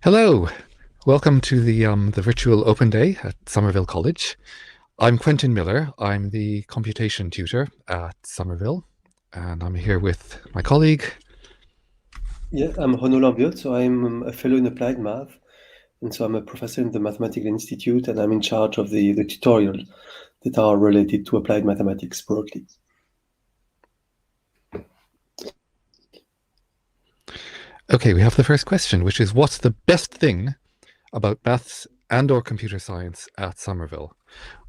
Hello, welcome to the virtual open day at Somerville College. I'm Quentin Miller. I'm the computation tutor at Somerville, and I'm here with my colleague. Yeah, I'm Renaud Lambiot, so I'm a fellow in applied math, and so I'm a professor in the Mathematical Institute, and I'm in charge of the tutorials that are related to applied mathematics broadly. Okay, we have the first question, which is what's the best thing about maths and/or computer science at Somerville?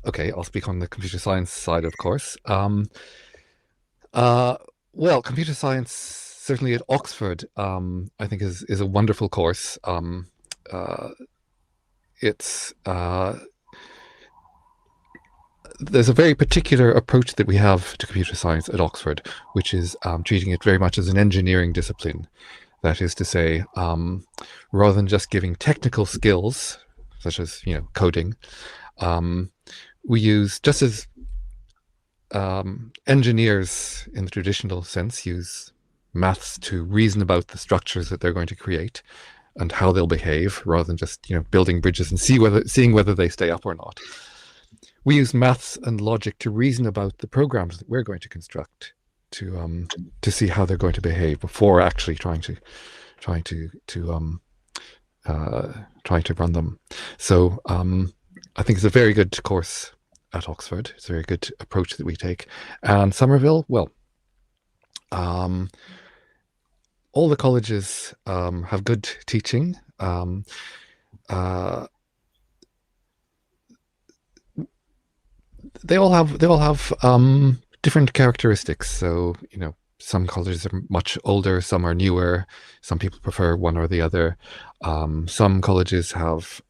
Okay, I'll speak on the computer science side, of course. Uh, well, computer science, certainly at Oxford, I think is a wonderful course. Uh, it's There's a very particular approach that we have to computer science at Oxford, which is treating it very much as an engineering discipline. That is to say, rather than just giving technical skills, such as coding, we use, just as engineers in the traditional sense use maths to reason about the structures that they're going to create and how they'll behave, rather than just building bridges and seeing whether they stay up or not. We use maths and logic to reason about the programs that we're going to construct to see how they're going to behave before actually trying to run them. So I think it's a very good course at Oxford. It's a very good approach that we take. And Somerville, well, all the colleges have good teaching. They all have different characteristics. So some colleges are much older, some are newer. Some people prefer one or the other. Some colleges have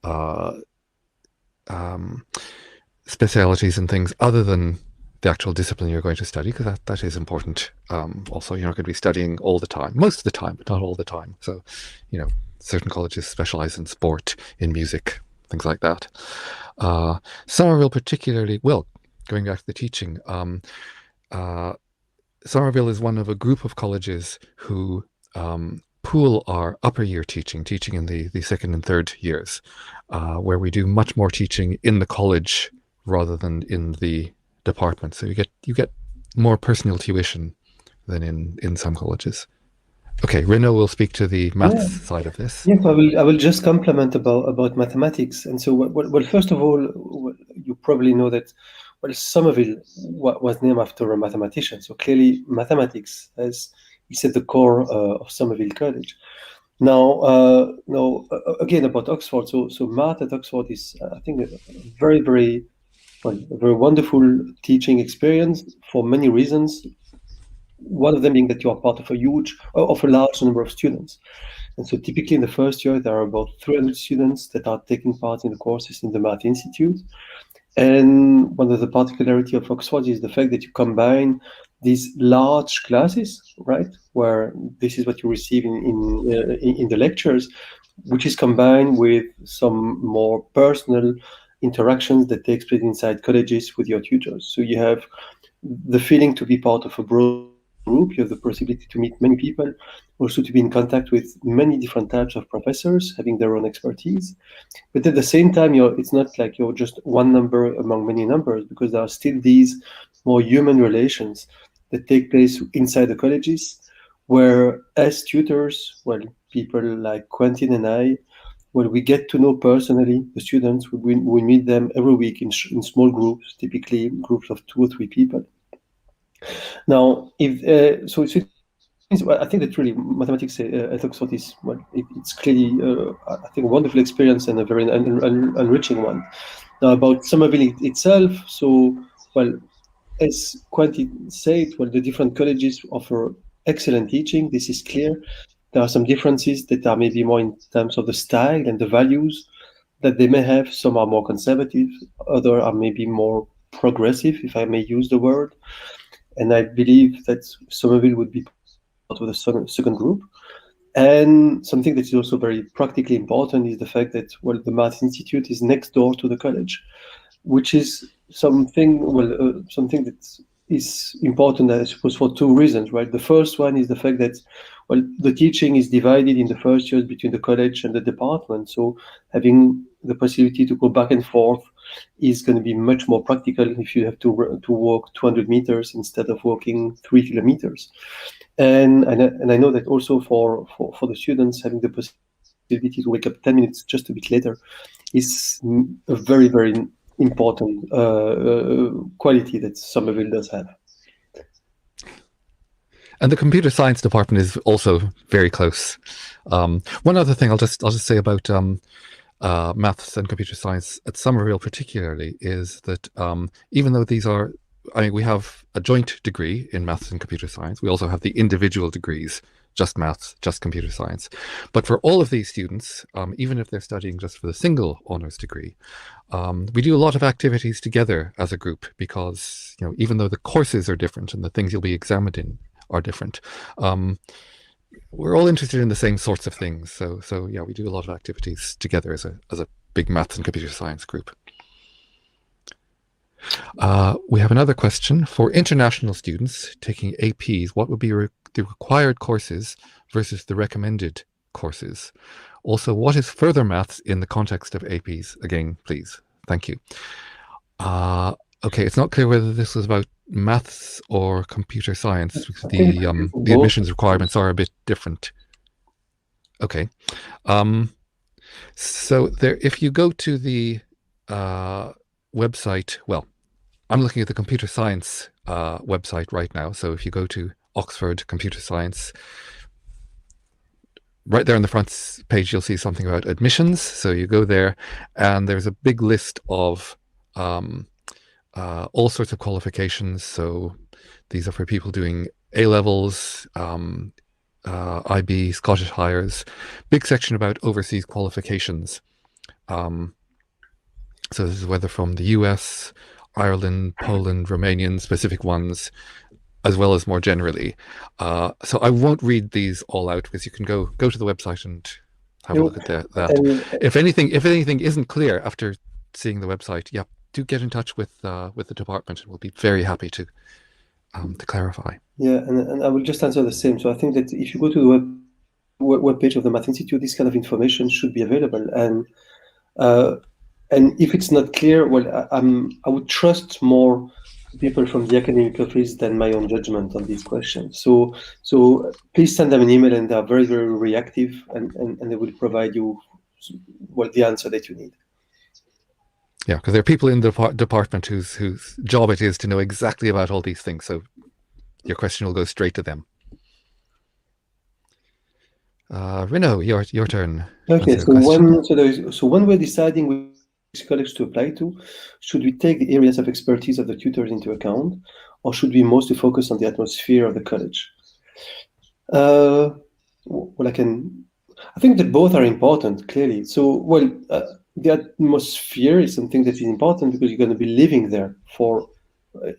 specialities and things other than the actual discipline you're going to study, because that is important. Also, you're not going to be studying all the time, most of the time, but not all the time. So, certain colleges specialize in sport, in music, things like that. Somerville particularly, well, going back to the teaching, Somerville is one of a group of colleges who pool our upper year teaching in the second and third years, where we do much more teaching in the college rather than in the department. So you get more personal tuition than in some colleges. Okay, Renaud will speak to the maths side of this. Yes, I will just comment about mathematics. And so, well, first of all, you probably know that Somerville was named after a mathematician. So clearly, mathematics is at the core of Somerville College. Now, again about Oxford. So math at Oxford is, I think, a very, very wonderful teaching experience for many reasons. One of them being that you are part of a large number of students. And so typically in the first year, there are about 300 students that are taking part in the courses in the Math Institute. And one of the particularity of Oxford is the fact that you combine these large classes, right, where this is what you receive in the lectures, which is combined with some more personal interactions that takes place inside colleges with your tutors. So you have the feeling to be part of a broad group. You have the possibility to meet many people, also to be in contact with many different types of professors having their own expertise. But at the same time, it's not like you're just one number among many numbers, because there are still these more human relations that take place inside the colleges, where as tutors, well, people like Quentin and I, well, we get to know personally the students. We meet them every week in small groups, typically groups of 2 or 3 people. Now, I think that really mathematics at Oxford is, well, it's clearly, I think, a wonderful experience and a very enriching one. Now, about Somerville itself, so, well, as Quentin said, well, the different colleges offer excellent teaching. This is clear. There are some differences that are maybe more in terms of the style and the values that they may have. Some are more conservative, others are maybe more progressive, if I may use the word. And I believe that Somerville would be part of the second group. And something that is also very practically important is the fact that, well, the Math Institute is next door to the college, which is something that is important, I suppose, for two reasons, right? The first one is the fact that, well, the teaching is divided in the first years between the college and the department. So having the possibility to go back and forth is going to be much more practical if you have to walk 200 meters instead of walking 3 kilometers. And I know that also for the students, having the possibility to wake up 10 minutes just a bit later is a very, very important quality that Somerville does have. And the computer science department is also very close. One other thing I'll just say about maths and computer science at Somerville particularly is that even though these are, I mean, we have a joint degree in maths and computer science. We also have the individual degrees, just maths, just computer science. But for all of these students, even if they're studying just for the single honours degree, we do a lot of activities together as a group because, you know, even though the courses are different and the things you'll be examined in are different, we're all interested in the same sorts of things. So yeah, we do a lot of activities together as a big maths and computer science group. We have another question. For international students taking APs, what would be the required courses versus the recommended courses? Also, what is further maths in the context of APs? Again, please. Thank you. Okay, it's not clear whether this was about maths or computer science because the admissions requirements are a bit different. Okay. So there, if you go to the website, well, I'm looking at the computer science website right now. So if you go to Oxford Computer Science, right there on the front page, you'll see something about admissions. So you go there, and there's a big list of all sorts of qualifications. So these are for people doing A-levels, IB, Scottish Highers. Big section about overseas qualifications. So this is whether from the US, Ireland, Poland, Romanian, specific ones, as well as more generally. So I won't read these all out because you can go to the website and have a look at that. If anything isn't clear after seeing the website, yeah, do get in touch with the department, and we'll be very happy to clarify. Yeah, and I will just answer the same. So I think that if you go to the web page of the Math Institute, this kind of information should be available. And if it's not clear, well, I would trust more people from the academic office than my own judgment on these questions. So please send them an email, and they are very, very reactive, and they will provide you, well, the answer that you need. Yeah, because there are people in the department whose job it is to know exactly about all these things. So your question will go straight to them. Rino, your turn. Okay, so when we're deciding which college to apply to, should we take the areas of expertise of the tutors into account, or should we mostly focus on the atmosphere of the college? Well, I think that both are important, clearly. So, well, the atmosphere is something that is important because you're going to be living there for,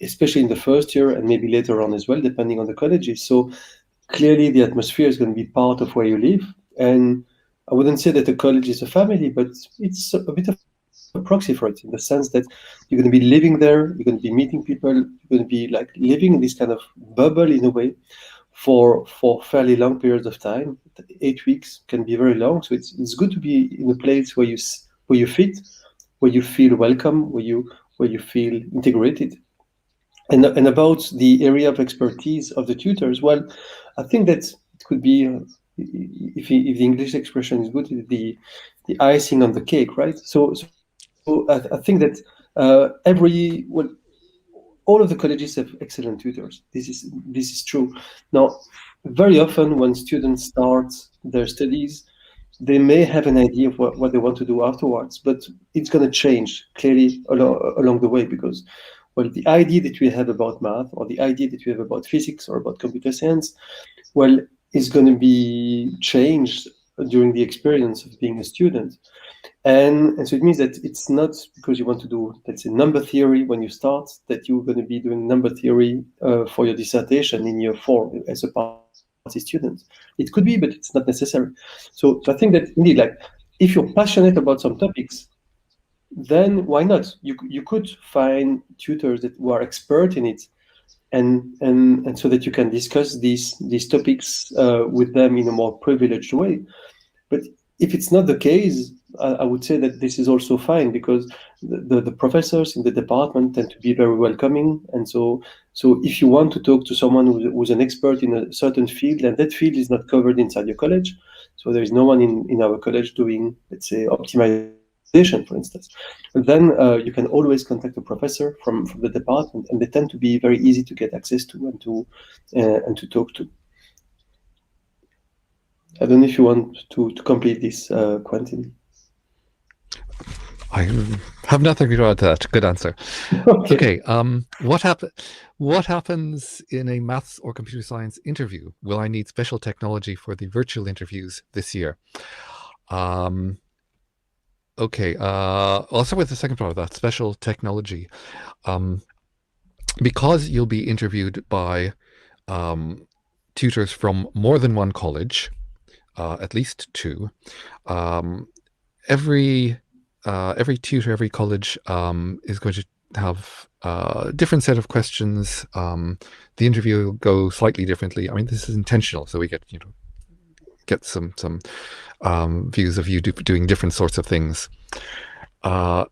especially in the first year and maybe later on as well, depending on the colleges. So clearly the atmosphere is going to be part of where you live. And I wouldn't say that the college is a family, but it's a bit of a proxy for it, in the sense that you're going to be living there, you're going to be meeting people, you're going to be like living in this kind of bubble in a way for fairly long periods of time. 8 weeks can be very long. So it's good to be in a place where you fit, where you feel welcome, where you feel integrated. And about the area of expertise of the tutors, well, I think that it could be, if the English expression is good, the icing on the cake, right? So I think that all of the colleges have excellent tutors. This is true. Now, very often when students start their studies, they may have an idea of what they want to do afterwards, but it's going to change clearly along the way, because, well, the idea that we have about math, or the idea that we have about physics or about computer science, well, is going to be changed during the experience of being a student. And so it means that it's not because you want to do, let's say, number theory when you start, that you're going to be doing number theory for your dissertation in year 4 as a party student. It could be, but it's not necessary. So I think that indeed, like, if you're passionate about some topics, then why not? You could find tutors who are expert in it, and so that you can discuss these topics with them in a more privileged way. But if it's not the case, I would say that this is also fine, because the professors in the department tend to be very welcoming. And so if you want to talk to someone who's an expert in a certain field, and that field is not covered inside your college, so there is no one in our college doing, let's say, optimization, for instance, then you can always contact a professor from the department, and they tend to be very easy to get access to and to talk to. I don't know if you want to complete this, Quentin. I have nothing to add to that. Good answer. Okay. What happens in a maths or computer science interview? Will I need special technology for the virtual interviews this year? Okay. I'll start with the second part of that, special technology. Because you'll be interviewed by tutors from more than one college, at least two. Every tutor, every college is going to have a different set of questions. The interview will go slightly differently. I mean, this is intentional, so we get some views of you doing different sorts of things.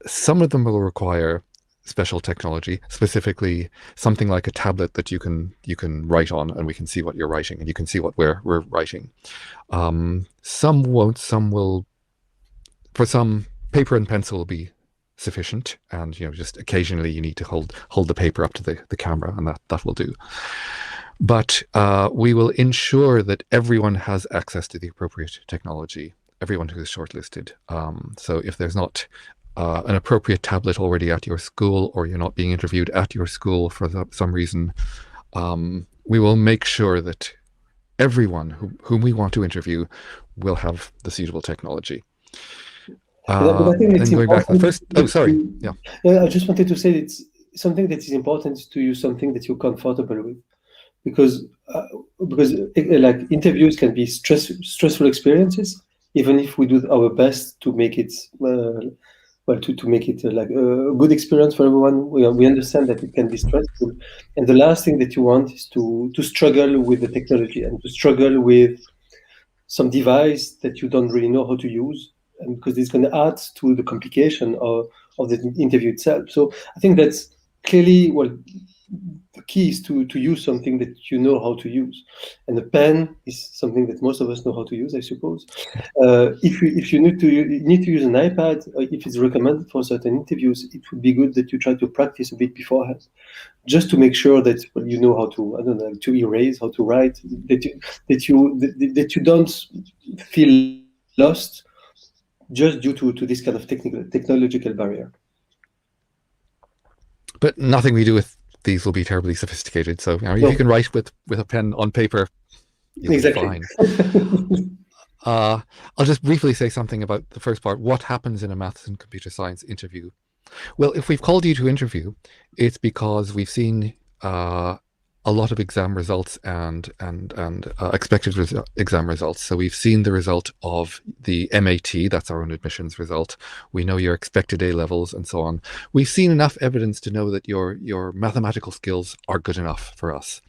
Some of them will require special technology, specifically something like a tablet that you can write on, and we can see what you're writing, and you can see what we're writing. Some won't. Some will. For some, paper and pencil will be sufficient, and just occasionally you need to hold the paper up to the camera, and that will do. But we will ensure that everyone has access to the appropriate technology, everyone who is shortlisted. So if there's not an appropriate tablet already at your school, or you're not being interviewed at your school for some reason, we will make sure that everyone whom we want to interview will have the suitable technology. But I think it's and going back to the important. first, oh, sorry, yeah. I just wanted to say it's something that is important to use something that you're comfortable with, because like interviews can be stressful experiences, even if we do our best to make it to make it like a good experience for everyone. We understand that it can be stressful, and the last thing that you want is to struggle with the technology, and to struggle with some device that you don't really know how to use, and because it's going to add to the complication of the interview itself. So I think that's clearly, the key is to use something that you know how to use, and a pen is something that most of us know how to use, I suppose. If you need to use an iPad, if it's recommended for certain interviews, it would be good that you try to practice a bit beforehand, just to make sure that you know how to, I don't know, to erase, how to write, that you don't feel lost just due to this kind of technological barrier. But nothing we do with these will be terribly sophisticated. So if you can write with a pen on paper, you'll be fine. I'll just briefly say something about the first part. What happens in a maths and computer science interview? Well, if we've called you to interview, it's because we've seen a lot of exam results and expected exam results. So we've seen the result of the MAT, that's our own admissions result. We know your expected A levels and so on. We've seen enough evidence to know that your mathematical skills are good enough for us.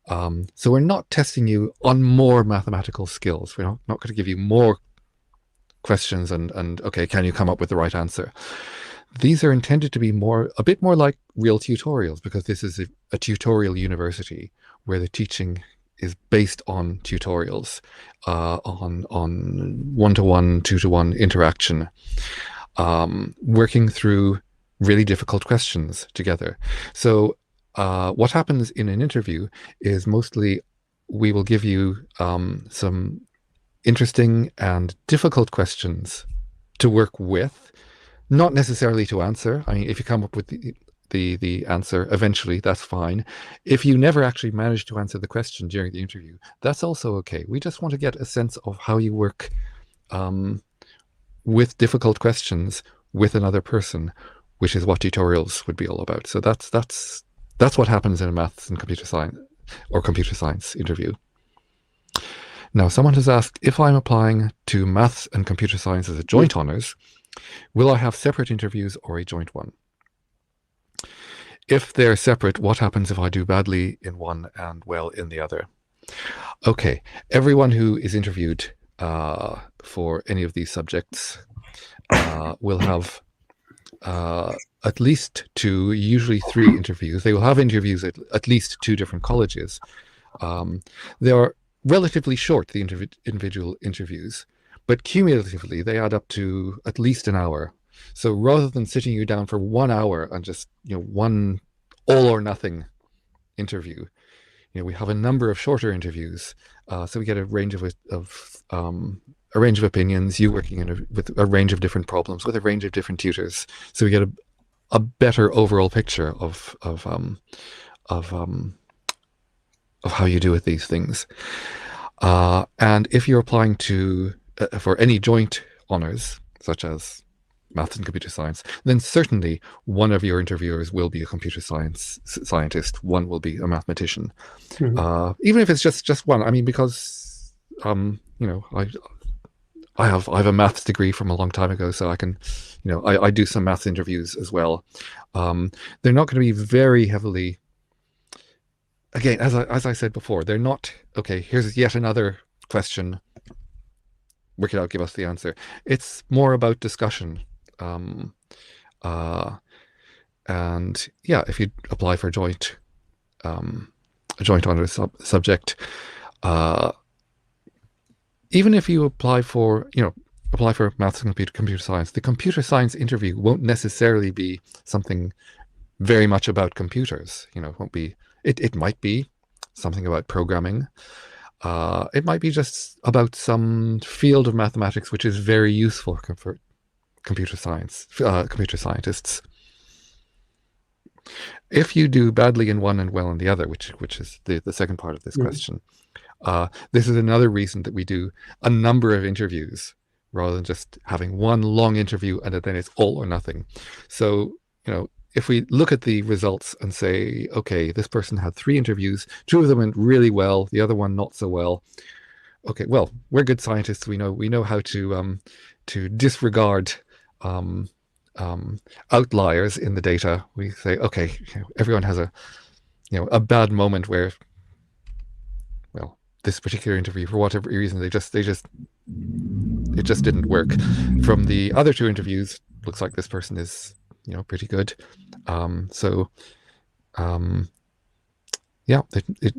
So we're not testing you on more mathematical skills. We're not going to give you more questions and okay, can you come up with the right answer? These are intended to be a bit more like real tutorials, because this is a tutorial university where the teaching is based on tutorials, on one-to-one, two-to-one interaction, working through really difficult questions together. So what happens in an interview is mostly we will give you some interesting and difficult questions to work with, not necessarily to answer. I mean, if you come up with the answer eventually, that's fine. If you never actually manage to answer the question during the interview, that's also okay. We just want to get a sense of how you work with difficult questions with another person, which is what tutorials would be all about. So that's what happens in a maths and computer science or computer science interview. Now, someone has asked, if I'm applying to maths and computer science as a joint honours, will I have separate interviews or a joint one? If they're separate, what happens if I do badly in one and well in the other? Okay, everyone who is interviewed for any of these subjects will have at least two, usually three interviews. They will have interviews at least two different colleges. They are relatively short, the individual interviews, but cumulatively they add up to at least an hour. So rather than sitting you down for 1 hour and just one all or nothing interview, we have a number of shorter interviews, so we get a range a range of opinions. You working with a range of different problems with a range of different tutors, so we get a better overall picture of how you do with these things. And if you're applying to for any joint honors, such as maths and computer science, then certainly one of your interviewers will be a computer science scientist, one will be a mathematician. Even if it's just one. I mean, because I have a maths degree from a long time ago, so I can, I do some maths interviews as well. They're not going to be very heavily. Again, as I said before, they're not okay. Here's yet another question. Work it out. Give us the answer. It's more about discussion. And yeah, if you apply for a joint honors subject, even if you apply for maths and computer science, the computer science interview won't necessarily be something very much about computers. It won't be. It might be something about programming. It might be just about some field of mathematics which is very useful for computer scientists. If you do badly in one and well in the other, which is the second part of this question, this is another reason that we do a number of interviews rather than just having one long interview and then it's all or nothing. So, if we look at the results and say, okay, this person had 3 interviews, 2 of them went really well, the other one not so well. Okay, well, we're good scientists. We know how to disregard outliers in the data. We say, okay, everyone has a bad moment where, well, this particular interview, for whatever reason, it just didn't work. From the other 2 interviews, looks like this person is pretty good. Yeah,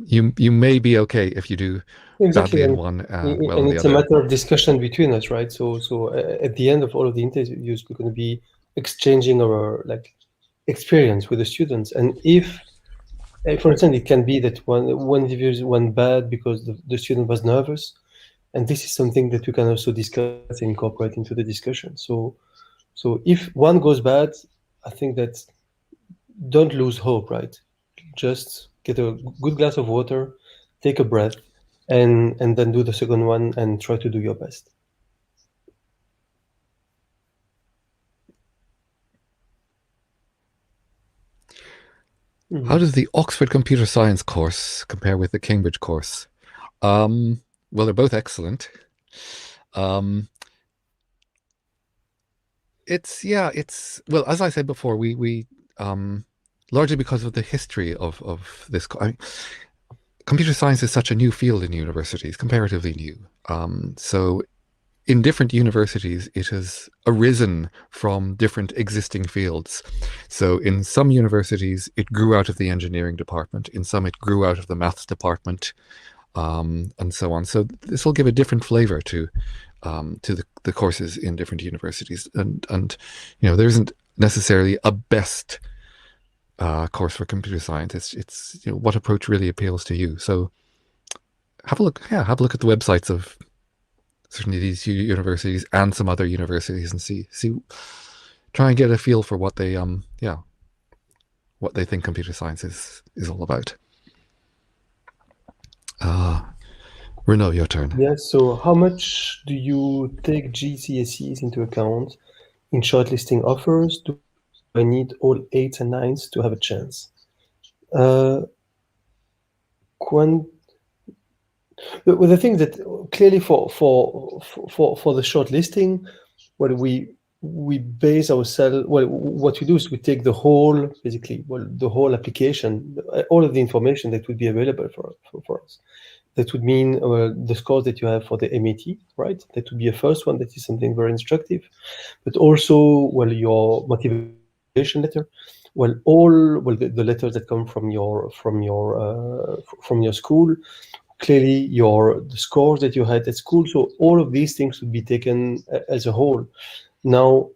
you may be okay if you do Exactly, badly in one and well in and the it's a other. matter of discussion between us, right? So at the end of all of the interviews, we're going to be exchanging our experience with the students, and if for instance, it can be that one interview went bad because the student was nervous, and this is something that we can also discuss and incorporate into the discussion. So if one goes bad, I think that don't lose hope, right? Just get a good glass of water, take a breath, and then do the second one and try to do your best. How does the Oxford Computer Science course compare with the Cambridge course? Well, they're both excellent. It's well, as I said before, we largely because of the history of this. Computer science is such a new field in universities, comparatively new. So in different universities, it has arisen from different existing fields. So in some universities, it grew out of the engineering department. In some, it grew out of the maths department, and so on. So this will give a different flavor to the courses in different universities. And there isn't necessarily a best course for computer science. It's what approach really appeals to you. So have a look. Yeah, have a look at the websites of certainly these universities and some other universities and see try and get a feel for what they what they think computer science is all about. Renaud, your turn. Yes. So how much do you take GCSEs into account in shortlisting offers? Do I need all 8s and 9s to have a chance? Well, the thing that clearly for the shortlisting, well, we we base ourselves. Well, what we do is we take the whole, basically, well, the whole application, all of the information that would be available for us. That would mean the scores that you have for the MAT, right? That would be a first one. That is something very instructive. But also, well, your motivation letter, the letters that come from your school, clearly the scores that you had at school. So all of these things would be taken as a whole. Now,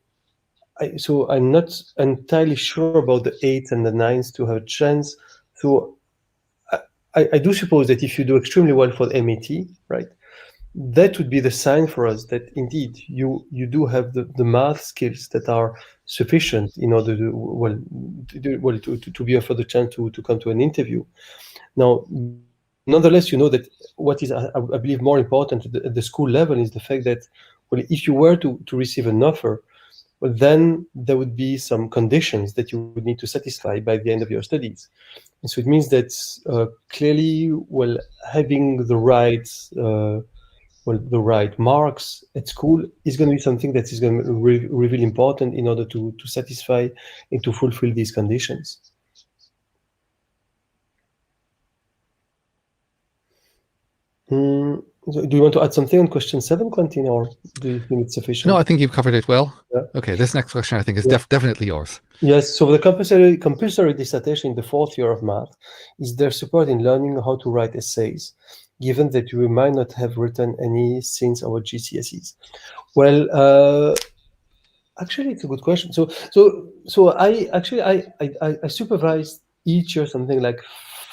so I'm not entirely sure about the eights and the nines to have a chance. So I do suppose that if you do extremely well for the MAT, right, that would be the sign for us that indeed you do have the math skills that are sufficient in order to to be offered the chance to come to an interview. Now, nonetheless, you know that what is I believe more important at the school level is the fact that, well, if you were to receive an offer, well, then there would be some conditions that you would need to satisfy by the end of your studies. And so it means that clearly, well, having the right marks at school is going to be something that is going to be really important in order to satisfy and to fulfill these conditions. So do you want to add something on question 7, Quentin, or do you think it's sufficient? No, I think you've covered it well. Yeah. Okay, this next question I think is definitely yours. Yes, so the compulsory dissertation in the 4th year of math, is there support in learning how to write essays, given that we might not have written any since our GCSEs? Well, actually, it's a good question. So I supervised each year something like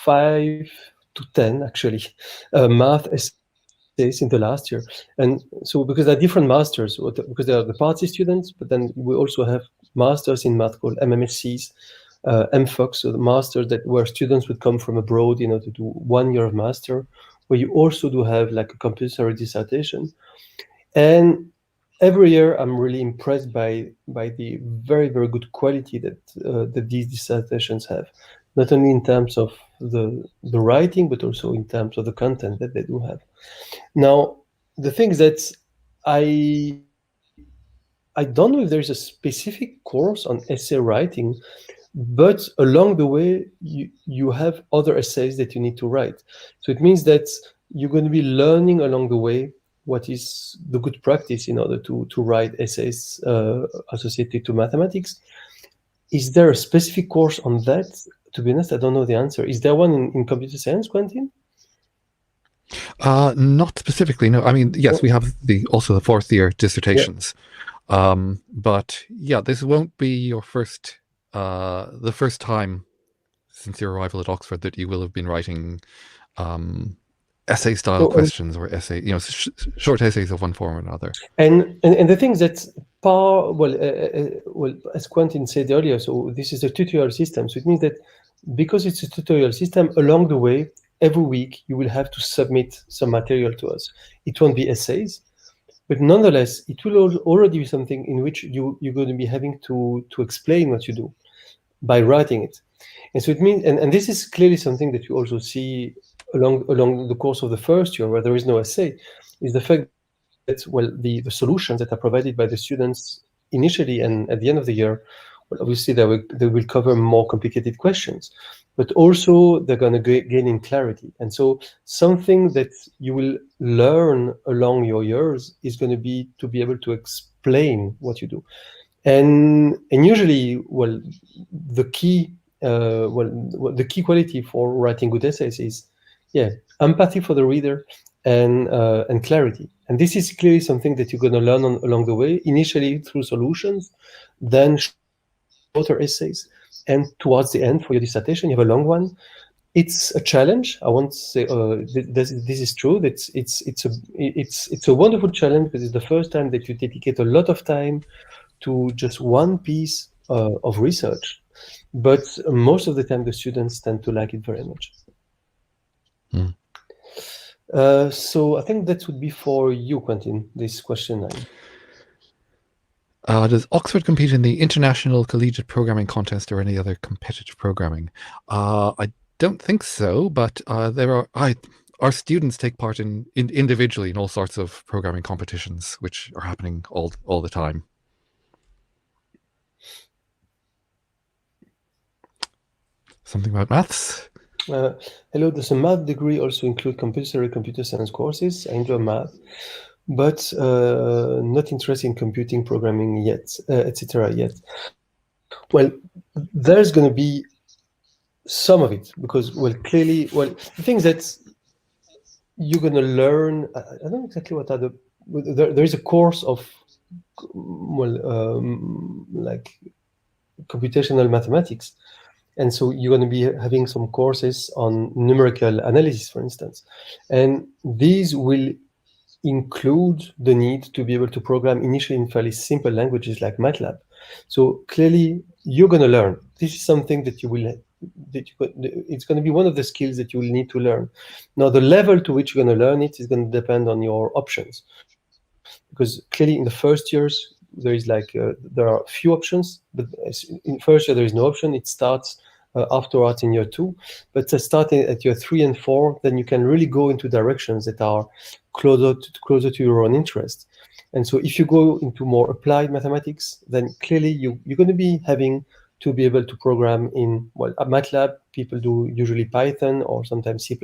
5 to 10 actually math essays in the last year, and so because there are different masters, because there are the party students, but then we also have masters in math called MMSCs, MPhOcs, so the masters where students would come from abroad in order to do 1 year of master, where you also do have like a compulsory dissertation. And every year I'm really impressed by the very, very good quality that these dissertations have, not only in terms of the writing, but also in terms of the content that they do have. Now, the thing is that I don't know if there's a specific course on essay writing, but along the way, you have other essays that you need to write. So it means that you're going to be learning along the way what is the good practice in order to write essays associated to mathematics. Is there a specific course on that? To be honest, I don't know the answer. Is there one in computer science, Quentin? Not specifically, no. I mean, yes, we have also the 4th year dissertations. Yeah. But yeah, this won't be your the first time since your arrival at Oxford that you will have been writing essay style questions or short essays of one form or another. And the things that as Quentin said earlier, so this is a tutorial system. So it means that because it's a tutorial system, along the way, every week you will have to submit some material to us. It won't be essays, but nonetheless, it will already be something in which you're going to be having to explain what you do by writing it. And so it means, and this is clearly something that you also see along the course of the first year, where there is no essay, is the fact that, well, the solutions that are provided by the students initially and at the end of the year, well, obviously they will cover more complicated questions, but also they're going to gain in clarity. And so something that you will learn along your years is going to be able to explain what you do. And usually, well, the key quality for writing good essays is, empathy for the reader and clarity. And this is clearly something that you're going to learn along the way, initially through solutions, then shorter essays, and towards the end for your dissertation, you have a long one. It's a challenge. I won't say this is true. It's a wonderful challenge because it's the first time that you dedicate a lot of time to just one piece of research, but most of the time the students tend to like it very much. So I think that would be for you, Quentin, this question 9. Does Oxford compete in the International Collegiate Programming Contest or any other competitive programming? I don't think so, but our students take part individually in all sorts of programming competitions, which are happening all the time. Something about maths? Hello, does a math degree also include compulsory computer science courses? I enjoy math, but not interested in computing, programming yet, etc. yet. Well, there's going to be some of it because, well, clearly, well, the things that you're going to learn, I don't know exactly what are the, there is a course of, well, like computational mathematics. And so you're going to be having some courses on numerical analysis, for instance. And these will include the need to be able to program initially in fairly simple languages like MATLAB. So clearly, you're going to learn. This is something that you will. It's going to be one of the skills that you will need to learn. Now, the level to which you're going to learn it is going to depend on your options, because clearly in the first years there is like there are few options, but in first year there is no option. It starts afterwards in year two, but starting at year 3 and 4, then you can really go into directions that are closer to your own interest. And so if you go into more applied mathematics, then clearly you're going to be having to be able to program in, well, MATLAB. People do usually Python or sometimes C++.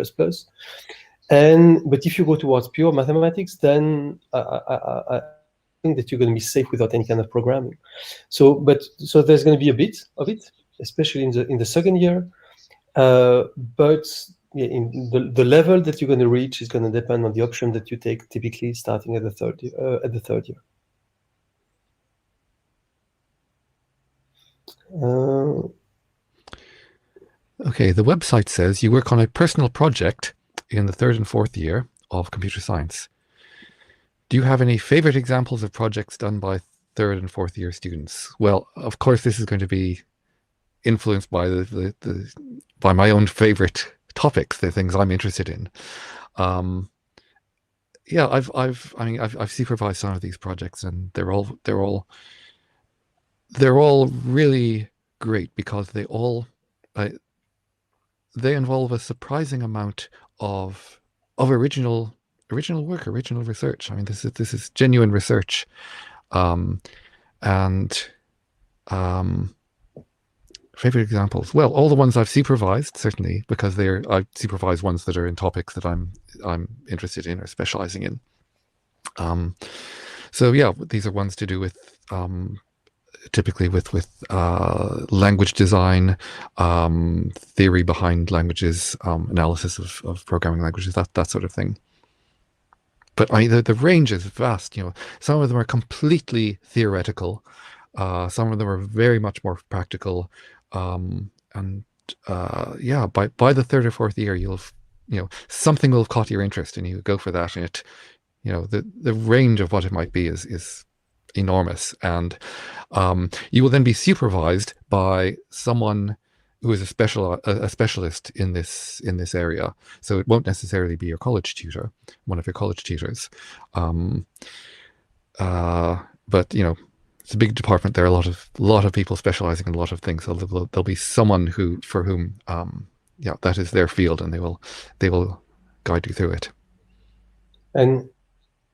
And but if you go towards pure mathematics, then I think that you're going to be safe without any kind of programming. So there's going to be a bit of it, especially in the second year. But yeah, in the level that you're going to reach is going to depend on the option that you take, typically starting at the third year. Uh, Okay, the website says you work on a personal project in the third and fourth year of computer science. Do you have any favorite examples of projects done by third and fourth year students? Well, of course, this is going to be influenced by by my own favorite topics, the things I'm interested in. Yeah, I've supervised some of these projects, and they're all really great because uh, they involve a surprising amount of original work, original research. I mean, this is genuine research, um, and favorite examples. Well, all the ones I've supervised, certainly, because I've supervised ones that are in topics that I'm interested in or specializing in. So yeah, these are ones to do with typically with language design, theory behind languages, analysis of programming languages, that sort of thing. But the range is vast. You know, some of them are completely theoretical. Some of them are very much more practical. And yeah, by the third or fourth year, something will have caught your interest, and you go for that. And the range of what it might be is enormous, and you will then be supervised by someone who is a specialist in this area. So it won't necessarily be your college tutor, one of your college tutors, but it's a big department. There are a lot of people specializing in a lot of things. So there'll be someone for whom that is their field, and they will guide you through it. and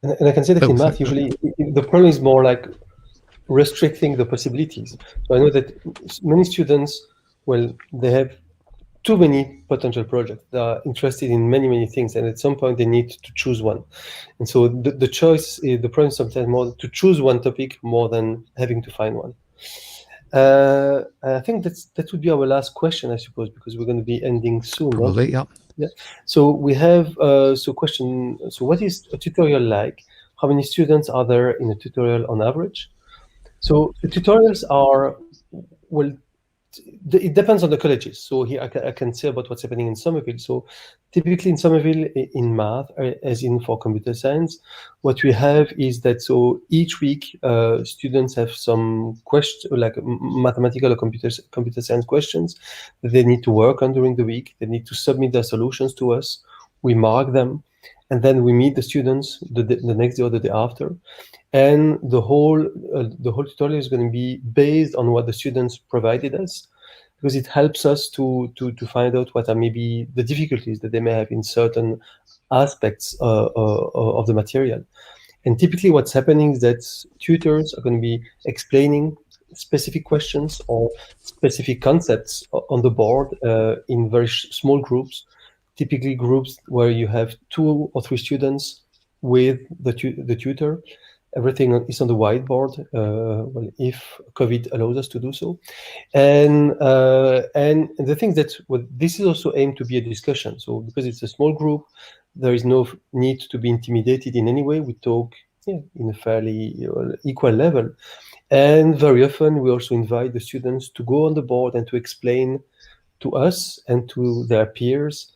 I can say that in math, usually the problem is more like restricting the possibilities. So I know that many students, well, they have too many potential projects. They are interested in many things, and at some point they need to choose one. And so the choice, the problem is sometimes more to choose one topic more than having to find one. I think that would be our last question, I suppose, because we're going to be ending soon. Probably, yeah. Yeah. So we have question. So what is a tutorial like? How many students are there in a tutorial on average? So the tutorials are, well, it depends on the colleges. So here I can say about what's happening in Somerville. So typically in Somerville, in math, as in for computer science, what we have is that so each week students have some question, like mathematical or computer science questions that they need to work on during the week. They need to submit their solutions to us. We mark them, and then we meet the students the next day or the day after. And the whole tutorial is going to be based on what the students provided us, because it helps us to find out what are maybe the difficulties that they may have in certain aspects of the material. And typically what's happening is that tutors are going to be explaining specific questions or specific concepts on the board in very small groups, typically groups where you have 2 or 3 students with the tutor. Everything is on the whiteboard, well, if COVID allows us to do so. And the thing that this is also aimed to be a discussion. So because it's a small group, there is no need to be intimidated in any way. We talk, yeah, in a fairly equal level. And very often we also invite the students to go on the board and to explain to us and to their peers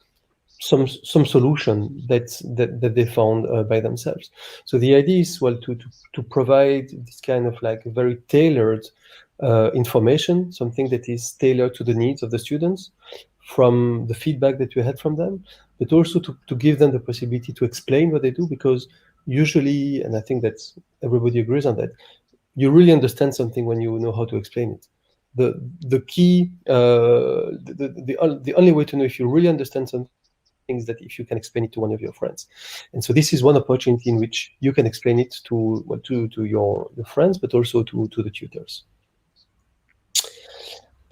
some solution that they found by themselves. So the idea is, well, to provide this kind of like very tailored information, something that is tailored to the needs of the students from the feedback that you had from them, but also to give them the possibility to explain what they do, because usually, and I think that everybody agrees on that, you really understand something when you know how to explain it. The key, the only way to know if you really understand something is that if you can explain it to one of your friends. And so this is one opportunity in which you can explain it to, well, to your friends, but also to the tutors.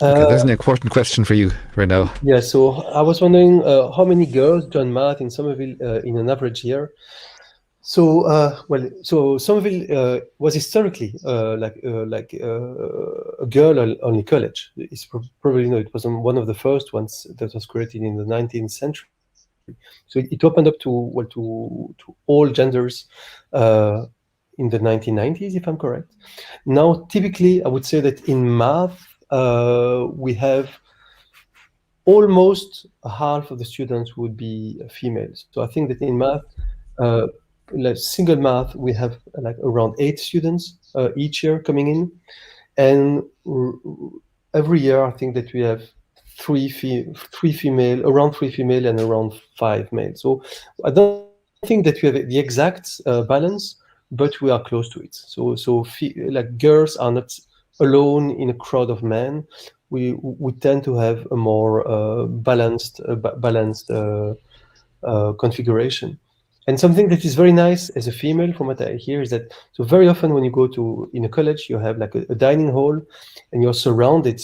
Okay, Uh, there's an important question for you right now. yeah, so I was wondering how many girls join math in Somerville in an average year. So, so Somerville was historically a girl-only college. It's probably, it was one of the first ones that was created in the 19th century. So it opened up to, well, to all genders uh, in the 1990s, if I'm correct. Now, typically, I would say that in math, we have almost half of the students would be female. So I think that in math, uh, like single math, we have like around 8 students each year coming in, and every year I think that we have three female, around 3 female and around 5 male. So I don't think that we have the exact balance, but we are close to it. Like girls are not alone in a crowd of men. We tend to have a more balanced configuration. And something that is very nice as a female, from what I hear, is that so very often when you go to in a college, you have like a dining hall, and you're surrounded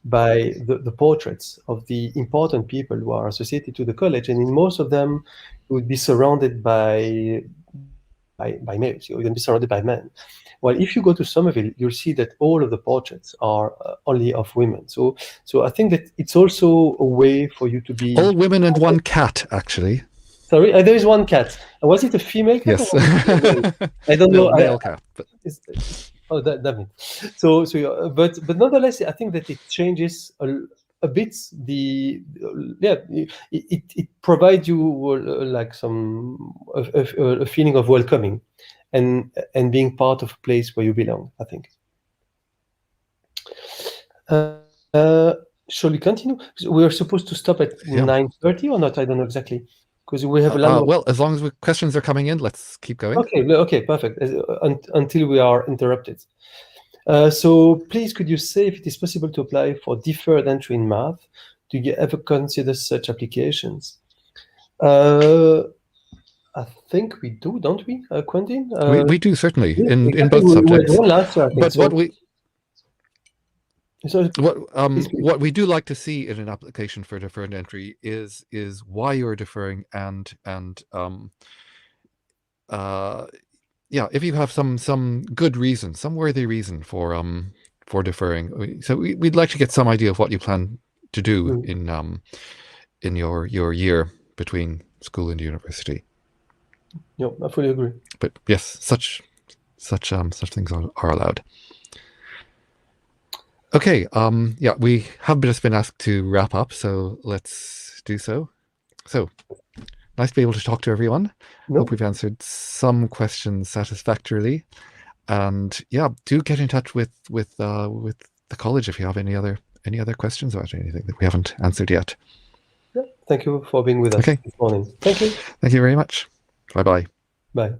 by the portraits of the important people who are associated to the college, and in most of them, you would be surrounded by males. You're going to be surrounded by men. Well, if you go to Somerville, you'll see that all of the portraits are only of women. So I think that it's also a way for you to be. All women and one cat, actually. Sorry, there is one cat. Was it a female cat or Yes. was it a male? I don't know. No, male cat. But Oh, damn it. But nonetheless, I think that it changes a bit. Yeah, it provides you like a feeling of welcoming, and being part of a place where you belong, I think. Shall we continue? We are supposed to stop at yeah. 9:30 or not? I don't know exactly, because we have a lot more. Well, as long as questions are coming in, let's keep going. Okay, perfect. Until we are interrupted. So please, could you say if it is possible to apply for deferred entry in math? Do you ever consider such applications? Uh, I think we do, don't we, Quentin? We do certainly Yeah, in exactly. both We had subjects. one last year, I think. But So, so what we do like to see in an application for deferred entry is why you're deferring, and yeah, if you have some good reason, some worthy reason for deferring. So we'd like to get some idea of what you plan to do mm, in your year between school and university. yeah, I fully agree. But yes, such things are allowed. Okay, yeah, we have just been asked to wrap up, so let's do so. So, nice to be able to talk to everyone. Hope No, we've answered some questions satisfactorily. And yeah, do get in touch with the college if you have any other questions about anything that we haven't answered yet. yeah. Thank you for being with us Okay, this morning. Thank you. thank you very much. Bye bye. Bye.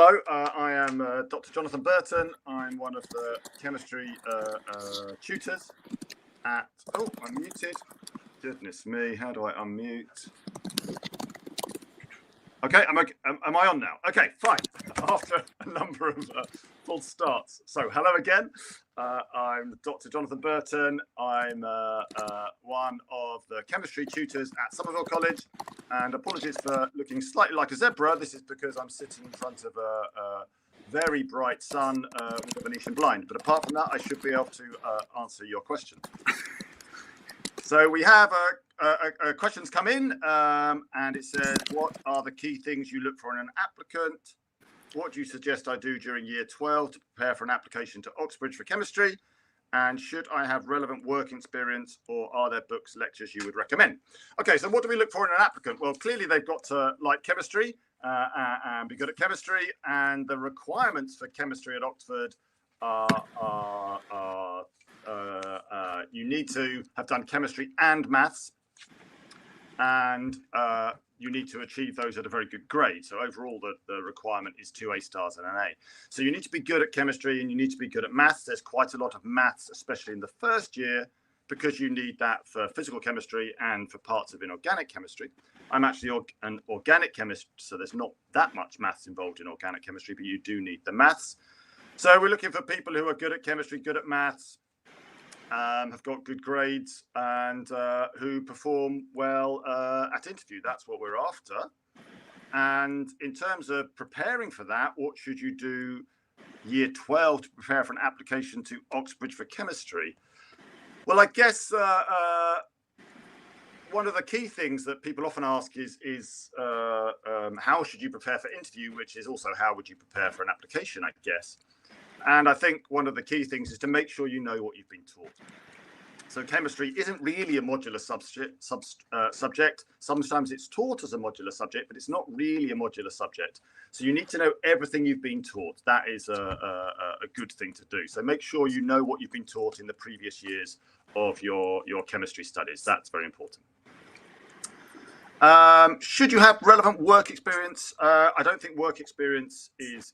hello, I am Dr. Jonathan Burton. I'm one of the chemistry tutors at... Oh, I'm muted. Goodness me, how do I unmute? Okay, am I on now? Okay, fine. After a number of false starts. So, hello again. I'm Dr. Jonathan Burton. I'm one of the chemistry tutors at Somerville College. And apologies for looking slightly like a zebra. This is because I'm sitting in front of a very bright sun with a Venetian blind. But apart from that, I should be able to answer your question. So we have questions come in, and it says, what are the key things you look for in an applicant? What do you suggest I do during year 12 to prepare for an application to Oxbridge for chemistry? And should I have relevant work experience, or are there books, lectures you would recommend? Okay, so what do we look for in an applicant? Well, clearly they've got to like chemistry and be good at chemistry. And the requirements for chemistry at Oxford are you need to have done chemistry and maths, and you need to achieve those at a very good grade. So overall, the requirement is 2 A stars and an A. So you need to be good at chemistry and you need to be good at maths. There's quite a lot of maths, especially in the first year, because you need that for physical chemistry and for parts of inorganic chemistry. I'm actually an organic chemist, so there's not that much maths involved in organic chemistry, but you do need the maths. So we're looking for people who are good at chemistry, good at maths, have got good grades, and who perform well at interview. That's what we're after. And in terms of preparing for that, what should you do year 12 to prepare for an application to Oxbridge for chemistry? Well, I guess one of the key things that people often ask is how should you prepare for interview, which is also how would you prepare for an application, I guess. And I think one of the key things is to make sure you know what you've been taught. So chemistry isn't really a modular subject. Sometimes it's taught as a modular subject, but it's not really a modular subject. So you need to know everything you've been taught. That is a good thing to do. So make sure you know what you've been taught in the previous years of your chemistry studies. That's very important. Should you have relevant work experience? I don't think work experience is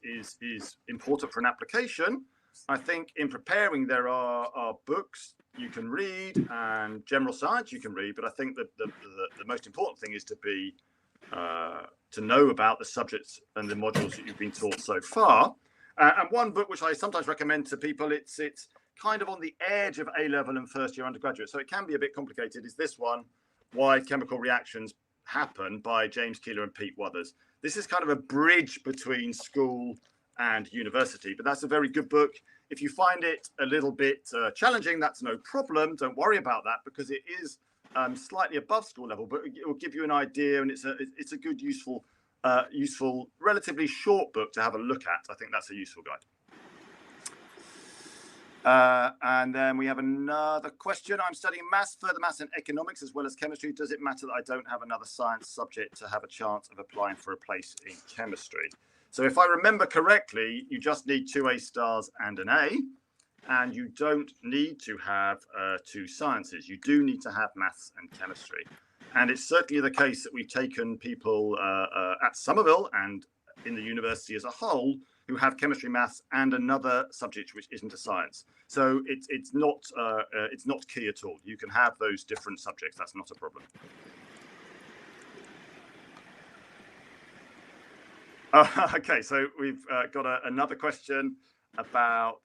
important for an application. I think in preparing there are books you can read and general science you can read, but I think that the most important thing is to know about the subjects and the modules that you've been taught so far. And one book which I sometimes recommend to people, it's kind of on the edge of A-level and first year undergraduate, so it can be a bit complicated, is this one, Why Chemical Reactions Happen, by James Keeler and Pete Wuthers. This is kind of a bridge between school and university, but that's a very good book. If you find it a little bit challenging, that's no problem. Don't worry about that, because it is slightly above school level, but it will give you an idea, and it's a good, useful, relatively short book to have a look at. I think that's a useful guide. And then we have another question. I'm studying maths, further maths and economics, as well as chemistry. Does it matter that I don't have another science subject to have a chance of applying for a place in chemistry? So if I remember correctly, you just need 2 A stars and an A, and you don't need to have 2 sciences. You do need to have maths and chemistry. And it's certainly the case that we've taken people at Somerville and in the university as a whole who have chemistry, maths, and another subject which isn't a science. So it's not key at all. You can have those different subjects. That's not a problem. Okay, so we've got another question about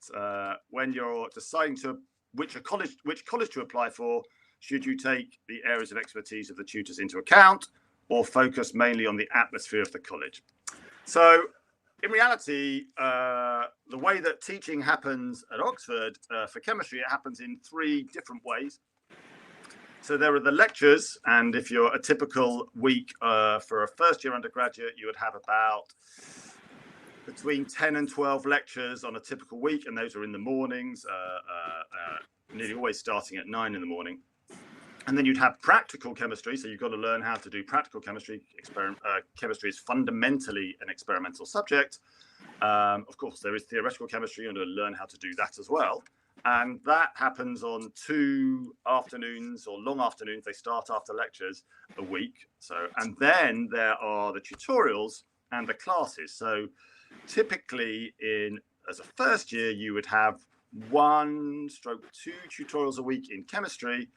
when you're deciding which college to apply for. Should you take the areas of expertise of the tutors into account, or focus mainly on the atmosphere of the college? So in reality, the way that teaching happens at Oxford for chemistry, it happens in 3 different ways. So there are the lectures, and if you're a typical week for a first-year undergraduate, you would have about between 10 and 12 lectures on a typical week, and those are in the mornings, nearly always starting at 9 in the morning. And then you'd have practical chemistry, so you've got to learn how to do practical chemistry. Chemistry is fundamentally an experimental subject. Of course, there is theoretical chemistry, and you'll learn how to do that as well. And that happens on 2 afternoons or long afternoons. They start after lectures a week. And then there are the tutorials and the classes. So typically as a first year, you would have 1/2 tutorials a week in chemistry,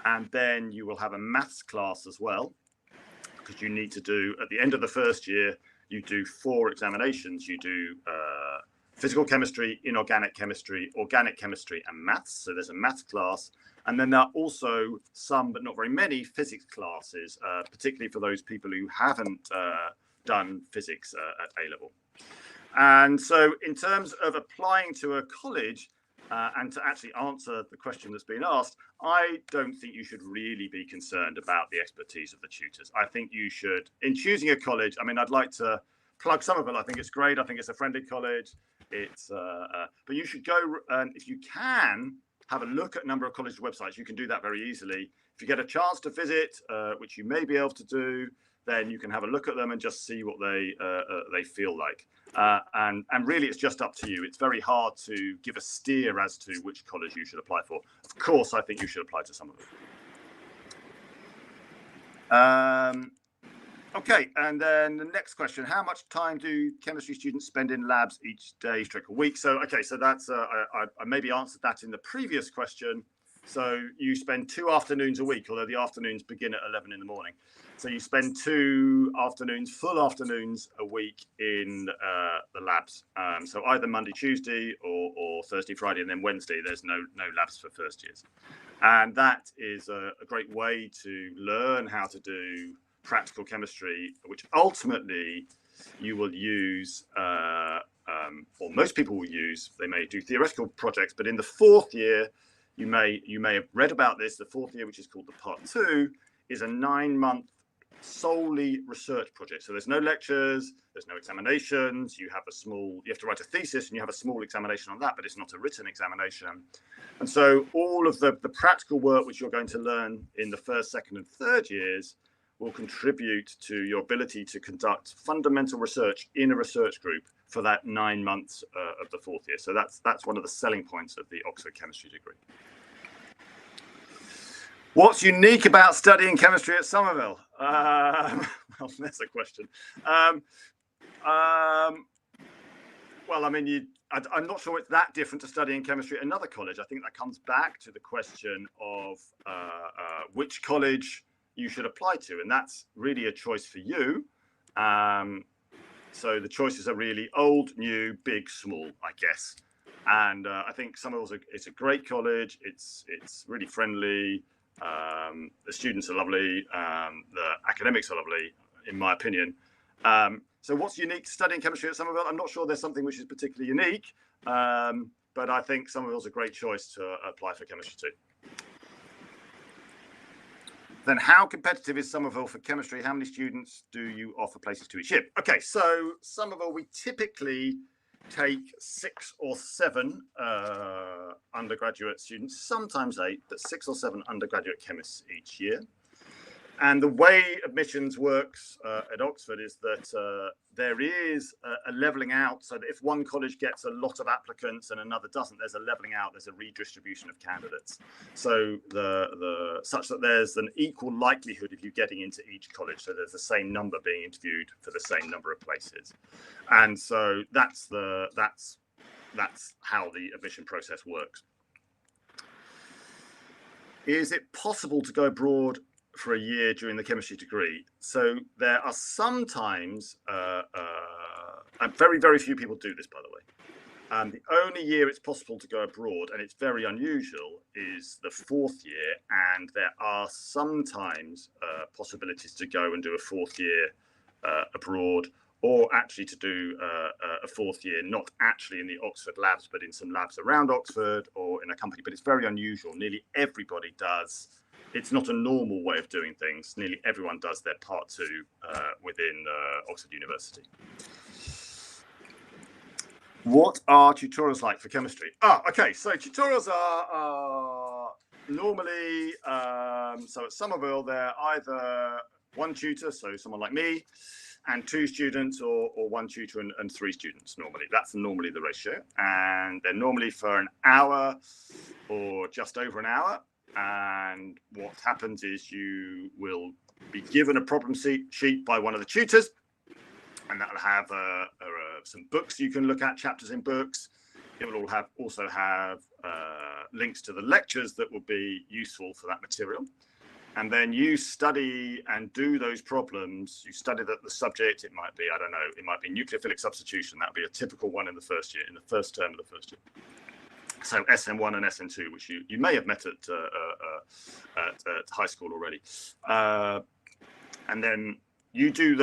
and then you will have a maths class as well, because you need to do, at the end of the first year, you do 4 examinations. You do physical chemistry, inorganic chemistry, organic chemistry, and maths. So there's a maths class. And then there are also some, but not very many, physics classes, particularly for those people who haven't done physics at A-level. And so in terms of applying to a college, and to actually answer the question that's been asked, I don't think you should really be concerned about the expertise of the tutors. I think you should, in choosing a college, I mean, I'd like to plug Somerville. I think it's great. I think it's a friendly college. But you should go, if you can, have a look at a number of college websites. You can do that very easily. If you get a chance to visit, which you may be able to do, then you can have a look at them and just see what they feel like. And really, it's just up to you. It's very hard to give a steer as to which college you should apply for. Of course, I think you should apply to some of them. Okay, and then the next question: how much time do chemistry students spend in labs each day, a week? So, okay, so that's I maybe answered that in the previous question. So you spend 2 afternoons a week, although the afternoons begin at 11 in the morning. So you spend 2 afternoons, full afternoons a week in the labs. So either Monday, Tuesday, or Thursday, Friday, and then Wednesday. There's no labs for first years, and that is a great way to learn how to do practical chemistry, which ultimately you will use, or most people will use. They may do theoretical projects, but in the 4th year, you may have read about this. The 4th year, which is called the Part 2, is a 9-month solely research project. So there's no lectures, there's no examinations. You have to write a thesis, and you have a small examination on that, but it's not a written examination. And so all of the practical work which you're going to learn in the 1st, 2nd, and 3rd years will contribute to your ability to conduct fundamental research in a research group for that 9 months of the 4th year. So that's one of the selling points of the Oxford chemistry degree. What's unique about studying chemistry at Somerville? Well, that's a question. Well, I mean, I'm not sure it's that different to studying chemistry at another college. I think that comes back to the question of which college you should apply to, and that's really a choice for you. So the choices are really old, new, big, small, I guess. And I think Somerville's it's a great college. It's really friendly. The students are lovely. The academics are lovely, in my opinion. So what's unique to studying chemistry at Somerville? I'm not sure there's something which is particularly unique, but I think Somerville's a great choice to apply for chemistry too. Then how competitive is Somerville for chemistry? How many students do you offer places to each year? Okay, so Somerville, we typically take 6 or 7 undergraduate students, sometimes 8, but 6 or 7 undergraduate chemists each year. And the way admissions works at Oxford is that there is a levelling out, so that if one college gets a lot of applicants and another doesn't, there's a levelling out, there's a redistribution of candidates. So such that there's an equal likelihood of you getting into each college. So there's the same number being interviewed for the same number of places. And so that's how the admission process works. Is it possible to go abroad for a year during the chemistry degree? So there are sometimes, and very, very few people do this, by the way. The only year it's possible to go abroad, and it's very unusual, is the 4th year. And there are sometimes possibilities to go and do a 4th year abroad, or actually to do a 4th year, not actually in the Oxford labs, but in some labs around Oxford or in a company. But it's very unusual. Nearly everybody does. It's not a normal way of doing things. Nearly everyone does their Part 2 within Oxford University. What are tutorials like for chemistry? Okay, so tutorials are normally, so at Somerville, they're either 1 tutor, so someone like me, and 2 students, or 1 tutor and 3 students normally. That's normally the ratio. And they're normally for an hour or just over an hour. And what happens is you will be given a problem sheet by one of the tutors, and that'll have some books you can look at, chapters in books. It will also have links to the lectures that will be useful for that material. And then you study and do those problems. You study the subject. It might be, I don't know, it might be nucleophilic substitution. That would be a typical one in the first year, in the first term of the first year. So SM1 and SM2, which you may have met at high school already. And then you do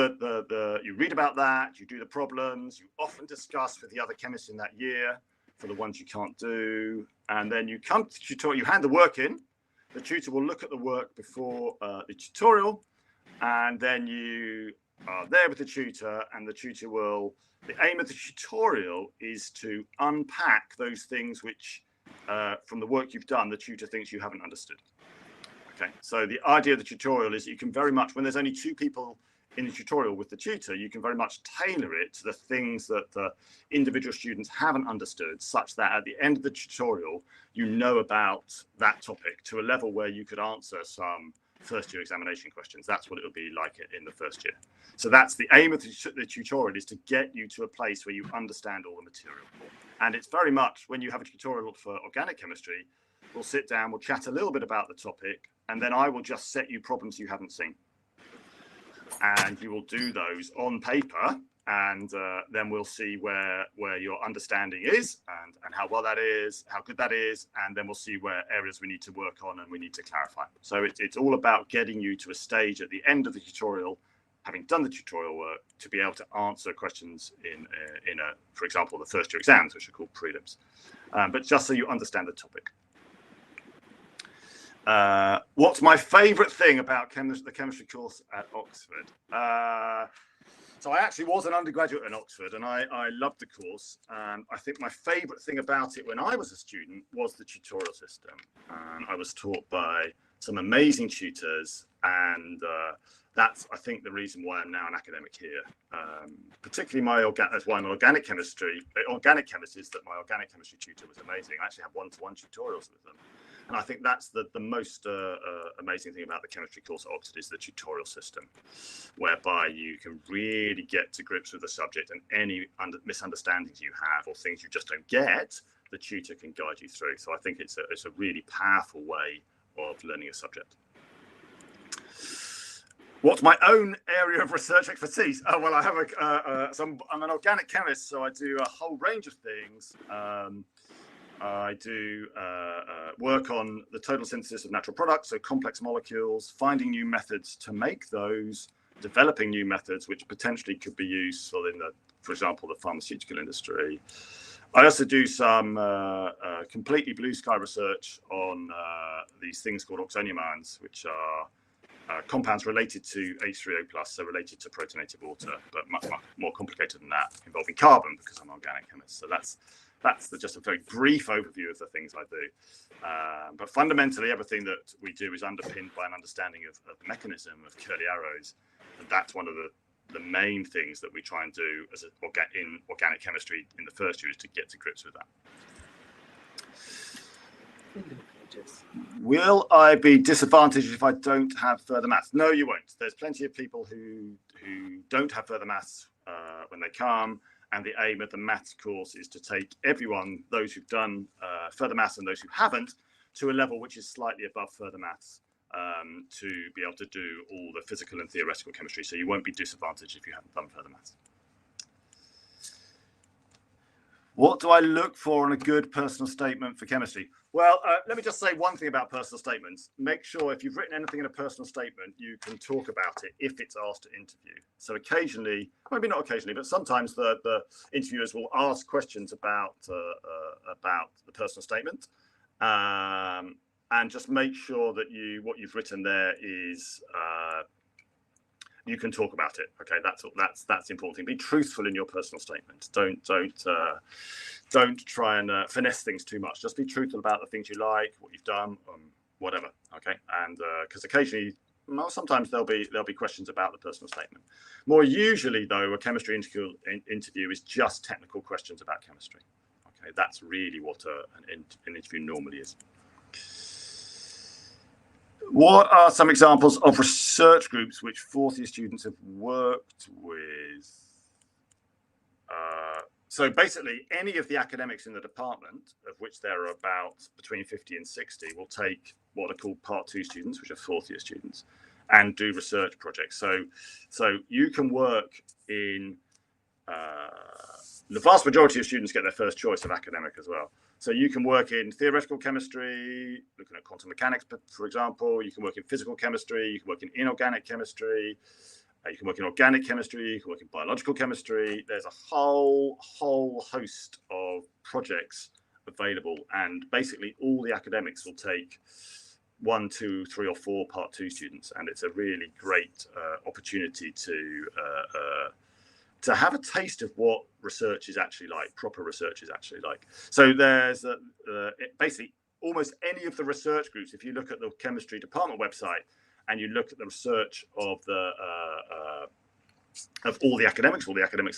you read about that, you do the problems, you often discuss with the other chemists in that year for the ones you can't do. And then you come to tutorial, you hand the work in. The tutor will look at the work before the tutorial, and then you are there with the tutor, and the tutor will, the aim of the tutorial is to unpack those things which, from the work you've done, the tutor thinks you haven't understood. Okay, so the idea of the tutorial is you can very much, when there's only two people in the tutorial with the tutor, you can very much tailor it to the things that the individual students haven't understood, such that at the end of the tutorial, you know about that topic to a level where you could answer some first year examination questions. That's what it will be like in the first year. So that's the aim of the tutorial, is to get you to a place where you understand all the material. And it's very much, when you have a tutorial for organic chemistry, we'll sit down, we'll chat a little bit about the topic, and then I will just set you problems you haven't seen. And you will do those on paper, and then we'll see where your understanding is and how well that is, how good that is, and then we'll see where areas we need to work on and we need to clarify. So it's all about getting you to a stage at the end of the tutorial, having done the tutorial work, to be able to answer questions in for example, the first year exams, which are called prelims, but just so you understand the topic. What's my favourite thing about the chemistry course at Oxford? So I actually was an undergraduate in Oxford, and I loved the course. And I think my favourite thing about it when I was a student was the tutorial system. I was taught by some amazing tutors, and that's, I think, the reason why I'm now an academic here. Particularly that's why I'm organic chemist is that my organic chemistry tutor was amazing. I actually had one-to-one tutorials with them. And I think that's the most amazing thing about the chemistry course at Oxford, is the tutorial system, whereby you can really get to grips with the subject, and any misunderstandings you have or things you just don't get, the tutor can guide you through. So I think it's a really powerful way of learning a subject. What's my own area of research expertise? Oh, well, I have I'm an organic chemist, so I do a whole range of things. I do work on the total synthesis of natural products, so complex molecules, finding new methods to make those, developing new methods which potentially could be useful in for example, the pharmaceutical industry. I also do some completely blue sky research on these things called oxonium ions, which are compounds related to H3O+, so related to protonated water, but much more complicated than that, involving carbon, because I'm an organic chemist. So that's just a very brief overview of the things I do. But fundamentally, everything that we do is underpinned by an understanding of the mechanism of curly arrows. And that's one of the main things that we try and do in organic chemistry in the first year, is to get to grips with that. Will I be disadvantaged if I don't have further maths? No, you won't. There's plenty of people who don't have further maths when they come. And the aim of the maths course is to take everyone, those who've done further maths and those who haven't, to a level which is slightly above further maths, to be able to do all the physical and theoretical chemistry. So you won't be disadvantaged if you haven't done further maths. What do I look for in a good personal statement for chemistry? Well, let me just say one thing about personal statements. Make sure if you've written anything in a personal statement, you can talk about it if it's asked to interview. So occasionally, maybe not occasionally, but sometimes the interviewers will ask questions about the personal statement. And just make sure that what you've written there is you can talk about it. Okay, that's the important thing. Be truthful in your personal statement. Don't try and finesse things too much. Just be truthful about the things you like, what you've done, whatever. Okay, and because occasionally, sometimes there'll be questions about the personal statement. More usually, though, a chemistry interview is just technical questions about chemistry. Okay, that's really what an interview normally is. What are some examples of research groups which fourth year students have worked with? So basically, any of the academics in the department, of which there are about between 50 and 60, will take what are called Part 2 students, which are fourth year students, and do research projects. So you can work in the vast majority of students get their first choice of academic as well. So you can work in theoretical chemistry, looking at quantum mechanics, for example. You can work in physical chemistry. You can work in inorganic chemistry. You can work in organic chemistry. You can work in biological chemistry. There's a whole host of projects available, and basically all the academics will take 1, 2, 3, or 4 Part 2 students, and it's a really great opportunity to have a taste of what research is actually like, proper research is actually like. So there's basically almost any of the research groups. If you look at the chemistry department website and you look at the research of all the academics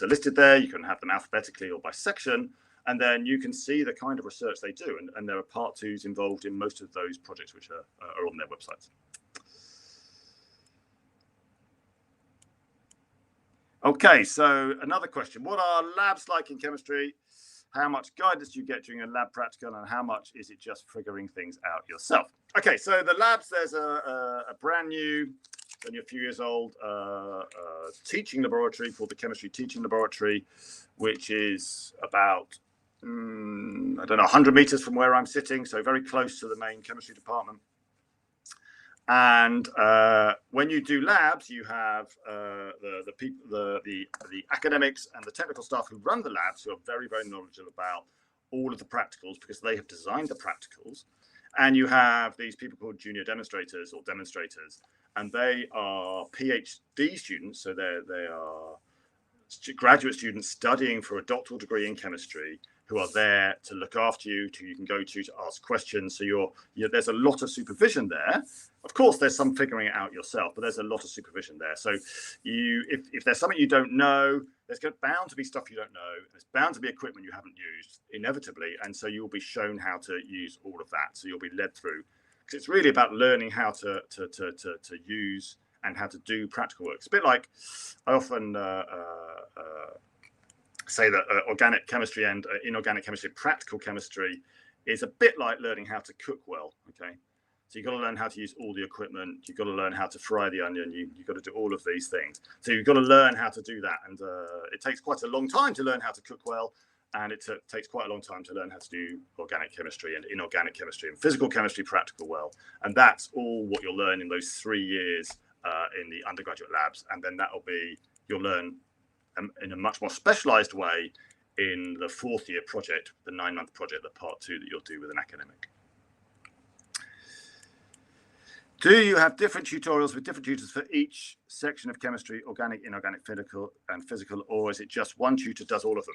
are listed there. You can have them alphabetically or by section, and then you can see the kind of research they do. And there are Part 2s involved in most of those projects, which are on their websites. Okay, so another question. What are labs like in chemistry? How much guidance do you get during a lab practical, and how much is it just figuring things out yourself? Okay, so the labs, there's a brand new, only a few years old, teaching laboratory called the Chemistry Teaching Laboratory, which is about, I don't know, 100 meters from where I'm sitting, so very close to the main chemistry department. And when you do labs, you have the people, the academics and the technical staff who run the labs, who are very, very knowledgeable about all of the practicals because they have designed the practicals. And you have these people called junior demonstrators or demonstrators, and they are PhD students. So they are graduate students studying for a doctoral degree in chemistry, who are there to look after you, you can go to ask questions. So there's a lot of supervision there. Of course, there's some figuring it out yourself, but there's a lot of supervision there. So if there's something you don't know, there's bound to be stuff you don't know. There's bound to be equipment you haven't used, inevitably. And so you'll be shown how to use all of that. So you'll be led through. Because it's really about learning how to use and how to do practical work. It's a bit like, I often say that organic chemistry and inorganic chemistry, practical chemistry, is a bit like learning how to cook well. Okay, so you've got to learn how to use all the equipment. You've got to learn how to fry the onion. You've got to do all of these things. So you've got to learn how to do that, and it takes quite a long time to learn how to cook well, and it takes quite a long time to learn how to do organic chemistry and inorganic chemistry and physical chemistry practical well. And that's all what you'll learn in those 3 years in the undergraduate labs, and then you'll learn in a much more specialized way in the 4th year project, the 9-month project, the Part 2 that you'll do with an academic. Do you have different tutorials with different tutors for each section of chemistry, organic, inorganic, physical, or is it just one tutor does all of them?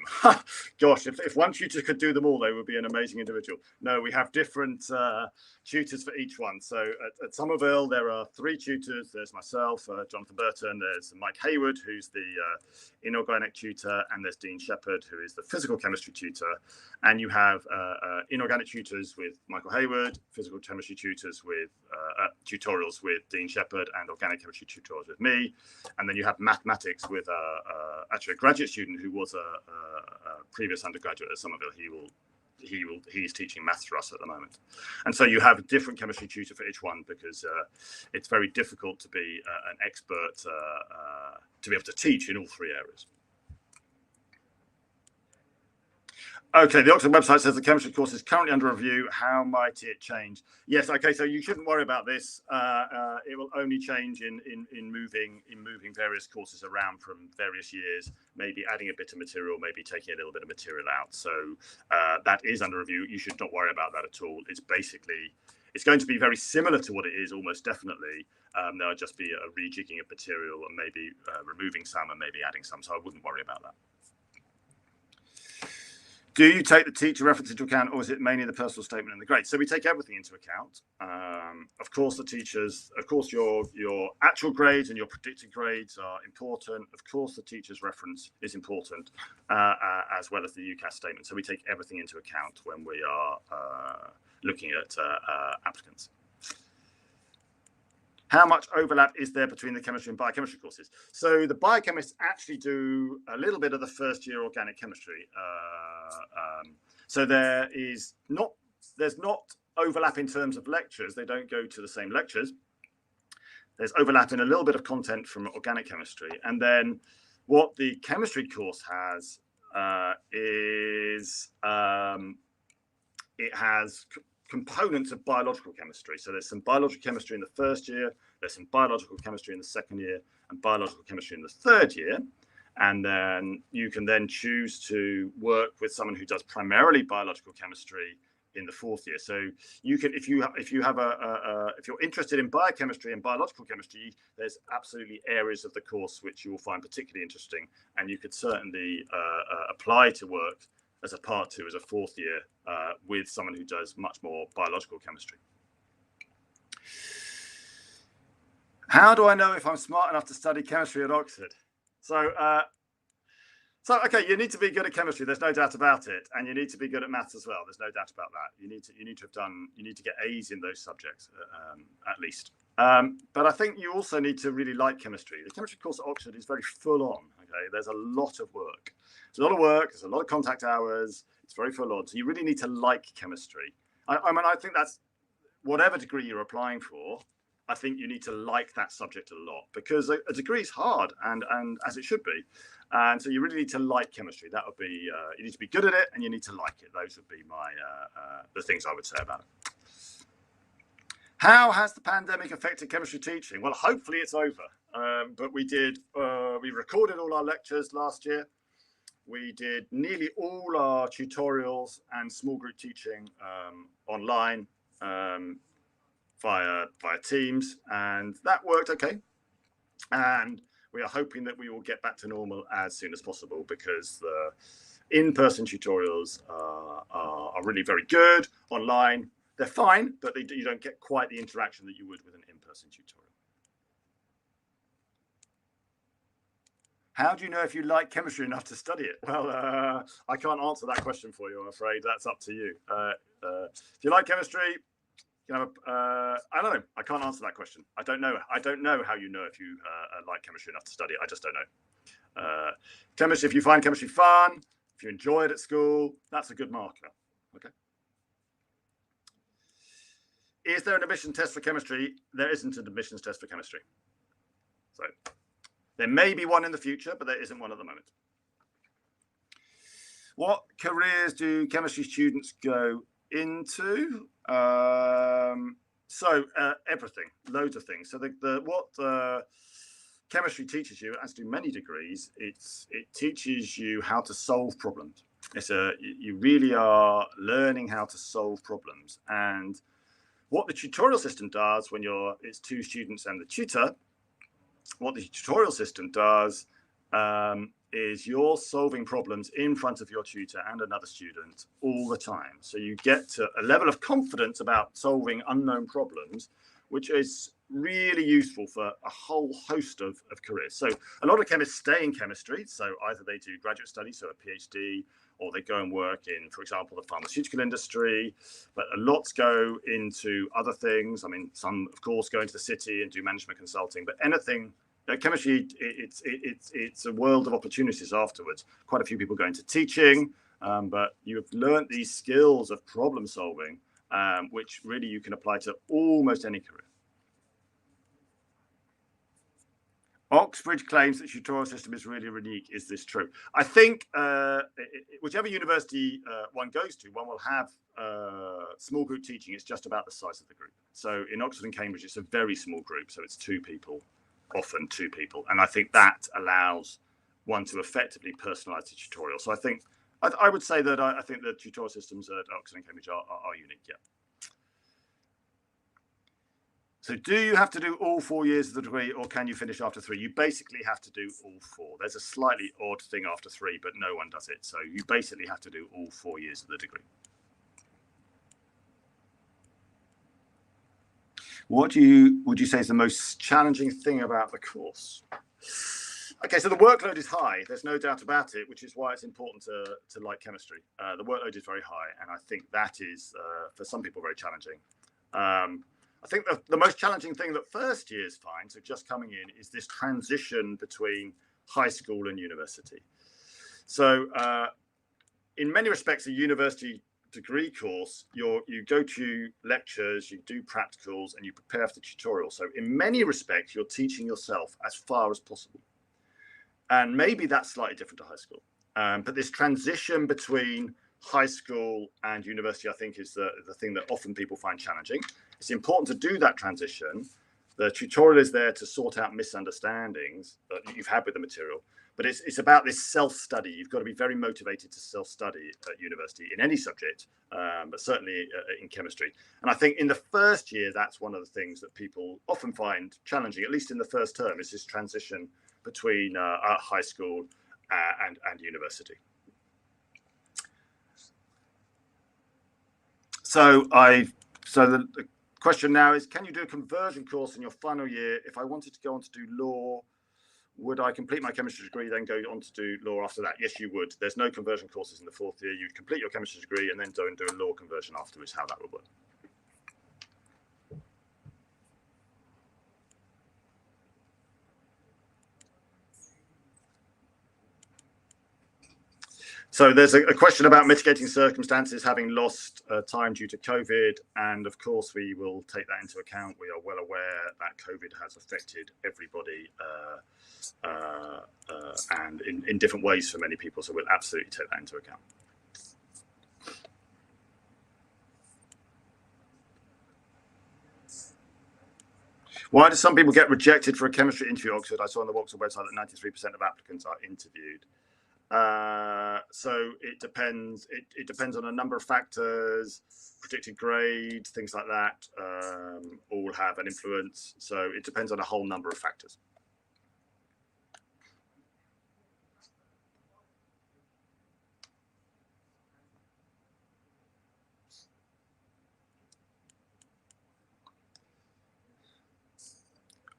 Gosh, if one tutor could do them all, they would be an amazing individual. No, we have different tutors for each one. So at Somerville, there are 3 tutors. There's myself, Jonathan Burton, there's Mike Hayward, who's the inorganic tutor, and there's Dean Shepherd, who is the physical chemistry tutor. And you have inorganic tutors with Michael Hayward, physical chemistry tutors with tutorials with Dean Shepherd, and organic chemistry tutorials with me. And then you have mathematics with actually a graduate student who was a previous undergraduate at Somerville. He's teaching maths for us at the moment. And so you have a different chemistry tutor for each one, because it's very difficult to be an expert to be able to teach in all 3 areas. Okay, the Oxford website says the chemistry course is currently under review. How might it change? Yes, okay, so you shouldn't worry about this. It will only change in moving various courses around from various years, maybe adding a bit of material, maybe taking a little bit of material out. So that is under review. You should not worry about that at all. It's going to be very similar to what it is, almost definitely. There'll just be a rejigging of material and maybe removing some and maybe adding some. So I wouldn't worry about that. Do you take the teacher reference into account, or is it mainly the personal statement and the grade? So we take everything into account. Of course, your actual grades and your predicted grades are important. Of course, the teacher's reference is important, as well as the UCAS statement. So we take everything into account when we are looking at applicants. How much overlap is there between the chemistry and biochemistry courses? So the biochemists actually do a little bit of the first year organic chemistry. So there's not overlap in terms of lectures. They don't go to the same lectures. There's overlap in a little bit of content from organic chemistry. And then what the chemistry course has is it has components of biological chemistry. So there's some biological chemistry in the first year, there's some biological chemistry in the second year, and biological chemistry in the third year. And then you can then choose to work with someone who does primarily biological chemistry in the fourth year. So you can, if you're interested in biochemistry and biological chemistry, there's absolutely areas of the course which you will find particularly interesting, and you could certainly apply to work as a part two, as a fourth year, with someone who does much more biological chemistry. How do I know if I'm smart enough to study chemistry at Oxford? So okay, you need to be good at chemistry. There's no doubt about it, and you need to be good at maths as well. There's no doubt about that. You need to get A's in those subjects at least. But I think you also need to really like chemistry. The chemistry course at Oxford is very full on. Okay, there's a lot of work. There's a lot of work. There's a lot of contact hours. It's very full on. So you really need to like chemistry. I mean, I think that's whatever degree you're applying for. I think you need to like that subject a lot, because a degree is hard, and as it should be. And so you really need to like chemistry. That would be, you need to be good at it, and you need to like it. Those would be my the things I would say about it. How has the pandemic affected chemistry teaching? Well, hopefully it's over. But we recorded all our lectures last year. We did nearly all our tutorials and small group teaching online via Teams, and that worked okay. And we are hoping that we will get back to normal as soon as possible, because the in-person tutorials are really very good. Online, they're fine, but you don't get quite the interaction that you would with an in-person tutorial. How do you know if you like chemistry enough to study it? Well, I can't answer that question for you, I'm afraid. That's up to you. If you like chemistry, you know, I don't know. I can't answer that question. I don't know. I don't know how you know if you like chemistry enough to study it. I just don't know. Chemistry, if you find chemistry fun, if you enjoy it at school, that's a good marker. Okay. Is there an admission test for chemistry? There isn't an admissions test for chemistry. So there may be one in the future, but there isn't one at the moment. What careers do chemistry students go into? Everything, loads of things. So what chemistry teaches you, as do many degrees, it teaches you how to solve problems. You really are learning how to solve problems. And what the tutorial system does when it's two students and the tutor, what the tutorial system does is you're solving problems in front of your tutor and another student all the time. So you get to a level of confidence about solving unknown problems, which is really useful for a whole host of careers. So a lot of chemists stay in chemistry. So either they do graduate studies, so a PhD, or they go and work in, for example, the pharmaceutical industry. But a lot go into other things. I mean, some, of course, go into the city and do management consulting, but anything. Chemistry, it's a world of opportunities afterwards. Quite a few people go into teaching, but you've learned these skills of problem solving, which really you can apply to almost any career. Oxbridge claims that the tutorial system is really unique. Is this true? I think whichever university one goes to, one will have small group teaching. It's just about the size of the group. So in Oxford and Cambridge, it's a very small group. So it's 2 people. Often 2 people, and I think that allows one to effectively personalize the tutorial. So I think I would say that I think the tutorial systems at Oxford and Cambridge are unique. Yeah. So do you have to do all 4 years of the degree, or can you finish after 3? You basically have to do all 4. There's a slightly odd thing after 3, but no one does it. So you basically have to do all 4 years of the degree. What would you say is the most challenging thing about the course? Okay, so the workload is high. There's no doubt about it, which is why it's important to like chemistry. The workload is very high, and I think that is, for some people, very challenging. I think the most challenging thing that first years find, so just coming in, is this transition between high school and university. So in many respects, a university degree course, you go to lectures, you do practicals, and you prepare for the tutorial. So in many respects, you're teaching yourself as far as possible. And maybe that's slightly different to high school. But this transition between high school and university, I think, is the thing that often people find challenging. It's important to do that transition. The tutorial is there to sort out misunderstandings that you've had with the material. But it's about this self-study. You've got to be very motivated to self-study at university in any subject, but certainly in chemistry. And I think in the first year, that's one of the things that people often find challenging, at least in the first term, is this transition between high school and university. So the question now is, can you do a conversion course in your final year? If I wanted to go on to do law, would I complete my chemistry degree, then go on to do law after that? Yes, you would. There's no conversion courses in the fourth year. You'd complete your chemistry degree and then go and do a law conversion afterwards, how that would work. So there's a question about mitigating circumstances, having lost time due to COVID. And of course, we will take that into account. We are well aware that COVID has affected everybody and in different ways for many people. So we'll absolutely take that into account. Why do some people get rejected for a chemistry interview at Oxford? I saw on the Oxford website that 93% of applicants are interviewed. So it depends. It depends on a number of factors, predicted grade, things like that, all have an influence. So it depends on a whole number of factors.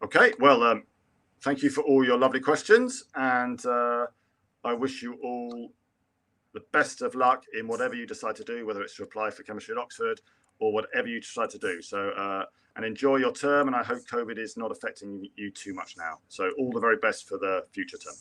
Okay, well, thank you for all your lovely questions, and I wish you all the best of luck in whatever you decide to do, whether it's to apply for chemistry at Oxford or whatever you decide to do. So, and enjoy your term, and I hope COVID is not affecting you too much now. So all the very best for the future term.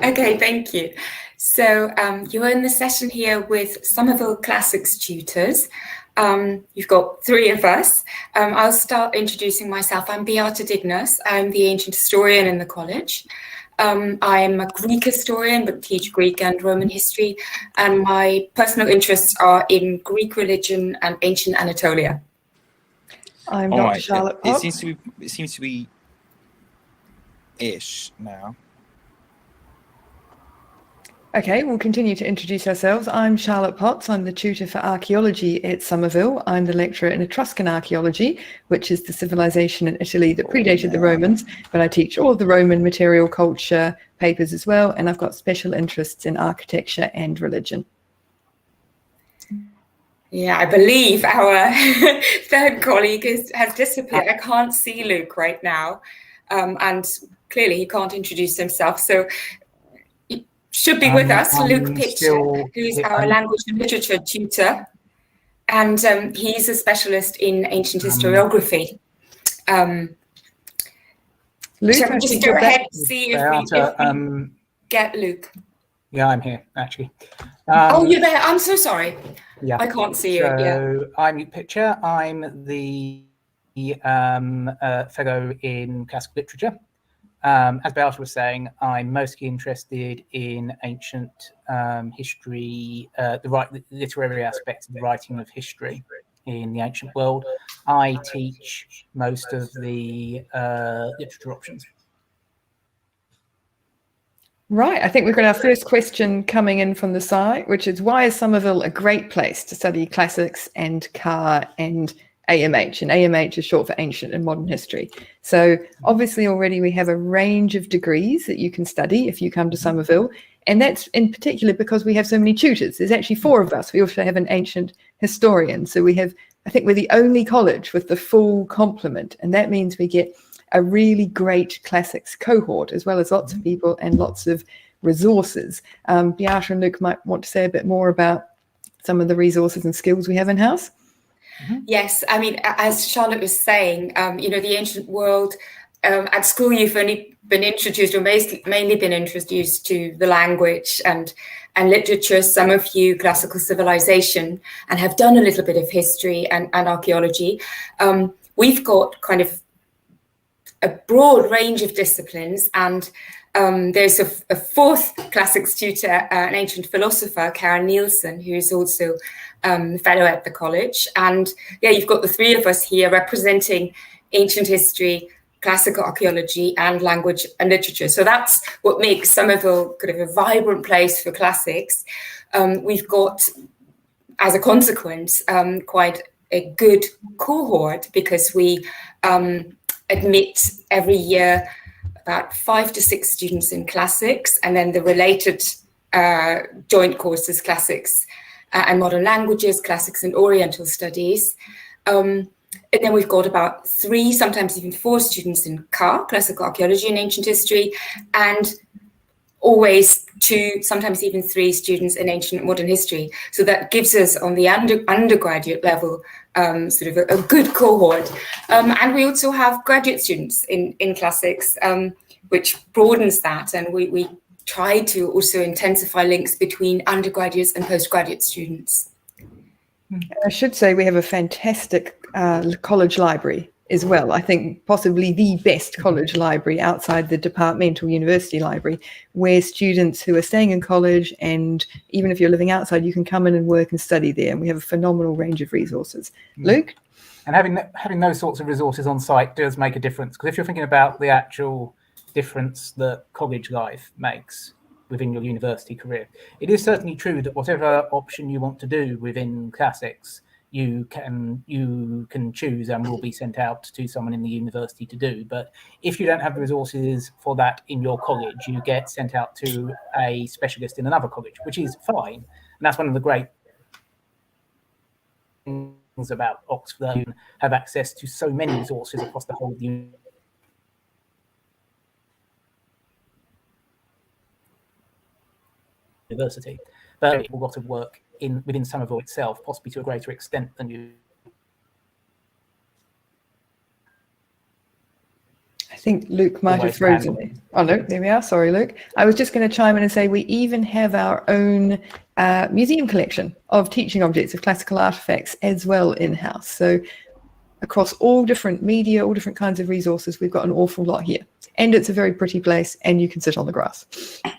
Okay, thank you. So you're in the session here with Somerville Classics tutors. You've got three of us. I'll start introducing myself. I'm Beata Dignus. I'm the ancient historian in the college. I'm a Greek historian, but teach Greek and Roman history. And my personal interests are in Greek religion and ancient Anatolia. I'm Dr. Charlotte Potts. It seems to be ish now. Okay, we'll continue to introduce ourselves. I'm Charlotte Potts. I'm the tutor for archaeology at Somerville. I'm the lecturer in Etruscan archaeology, which is the civilization in Italy that predated the Romans, but I teach all of the Roman material culture papers as well, and I've got special interests in architecture and religion. Yeah, I believe our third colleague has disappeared. I can't see Luke right now, and clearly he can't introduce himself. So he should be with us, Luke Pitcher, who's our language and literature tutor, and he's a specialist in ancient historiography. Luke, so just go ahead, see if we get Luke. Yeah, I'm here, actually. Oh, you're there. I'm so sorry. Yeah. I can't see you. So Yeah. I'm Luke Pitcher. I'm the fellow in classical literature. As Beata was saying, I'm mostly interested in ancient history, the literary aspects of the writing of history in the ancient world. I teach most of the literature options. Right, I think we've got our first question coming in from the site, which is, why is Somerville a great place to study classics and CAR and AMH? And AMH is short for ancient and modern history. So obviously already we have a range of degrees that you can study if you come to Somerville. And that's in particular because we have so many tutors. There's actually 4 of us. We also have an ancient historian. So we have, I think we're the only college with the full complement. And that means we get a really great classics cohort, as well as lots of people and lots of resources. Beata and Luke might want to say a bit more about some of the resources and skills we have in-house. Yes, I mean, as Charlotte was saying, the ancient world, at school you've only been introduced, or mainly been introduced to the language and literature, some of you classical civilization, and have done a little bit of history and archaeology. We've got kind of a broad range of disciplines, and there's a 4th classics tutor, an ancient philosopher, Karen Nielsen, who's also fellow at the college. And yeah, you've got the 3 of us here representing ancient history, classical archaeology, and language and literature. So that's what makes Somerville kind of a vibrant place for classics. We've got, as a consequence, quite a good cohort, because we admit every year about 5 to 6 students in classics, and then the related joint courses, classics and modern languages, classics and oriental studies. And then we've got about 3, sometimes even 4 students in CAR, classical archaeology and ancient history, and always 2, sometimes even 3 students in ancient and modern history. So that gives us, on the undergraduate level, sort of a good cohort. And we also have graduate students in classics, which broadens that. And we try to also intensify links between undergraduates and postgraduate students. I should say we have a fantastic college library as well. I think possibly the best college library outside the departmental university library, where students who are staying in college, and even if you're living outside, you can come in and work and study there. And we have a phenomenal range of resources. Luke? And having those sorts of resources on site does make a difference, because if you're thinking about the actual difference that college life makes within your university career, it is certainly true that whatever option you want to do within classics, you can choose and will be sent out to someone in the university to do. But if you don't have the resources for that in your college, you get sent out to a specialist in another college, which is fine. And that's one of the great things about Oxford. You have access to so many resources across the whole of the university. But a lot of work within Somerville itself, possibly to a greater extent than you. I think Luke might have Almost frozen. random. Oh, no, there we are. Sorry, Luke. I was just going to chime in and say we even have our own museum collection of teaching objects, of classical artifacts as well in-house. So across all different media, all different kinds of resources, we've got an awful lot here. And it's a very pretty place, and you can sit on the grass.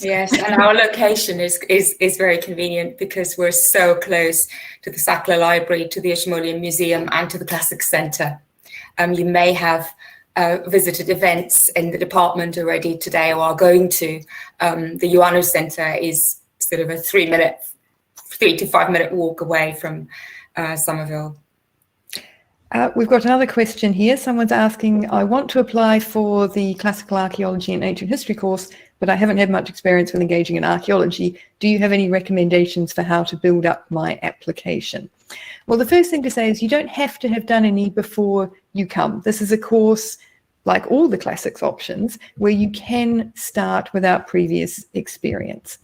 Yes, and our location is very convenient because we're so close to the Sackler Library, to the Ashmolean Museum, and to the Classics Centre. You may have visited events in the department already today or are going to. The Ioannou Centre is sort of a 3 to 5 minute walk away from Somerville. We've got another question here. Someone's asking, I want to apply for the Classical Archaeology and Ancient History course, but I haven't had much experience with engaging in archaeology. Do you have any recommendations for how to build up my application? Well, the first thing to say is you don't have to have done any before you come. This is a course, like all the classics options, where you can start without previous experience.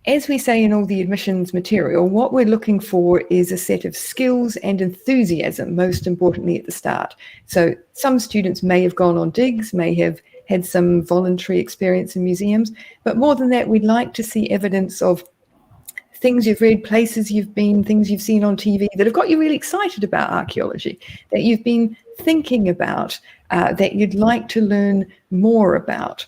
As we say in all the admissions material, what we're looking for is a set of skills and enthusiasm, most importantly at the start. So some students may have gone on digs, may have had some voluntary experience in museums, but more than that, we'd like to see evidence of things you've read, places you've been, things you've seen on TV that have got you really excited about archaeology, that you've been thinking about, that you'd like to learn more about.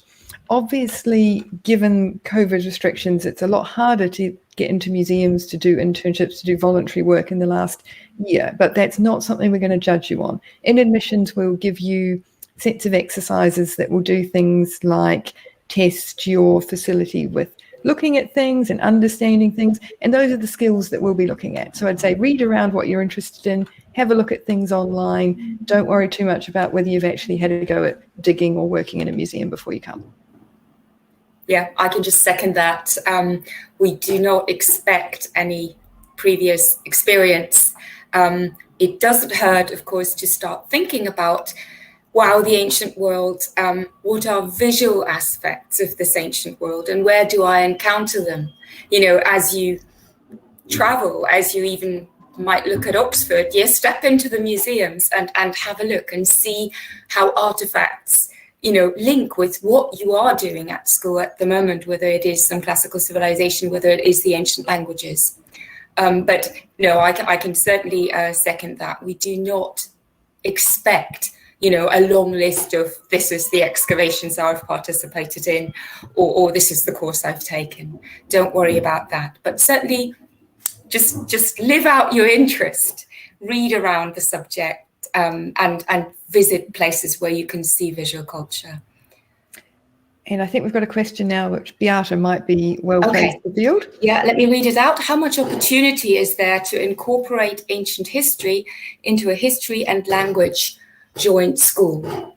Obviously, given COVID restrictions, it's a lot harder to get into museums, to do internships, to do voluntary work in the last year, but that's not something we're going to judge you on. In admissions, we'll give you sets of exercises that will do things like test your facility with looking at things and understanding things, and those are the skills that we'll be looking at. So I'd say read around what you're interested in, have a look at things online, don't worry too much about whether you've actually had a go at digging or working in a museum before you come. Yeah, I can just second that. We do not expect any previous experience. It doesn't hurt, of course, to start thinking about, wow, the ancient world, what are visual aspects of this ancient world and where do I encounter them? You know, as you travel, as you even might look at Oxford, yes, step into the museums and have a look and see how artifacts, you know, link with what you are doing at school at the moment, whether it is some classical civilization, whether it is the ancient languages. But no, I can certainly second that. We do not expect, you know, a long list of this is the excavations I've participated in, or this is the course I've taken. Don't worry about that. But certainly just live out your interest, read around the subject, and visit places where you can see visual culture. And I think we've got a question now which Beata might be well placed to field. Yeah, let me read it out. How much opportunity is there to incorporate ancient history into a history and language joint school?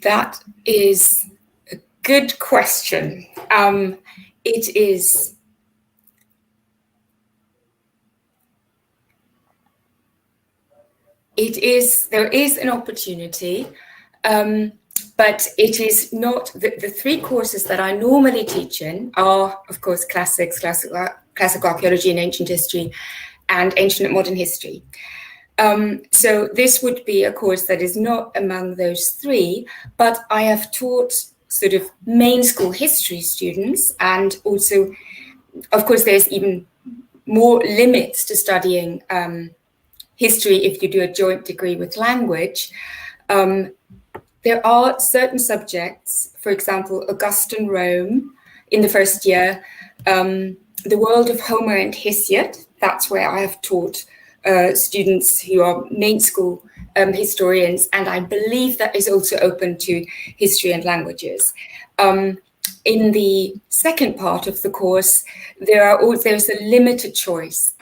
That is a good question. There is an opportunity, but it is not, the three courses that I normally teach in are, of course, classics, classical archaeology and ancient history, and ancient and modern history. So this would be a course that is not among those three, but I have taught sort of main school history students, and also, of course, there's even more limits to studying history if you do a joint degree with language. There are certain subjects, for example, Augustan Rome in the first year, the world of Homer and Hesiod, that's where I have taught students who are main school historians, and I believe that is also open to history and languages. In the second part of the course, there's a limited choice.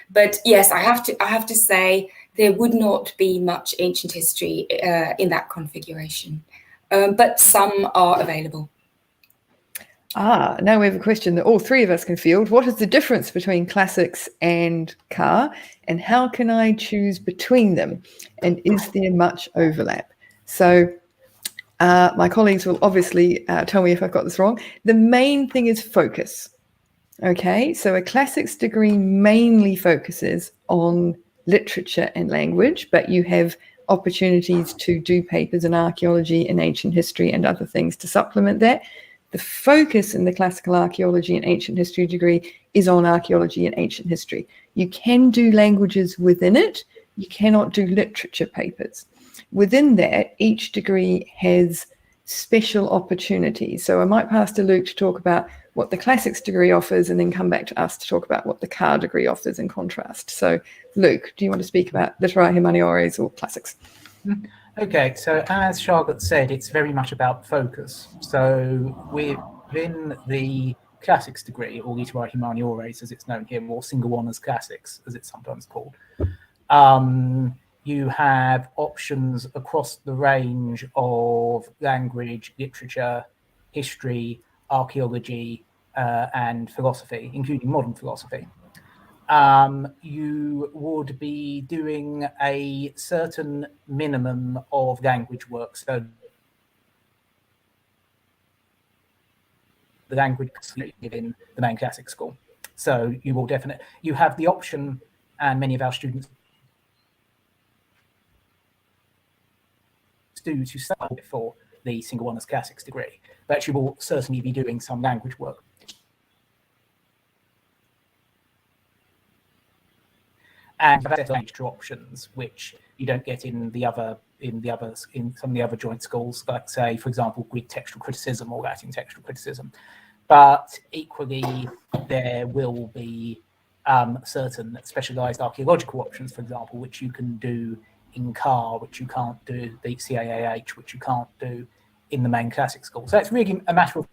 But yes, I have to say there would not be much ancient history in that configuration, but some are available. Now we have a question that all three of us can field. What is the difference between classics and CAR, and how can I choose between them? And is there much overlap? So my colleagues will obviously tell me if I've got this wrong. The main thing is focus. Okay, so a classics degree mainly focuses on literature and language, but you have opportunities to do papers in archaeology and ancient history and other things to supplement that. The focus in the classical archaeology and ancient history degree is on archaeology and ancient history. You can do languages within it. You cannot do literature papers. Within that, each degree has special opportunities. So I might pass to Luke to talk about what the classics degree offers and then come back to us to talk about what the CAR degree offers in contrast. So Luke, do you want to speak about literae humaniores or classics? Okay, so as Charlotte said, it's very much about focus. So within the classics degree, or literae humaniores as it's known here, or single honours classics as it's sometimes called, you have options across the range of language, literature, history, archaeology, and philosophy, including modern philosophy. You would be doing a certain minimum of language work. So the language within the main classics school. So you will definitely, you have the option, and many of our students do, to study for the single honours classics degree, but you will certainly be doing some language work. And that's language options, which you don't get in some of the other joint schools, like say, for example, Greek textual criticism or Latin textual criticism. But equally, there will be certain specialised archaeological options, for example, which you can do in CAR, which you can't do, the CAAH, which you can't do in the main classic school. So it's really a matter of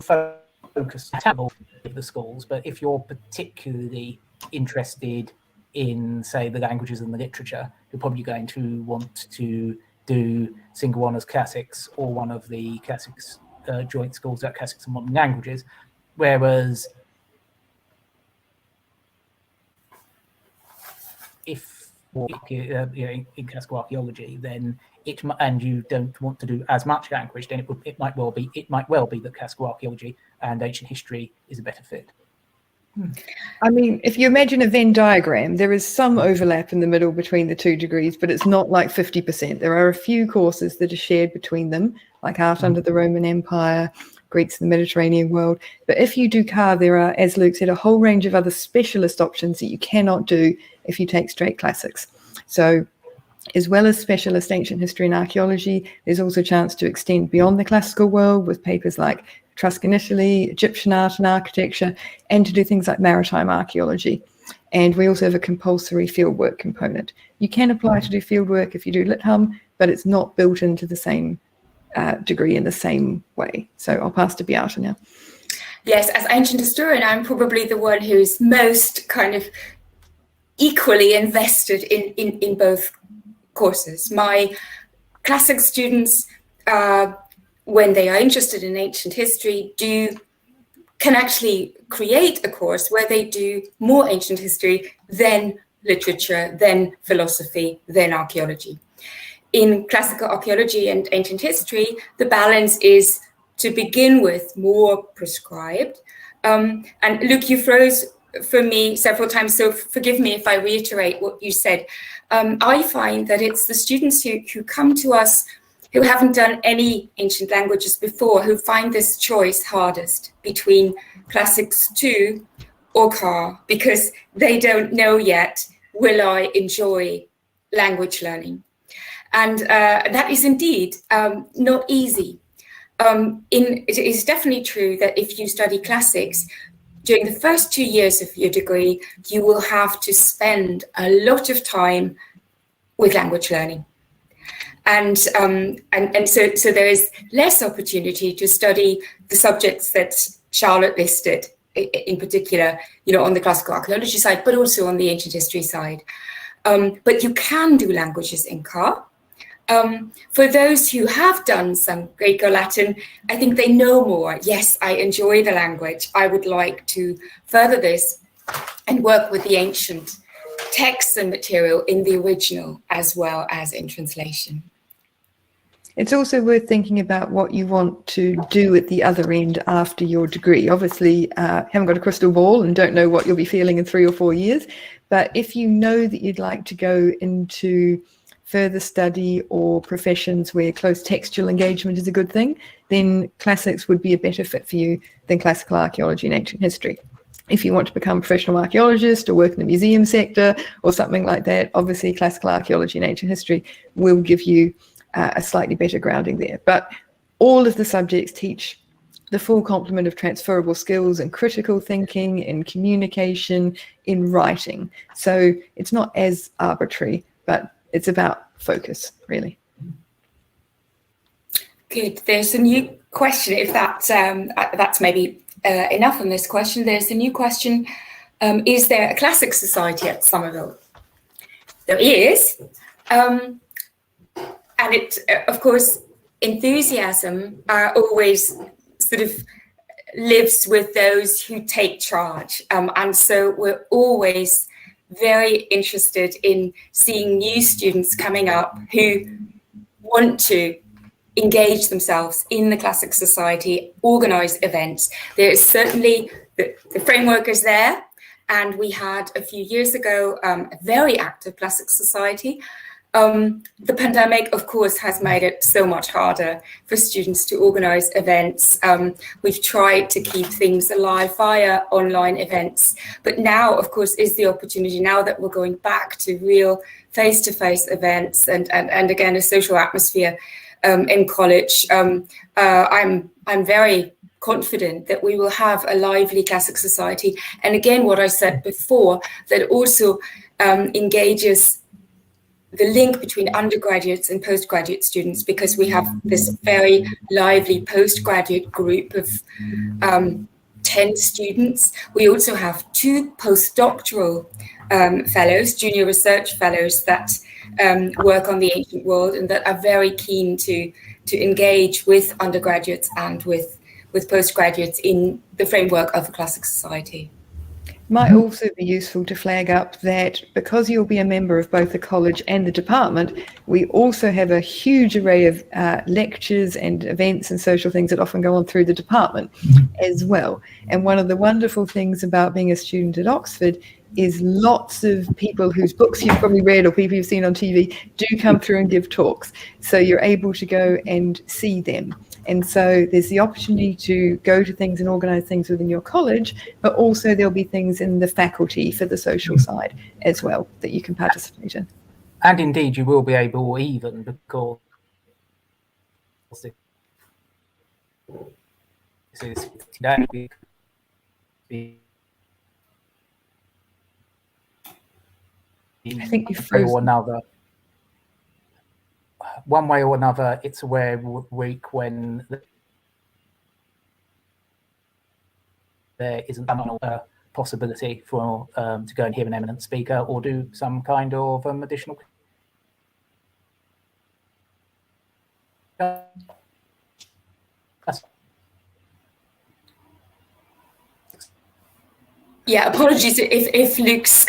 focus of the schools. But if you're particularly interested in, say, the languages and the literature, you're probably going to want to do single honours classics or one of the classics joint schools at classics and modern languages, whereas if in classical archaeology, then and you don't want to do as much language, then it might well be that classical archaeology and ancient history is a better fit. I mean, if you imagine a Venn diagram, there is some overlap in the middle between the two degrees, but it's not like 50%. There are a few courses that are shared between them, like art under the Roman Empire, Greeks in the Mediterranean world. But if you do CAR, there are, as Luke said, a whole range of other specialist options that you cannot do if you take straight classics. So as well as specialist ancient history and archaeology, there's also a chance to extend beyond the classical world with papers like Etruscan Italy, Egyptian art and architecture, and to do things like maritime archaeology. And we also have a compulsory fieldwork component. You can apply to do fieldwork if you do LitHum, but it's not built into the same degree in the same way. So I'll pass to Beata now. Yes, as ancient historian, I'm probably the one who's most kind of equally invested in both courses. My classic students, when they are interested in ancient history, can actually create a course where they do more ancient history than literature, then philosophy, then archaeology. In classical archaeology and ancient history, the balance is, to begin with, more prescribed. And Luke, you froze for me several times, so forgive me if I reiterate what you said. I find that it's the students who come to us who haven't done any ancient languages before who find this choice hardest between Classics 2 or CAR, because they don't know yet, will I enjoy language learning? And that is indeed not easy. It is definitely true that if you study classics, during the first 2 years of your degree, you will have to spend a lot of time with language learning. And so there is less opportunity to study the subjects that Charlotte listed, in particular, on the classical archaeology side, but also on the ancient history side. But you can do languages in CAR. For those who have done some Greek or Latin, I think they know more. Yes, I enjoy the language. I would like to further this and work with the ancient texts and material in the original as well as in translation. It's also worth thinking about what you want to do at the other end after your degree. Obviously, haven't got a crystal ball and don't know what you'll be feeling in 3 or 4 years. But if you know that you'd like to go into further study or professions where close textual engagement is a good thing, then classics would be a better fit for you than classical archaeology and ancient history. If you want to become a professional archaeologist or work in the museum sector or something like that, obviously classical archaeology and ancient history will give you a slightly better grounding there. But all of the subjects teach the full complement of transferable skills in critical thinking, in communication, in writing. So it's not as arbitrary, but it's about focus, really. Good. There's a new question, if that's maybe enough on this question. There's a new question. Is there a classic society at Somerville? There is. And it, of course, enthusiasm always sort of lives with those who take charge. And so we're always very interested in seeing new students coming up who want to engage themselves in the Classic Society, organise events. There is certainly, the framework is there, and we had a few years ago a very active Classic Society. The pandemic, of course, has made it so much harder for students to organise events. We've tried to keep things alive via online events, but now, of course, is the opportunity, now that we're going back to real face-to-face events and again, a social atmosphere in college. I'm very confident that we will have a lively Classic Society. And again, what I said before, that also engages the link between undergraduates and postgraduate students, because we have this very lively postgraduate group of 10 students. We also have 2 postdoctoral fellows, junior research fellows, that work on the ancient world and that are very keen to engage with undergraduates and with postgraduates in the framework of the Classic Society. Might also be useful to flag up that because you'll be a member of both the college and the department, we also have a huge array of lectures and events and social things that often go on through the department as well. And one of the wonderful things about being a student at Oxford is lots of people whose books you've probably read or people you've seen on TV do come through and give talks. So you're able to go and see them. And so there's the opportunity to go to things and organise things within your college, but also there'll be things in the faculty for the social side as well that you can participate in. And indeed, you will be able, even because this is today, I think you've frozen. Or another. One way or another, it's a rare week when there isn't a possibility for to go and hear an eminent speaker or do some kind of additional. Yeah, apologies if Luke's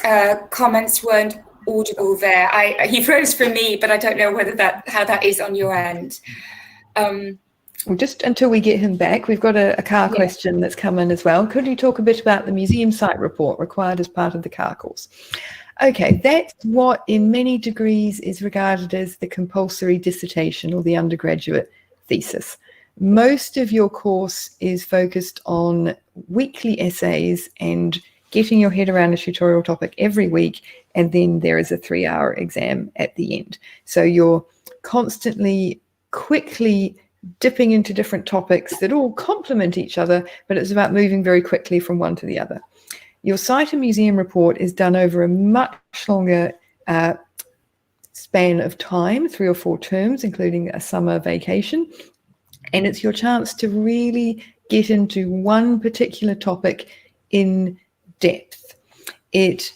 comments weren't audible there. He froze for me, but I don't know whether how that is on your end. Well, just until we get him back, we've got a car question that's come in as well. Could you talk a bit about the museum site report required as part of the car course? Okay, that's what in many degrees is regarded as the compulsory dissertation or the undergraduate thesis. Most of your course is focused on weekly essays and getting your head around a tutorial topic every week, and then there is a 3-hour exam at the end. So you're constantly, quickly dipping into different topics that all complement each other, but it's about moving very quickly from one to the other. Your site and museum report is done over a much longer span of time, 3 or 4 terms, including a summer vacation. And it's your chance to really get into one particular topic in depth. It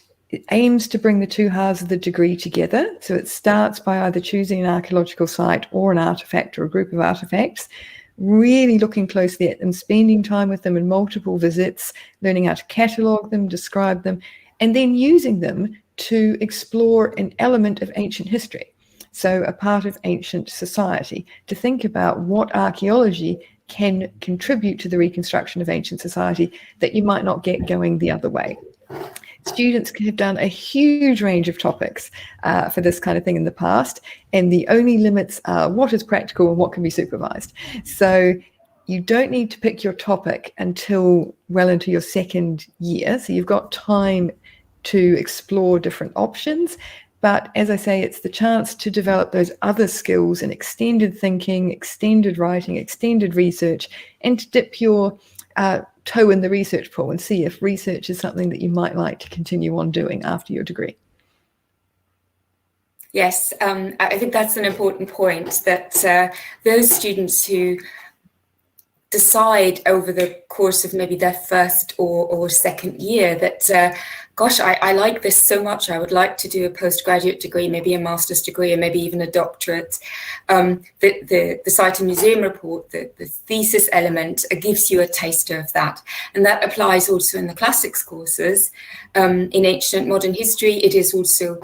aims to bring the 2 halves of the degree together. So it starts by either choosing an archaeological site or an artifact or a group of artifacts, really looking closely at them, spending time with them in multiple visits, learning how to catalogue them, describe them, and then using them to explore an element of ancient history. So a part of ancient society, to think about what archaeology can contribute to the reconstruction of ancient society that you might not get going the other way. Students have done a huge range of topics for this kind of thing in the past, and the only limits are what is practical and what can be supervised. So you don't need to pick your topic until well into your second year, so you've got time to explore different options. But as I say, it's the chance to develop those other skills in extended thinking, extended writing, extended research, and to dip your toe in the research pool and see if research is something that you might like to continue on doing after your degree. Yes, I think that's an important point, that those students who decide over the course of maybe their first or second year that, gosh, I like this so much, I would like to do a postgraduate degree, maybe a master's degree, or maybe even a doctorate. The site and museum report, the thesis element gives you a taster of that. And that applies also in the classics courses. In ancient modern history, it is also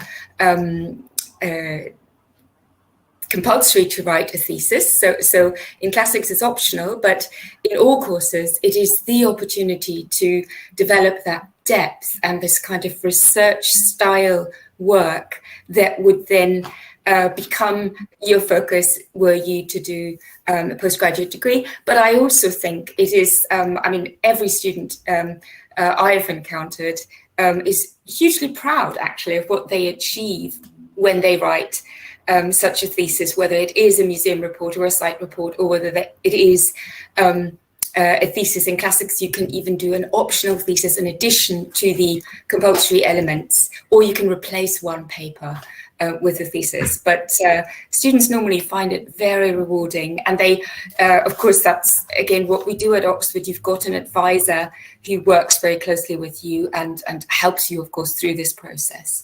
compulsory to write a thesis. So in classics it's optional, but in all courses it is the opportunity to develop that depth and this kind of research style work that would then become your focus were you to do a postgraduate degree. But I also think it is, I mean, every student I've encountered is hugely proud actually of what they achieve when they write such a thesis, whether it is a museum report or a site report, or whether it is a thesis in classics. You can even do an optional thesis in addition to the compulsory elements, or you can replace one paper with a thesis. But students normally find it very rewarding. And they, of course, that's, again, what we do at Oxford. You've got an advisor who works very closely with you and helps you, of course, through this process.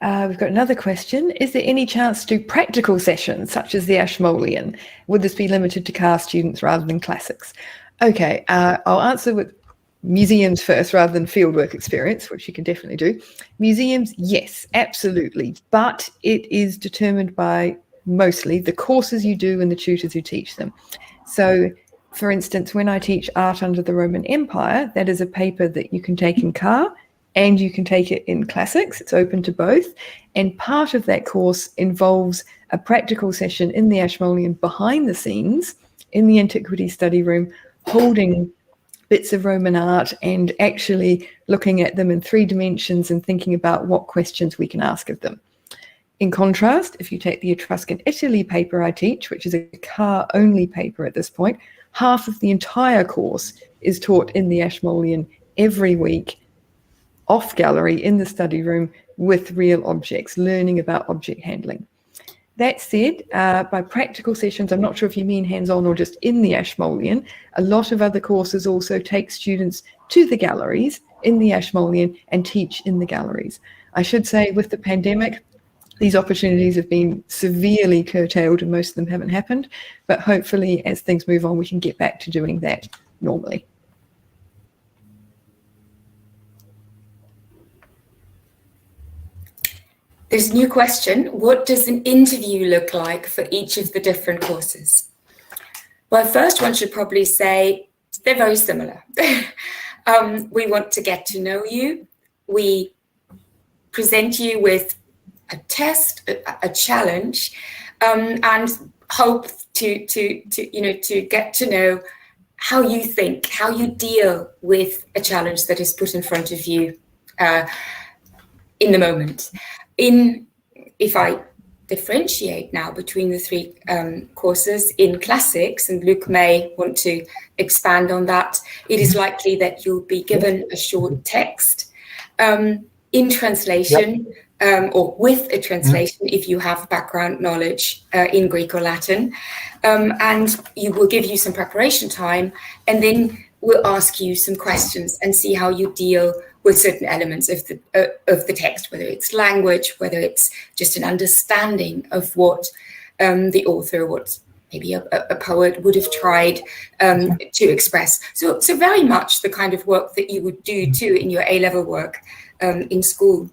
We've got another question. Is there any chance to do practical sessions such as the Ashmolean? Would this be limited to car students rather than classics? Okay, I'll answer with museums first rather than fieldwork experience, which you can definitely do. Museums, yes, absolutely. But it is determined by mostly the courses you do and the tutors who teach them. So, for instance, when I teach Art Under the Roman Empire, that is a paper that you can take in car, and you can take it in classics. It's open to both. And part of that course involves a practical session in the Ashmolean behind the scenes in the antiquity study room, holding bits of Roman art and actually looking at them in 3 dimensions and thinking about what questions we can ask of them. In contrast, if you take the Etruscan Italy paper I teach, which is a car-only paper at this point, half of the entire course is taught in the Ashmolean every week, off gallery in the study room with real objects, learning about object handling. That said, by practical sessions, I'm not sure if you mean hands-on or just in the Ashmolean, a lot of other courses also take students to the galleries in the Ashmolean and teach in the galleries. I should say with the pandemic, these opportunities have been severely curtailed and most of them haven't happened, but hopefully as things move on, we can get back to doing that normally. There's a new question. What does an interview look like for each of the different courses? Well, first one should probably say they're very similar. We want to get to know you. We present you with a test, a challenge, and hope to get to know how you think, how you deal with a challenge that is put in front of you in the moment. If I differentiate now between the 3 courses in classics, and Luke may want to expand on that, it is likely that you'll be given a short text in translation, or with a translation if you have background knowledge in Greek or Latin, and we'll give you some preparation time, and then we'll ask you some questions and see how you deal with certain elements of the text, whether it's language, whether it's just an understanding of what the author, what maybe a poet would have tried to express. So very much the kind of work that you would do too in your A-level work in school.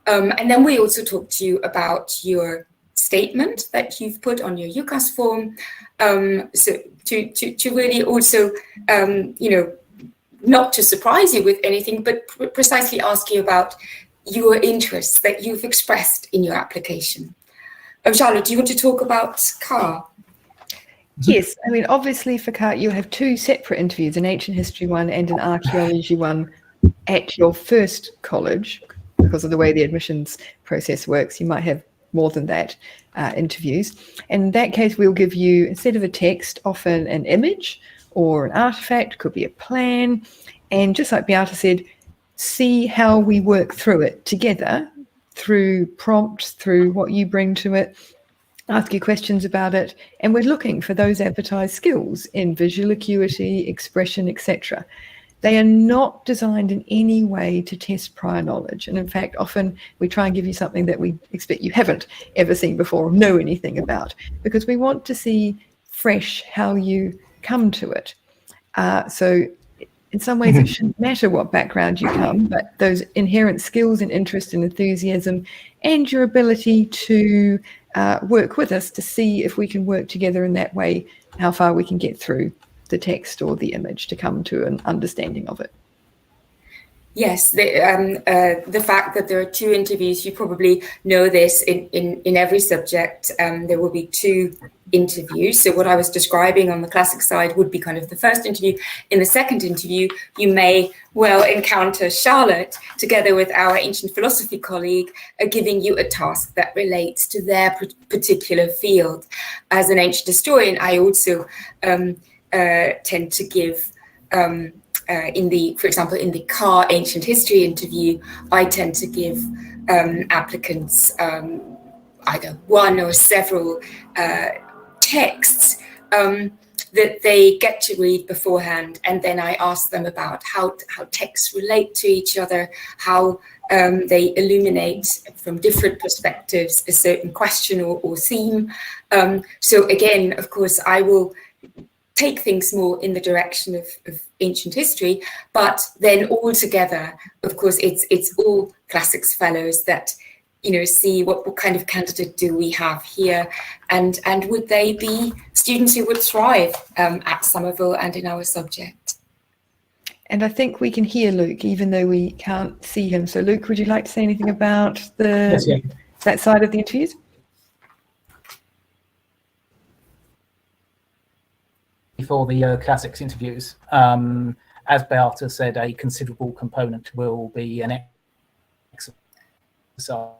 And then we also talk to you about your statement that you've put on your UCAS form, so to really also, not to surprise you with anything, but precisely ask you about your interests that you've expressed in your application. Charlotte, do you want to talk about CAR? Yes, I mean, obviously for CAR, you have two separate interviews, an ancient history one and an archaeology one at your first college. Because of the way the admissions process works, you might have more than that interviews. And in that case, we'll give you, instead of a text, often an image or an artifact, could be a plan. And just like Beata said, see how we work through it together, through prompts, through what you bring to it, ask you questions about it. And we're looking for those advertised skills in visual acuity, expression, etc. They are not designed in any way to test prior knowledge. And in fact, often we try and give you something that we expect you haven't ever seen before or know anything about, because we want to see fresh how you come to it. So in some ways, it shouldn't matter what background you come, but those inherent skills and interest and enthusiasm and your ability to work with us to see if we can work together in that way, how far we can get through the text or the image to come to an understanding of it. Yes, the fact that there are two interviews, you probably know this in every subject, there will be two interviews. So what I was describing on the classic side would be kind of the first interview. In the second interview, you may well encounter Charlotte together with our ancient philosophy colleague, giving you a task that relates to their particular field. As an ancient historian, I also tend to give, for example, in the CAR ancient history interview, I tend to give applicants either one or several texts that they get to read beforehand, and then I ask them about how texts relate to each other, how they illuminate from different perspectives a certain question or theme. So again, of course, I will take things more in the direction of ancient history, but then all together, of course, it's all classics fellows that, see what kind of candidate do we have here, and would they be students who would thrive at Somerville and in our subject. And I think we can hear Luke, even though we can't see him. So Luke, would you like to say anything about that side of the interviews? For the classics interviews, as Beata said, a considerable component will be an exercise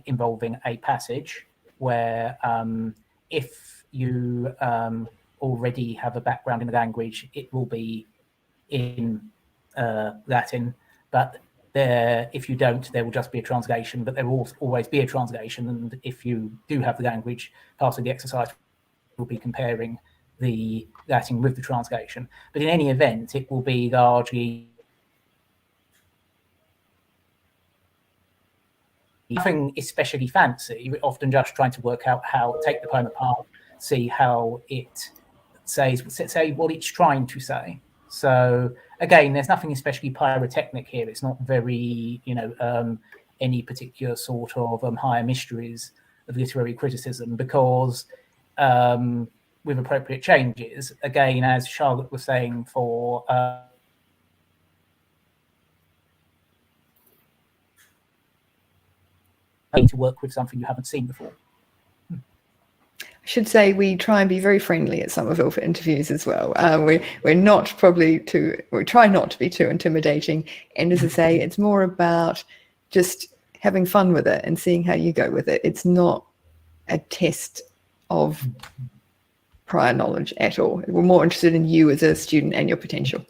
involving a passage where if you already have a background in the language, it will be in Latin, but if you don't, there will just be a translation, but there will always be a translation. And if you do have the language, part of the exercise will be comparing the Latin with the translation. But in any event, it will be largely nothing especially fancy. We're often just trying to work out how, take the poem apart, see how it say what it's trying to say. So again, there's nothing especially pyrotechnic here. It's not very, any particular sort of higher mysteries of literary criticism, because with appropriate changes, again, as Charlotte was saying, for to work with something you haven't seen before. I should say we try and be very friendly at Somerville for interviews as well. We try not to be too intimidating. And as I say, it's more about just having fun with it and seeing how you go with it. It's not a test of prior knowledge at all. We're more interested in you as a student and your potential.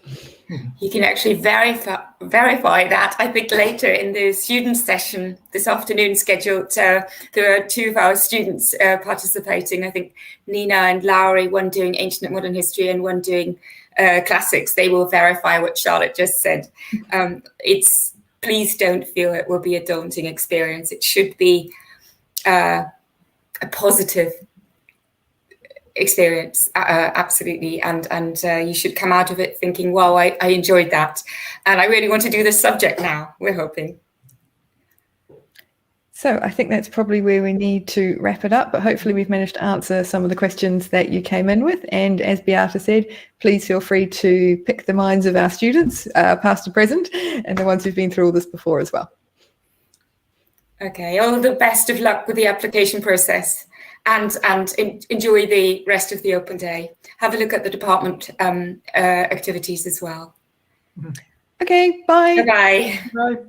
You can actually verify that, I think, later in the student session this afternoon scheduled. There are two of our students participating, I think Nina and Lowry, one doing ancient and modern history and one doing classics. They will verify what Charlotte just said. Please don't feel it will be a daunting experience. It should be a positive experience, absolutely, and you should come out of it thinking, wow, I enjoyed that, and I really want to do this subject now, we're hoping. So I think that's probably where we need to wrap it up, but hopefully we've managed to answer some of the questions that you came in with. And as Beata said, please feel free to pick the minds of our students, past and present, and the ones who've been through all this before as well. Okay, all the best of luck with the application process, and enjoy the rest of the open day. Have a look at the department activities as well. Okay, bye. Bye-bye. Bye.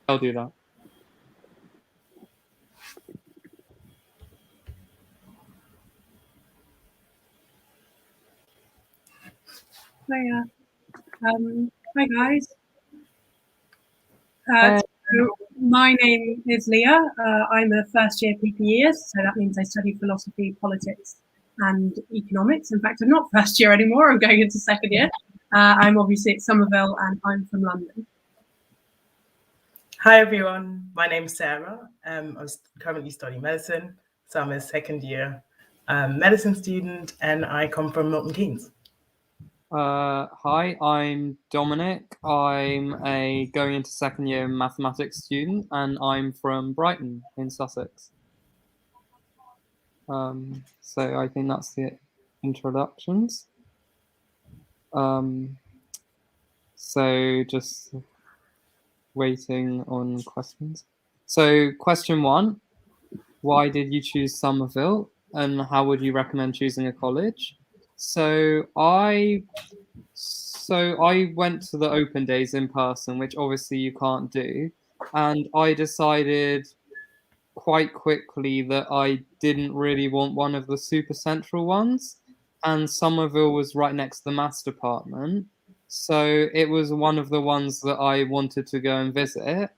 I'll do that. Hiya. Hi guys. Hi. So my name is Leah. I'm a first year PPE, so that means I study philosophy, politics, and economics. In fact, I'm not first year anymore. I'm going into second year. I'm obviously at Somerville, and I'm from London. Hi everyone. My name's Sarah. I'm currently studying medicine, so I'm a second year medicine student, and I come from Milton Keynes. Hi, I'm Dominic. I'm a going into second year mathematics student, and I'm from Brighton in Sussex. So I think that's the introductions. So just waiting on questions. So question 1, why did you choose Somerville, and how would you recommend choosing a college? So I went to the open days in person, which obviously you can't do. And I decided quite quickly that I didn't really want one of the super central ones. And Somerville was right next to the maths department. So it was one of the ones that I wanted to go and visit.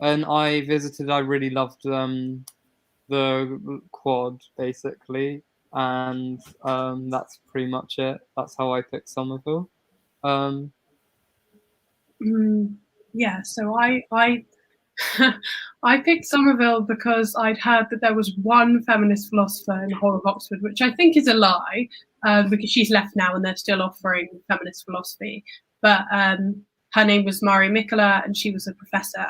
And I visited, I really loved the quad, basically. And that's pretty much it. That's how I picked Somerville. Yeah, so I I picked Somerville because I'd heard that there was one feminist philosopher in the whole of Oxford, which I think is a lie, because she's left now and they're still offering feminist philosophy. But her name was Mari Mikkola, and she was a professor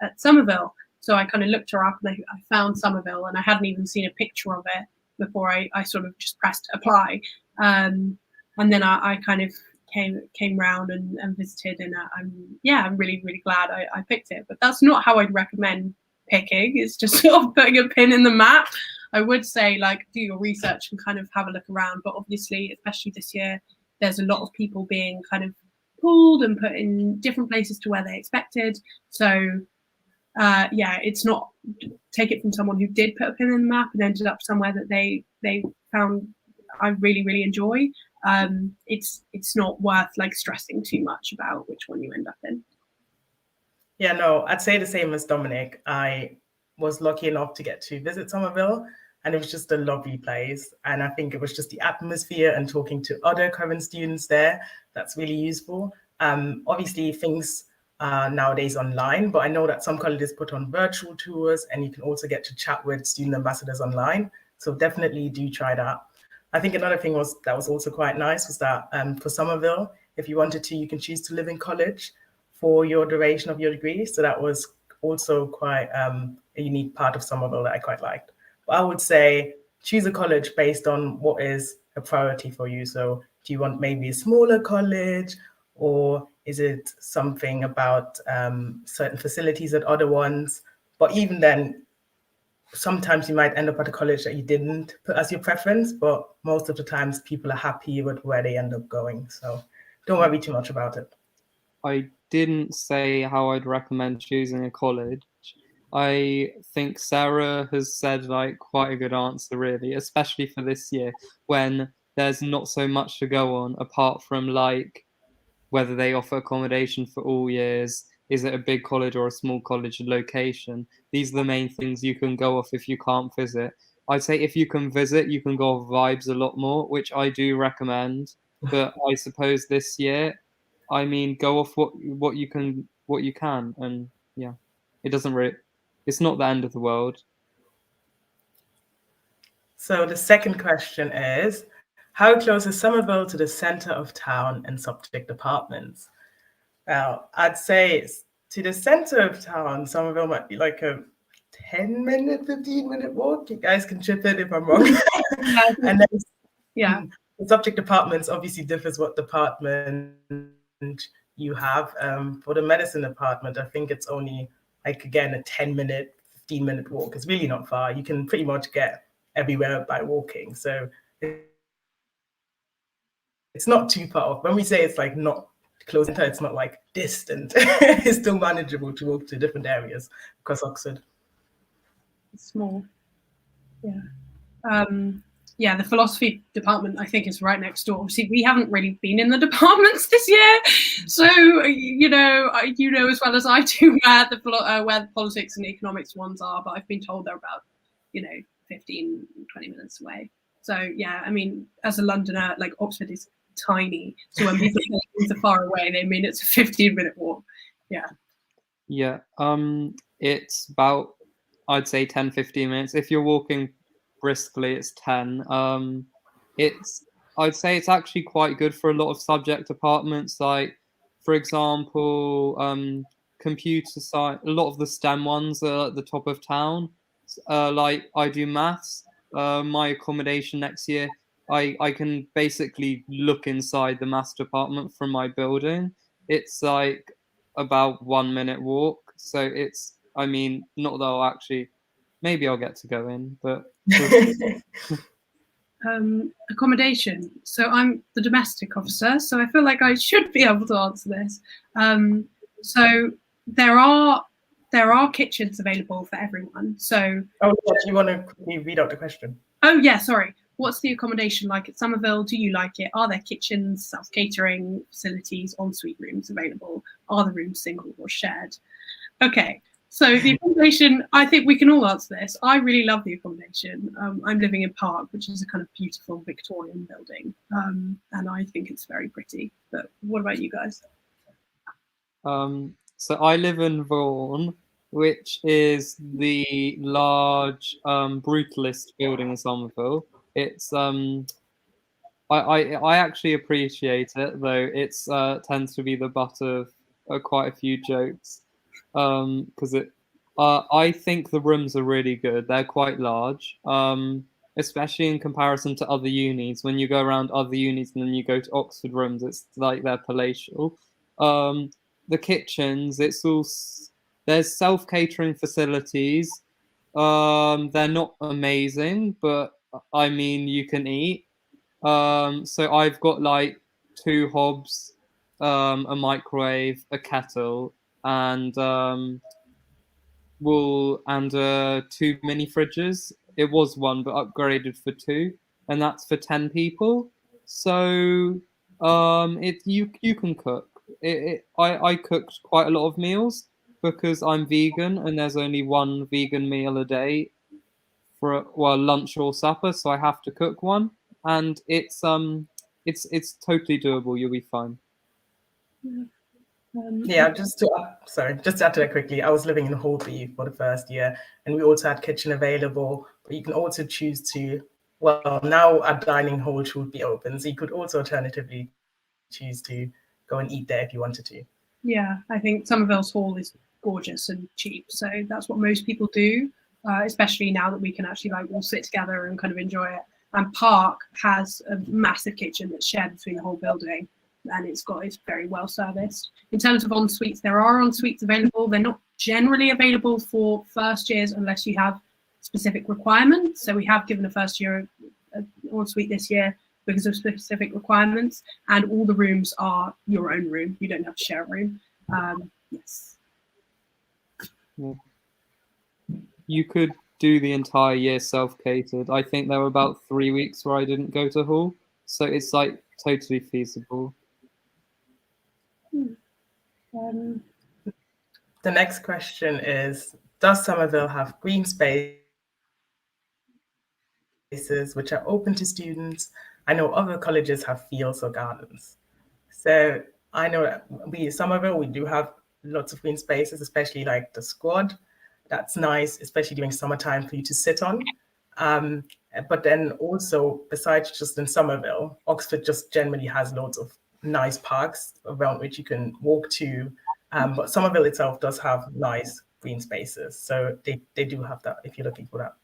at Somerville. So I kind of looked her up, and I found Somerville, and I hadn't even seen a picture of it before I sort of just pressed apply. And then I kind of came round and visited, and I'm really glad I picked it. But that's not how I'd recommend picking. It's just sort of putting a pin in the map. I would say, like, do your research and kind of have a look around, but obviously, especially this year, there's a lot of people being kind of pulled and put in different places to where they expected. So yeah, it's not, take it from someone who did put a pin in the map and ended up somewhere that they found I really enjoy. It's not worth like stressing too much about which one you end up in. Yeah, no, I'd say the same as Dominic. I was lucky enough to get to visit Somerville, and it was just a lovely place. And I think it was just the atmosphere and talking to other current students there that's really useful. Obviously, things are nowadays online, but I know that some colleges put on virtual tours, and you can also get to chat with student ambassadors online. So definitely do try that. I think another thing that was also quite nice was that for Somerville, if you wanted to, you can choose to live in college for your duration of your degree. So that was also quite a unique part of Somerville that I quite liked. But I would say choose a college based on what is a priority for you. So do you want maybe a smaller college, or is it something about certain facilities at other ones? But even then, sometimes you might end up at a college that you didn't put as your preference, but most of the times people are happy with where they end up going. So don't worry too much about it. I didn't say how I'd recommend choosing a college. I think Sarah has said like quite a good answer, really, especially for this year when there's not so much to go on apart from like whether they offer accommodation for all years, is it a big college or a small college, location. These are the main things you can go off if you can't visit. I'd say if you can visit, you can go off vibes a lot more, which I do recommend. But I suppose this year, I mean, go off what you can, and yeah, it doesn't really, it's not the end of the world. So the second question is, how close is Somerville to the center of town and subject departments? Well, I'd say to the center of town, Somerville might be like a 10-minute, 15-minute walk. You guys can chip in if I'm wrong. And then, yeah, the subject departments obviously differs what department you have. For the medicine department, I think it's only like, again, a 10-minute, 15-minute walk. It's really not far. You can pretty much get everywhere by walking. So it's not too far off. When we say it's like not close enter. It's not like distant. It's still manageable to walk to different areas across Oxford. It's small. Yeah. Yeah, the philosophy department, I think, is right next door. Obviously, we haven't really been in the departments this year, so you know as well as I do where the politics and economics ones are. But I've been told they're about 15, 20 minutes away. So yeah, I mean, as a Londoner, like Oxford is tiny, so when people say things are far away, they mean it's a 15-minute walk. Yeah. Yeah. It's about, I'd say 10-15 minutes. If you're walking briskly, it's 10. I'd say it's actually quite good for a lot of subject departments, like for example computer science. A lot of the STEM ones are at the top of town. Like I do maths, my accommodation next year, I can basically look inside the maths department from my building. It's like about 1 minute walk, so it's, I mean, not that I'll actually, maybe I'll get to go in, but accommodation. So I'm the domestic officer, so I feel like I should be able to answer this. So there are kitchens available for everyone. So do you want to quickly read out the question? Oh yeah, sorry. What's the accommodation like at Somerville? Do you like it? Are there kitchens, self-catering facilities, ensuite rooms available? Are the rooms single or shared? Okay. So the accommodation, I think we can all answer this. I really love the accommodation. I'm living in Park, which is a kind of beautiful Victorian building, and I think it's very pretty. But what about you guys? So I live in Vaughan, which is the large brutalist building in Somerville. It's I actually appreciate it, though it's tends to be the butt of quite a few jokes. Because I think the rooms are really good. They're quite large, especially in comparison to other unis. When you go around other unis and then you go to Oxford rooms, it's like they're palatial. The kitchens, there's self-catering facilities. They're not amazing, but I mean, you can eat. So I've got like 2 hobs, a microwave, a kettle, and 2 mini fridges. It was 1 but upgraded for 2, and that's for 10 people. So you can cook. I cooked quite a lot of meals because I'm vegan, and there's only 1 vegan meal a day for lunch or supper, so I have to cook 1, and it's totally doable. You'll be fine. Yeah, just to add to that quickly, I was living in Holby for the first year, and we also had kitchen available, but you can also choose to, well, now our dining hall should be open, so you could also alternatively choose to go and eat there if you wanted to. Yeah, I think Somerville's hall is gorgeous and cheap, so that's what most people do, especially now that we can actually like all sit together and kind of enjoy it. And Park has a massive kitchen that's shared between the whole building, and it's very well serviced. In terms of en-suites, there are en-suites available. They're not generally available for first years unless you have specific requirements. So we have given a first year en-suite this year because of specific requirements, and all the rooms are your own room. You don't have to share a room. Yes. You could do the entire year self-catered. I think there were about 3 weeks where I didn't go to hall, so it's like totally feasible. The next question is, does Somerville have green spaces which are open to students? I know other colleges have fields or gardens. So I know that Somerville, we do have lots of green spaces, especially like the squad. That's nice, especially during summertime for you to sit on. But then also, besides just in Somerville, Oxford just generally has loads of nice parks around which you can walk to. But Somerville itself does have nice green spaces. So they do have that if you're looking for that.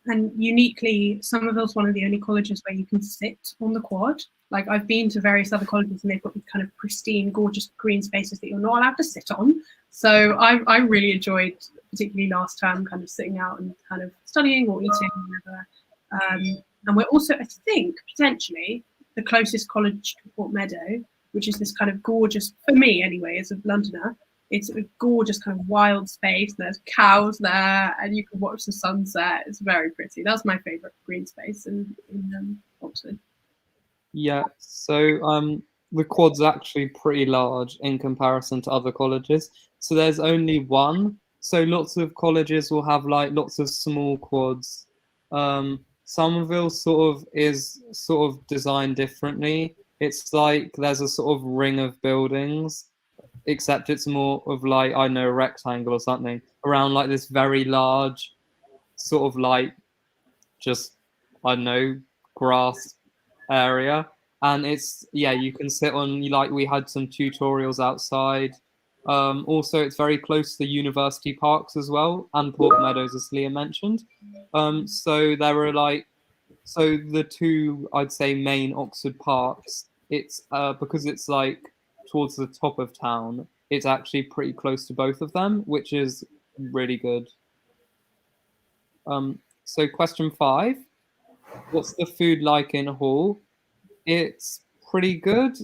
And uniquely, Somerville's one of the only colleges where you can sit on the quad. Like I've been to various other colleges and they've got these kind of pristine, gorgeous green spaces that you're not allowed to sit on. So I really enjoyed, particularly last term, kind of sitting out and kind of studying or eating or whatever. And we're also, I think, potentially the closest college to Port Meadow. which is this kind of gorgeous, for me anyway, as a Londoner, it's a gorgeous kind of wild space. There's cows there, and you can watch the sunset. It's very pretty. That's my favourite green space in Oxford. Yeah, so the quad's actually pretty large in comparison to other colleges. So there's only one. So lots of colleges will have like lots of small quads. Somerville is designed differently. It's like there's a sort of ring of buildings, except it's more of like, I don't know, a rectangle or something around like this very large sort of like just, I don't know, grass area. And it's, yeah, you can sit on, like we had some tutorials outside. Also, it's very close to the university parks as well, and Port Meadows, as Leah mentioned. So there are like, so the two, I'd say, main Oxford parks, it's because it's like towards the top of town, it's actually pretty close to both of them, which is really good. So question 5, what's the food like in Hall? It's pretty good.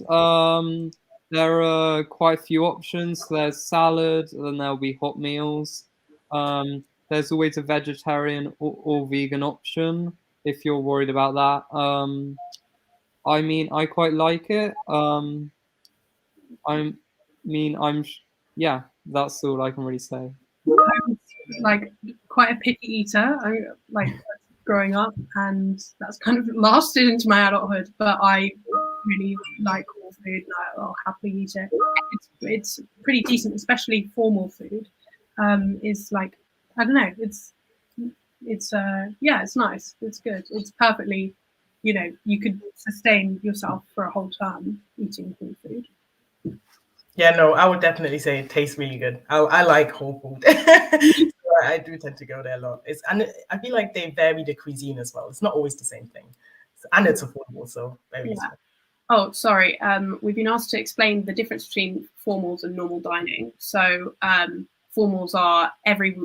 There are quite a few options. There's salad, and then there'll be hot meals. There's always a vegetarian or vegan option if you're worried about that. I mean, I quite like it. Yeah, that's all I can really say. I was like quite a picky eater. I like growing up, and that's kind of lasted into my adulthood. But I really like all food, and I'll happily eat it. It's pretty decent, especially formal food. Is like, I don't know. It's yeah, it's nice. It's good. It's perfectly, you know, you could sustain yourself for a whole term eating full food. Yeah, no, I would definitely say it tastes really good. I like whole food. So I do tend to go there a lot. And I feel like they vary the cuisine as well. It's not always the same thing. And it's affordable, so very useful. Oh, sorry. We've been asked to explain the difference between formals and normal dining. So formals are every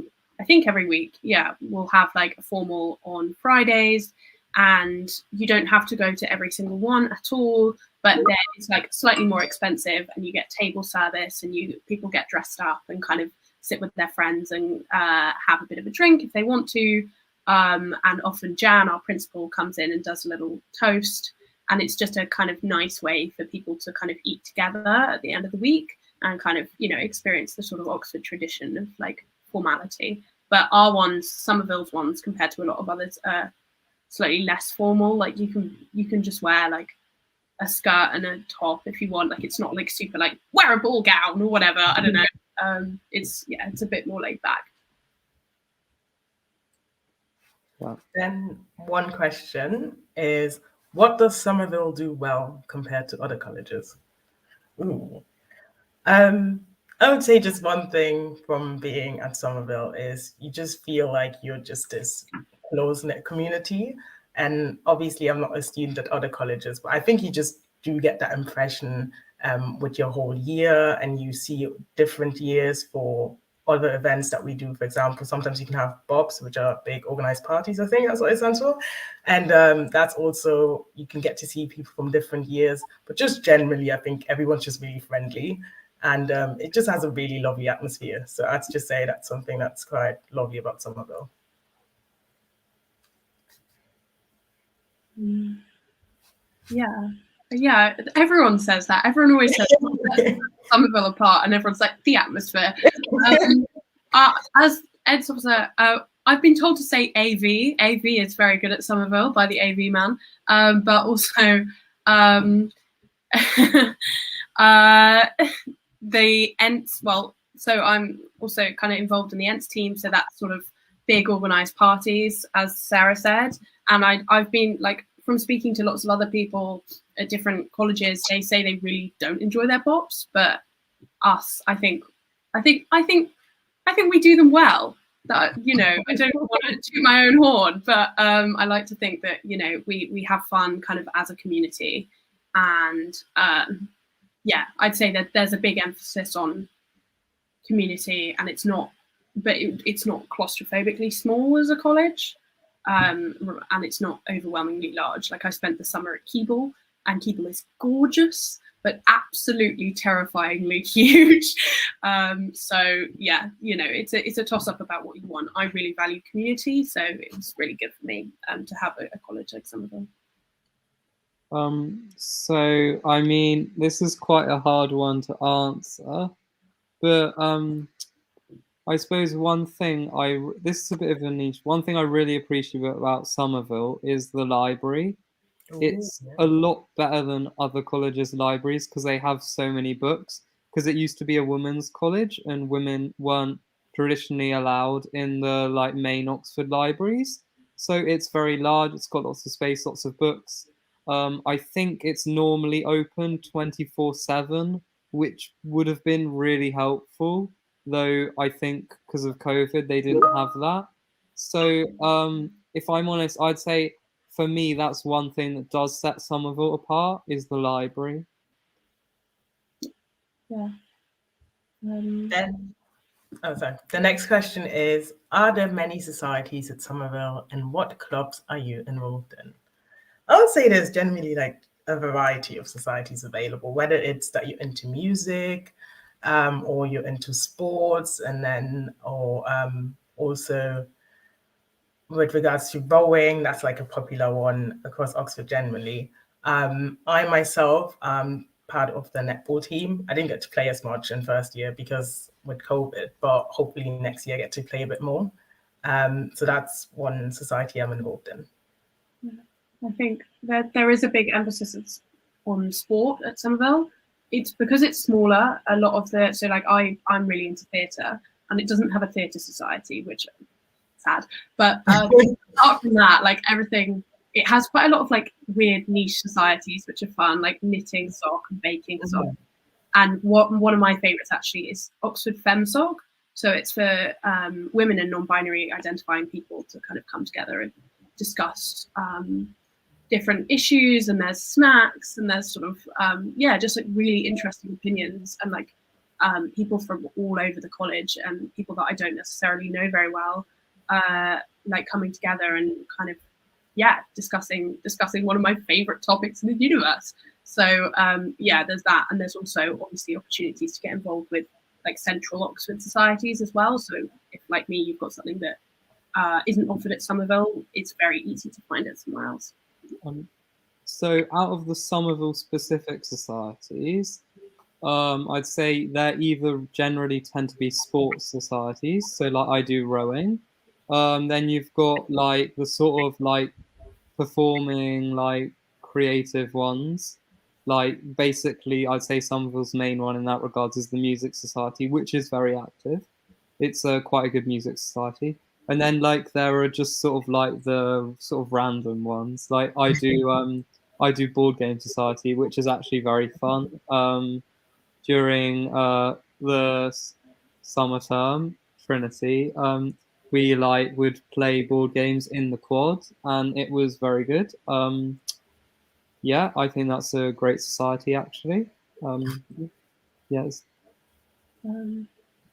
week. Yeah, we'll have like a formal on Fridays, and you don't have to go to every single one at all. But then it's like slightly more expensive, and you get table service, and people get dressed up and kind of sit with their friends and have a bit of a drink if they want to. And often Jan, our principal, comes in and does a little toast. And it's just a kind of nice way for people to kind of eat together at the end of the week and kind of, you know, experience the sort of Oxford tradition of like formality. But our ones, Somerville's ones, compared to a lot of others, are slightly less formal. Like you can just wear like a skirt and a top if you want. Like it's not like super like wear a ball gown or whatever. I don't know. It's a bit more laid back. Wow. Then one question is, what does Somerville do well compared to other colleges? Ooh. I would say just one thing from being at Somerville is you just feel like you're just this close-knit community. And obviously I'm not a student at other colleges, but I think you just do get that impression with your whole year, and you see different years for other events that we do. For example, sometimes you can have BOBs, which are big organized parties, I think that's what it stands for. And that's also, you can get to see people from different years, but just generally, I think everyone's just really friendly, and it just has a really lovely atmosphere. So I'd just say that's something that's quite lovely about Somerville. Yeah, everyone says that. Everyone always says Somerville apart, and everyone's like, the atmosphere. As Ed sort of said, I've been told to say AV. AV is very good at Somerville by the AV man, but also the ENTS. Well, so I'm also kind of involved in the ENTS team, so that's sort of big organised parties, as Sarah said, and I've been like, from speaking to lots of other people at different colleges, they say they really don't enjoy their BOPs, but us, I think we do them well. That, you know, I don't want to toot my own horn, but I like to think that, you know, we have fun kind of as a community, and yeah, I'd say that there's a big emphasis on community, and it's not claustrophobically small as a college. And it's not overwhelmingly large. Like I spent the summer at Keble, and Keble is gorgeous, but absolutely terrifyingly huge. So yeah, you know, it's a toss up about what you want. I really value community, so it was really good for me to have a college like Somerville. So I mean, this is quite a hard one to answer, but I suppose this is a bit of a niche. One thing I really appreciate about Somerville is the library. It's a lot better than other colleges' libraries because they have so many books. Because it used to be a women's college, and women weren't traditionally allowed in the like main Oxford libraries. So it's very large. It's got lots of space, lots of books. I think it's normally open 24/7, which would have been really helpful. Though I think because of COVID, they didn't have that. So if I'm honest, I'd say for me, that's one thing that does set Somerville apart is the library. Yeah. Then, sorry. The next question is, are there many societies at Somerville and what clubs are you enrolled in? I would say there's generally like a variety of societies available, whether it's that you're into music or you're into sports, and then also with regards to rowing, that's like a popular one across Oxford generally. I myself am part of the netball team. I didn't get to play as much in first year because with COVID, but hopefully next year I get to play a bit more. So that's one society I'm involved in. I think that there is a big emphasis on sport at Somerville. It's because it's smaller. A lot of so like I'm really into theatre, and it doesn't have a theatre society, which sad. But apart from that, like everything, it has quite a lot of like weird niche societies which are fun, like knitting sock and baking sock. And one of my favourites actually is Oxford FemSoc. So it's for women and non-binary identifying people to kind of come together and discuss different issues, and there's snacks, and there's sort of just like really interesting opinions, and like people from all over the college and people that I don't necessarily know very well, like coming together and kind of discussing one of my favorite topics in the universe. So there's that, and there's also obviously opportunities to get involved with like central Oxford societies as well. So if like me you've got something that isn't offered at Somerville, it's very easy to find it somewhere else. So out of the Somerville specific societies, I'd say they're either generally tend to be sports societies. So like I do rowing. Then you've got like the sort of like performing, like creative ones. Like basically I'd say Somerville's main one in that regards is the music society, which is very active. It's quite a good music society. And then like there are just sort of like the sort of random ones. Like I do board game society, which is actually very fun. During the summer term, Trinity, we like would play board games in the quad, and it was very good. I think that's a great society actually. Yes.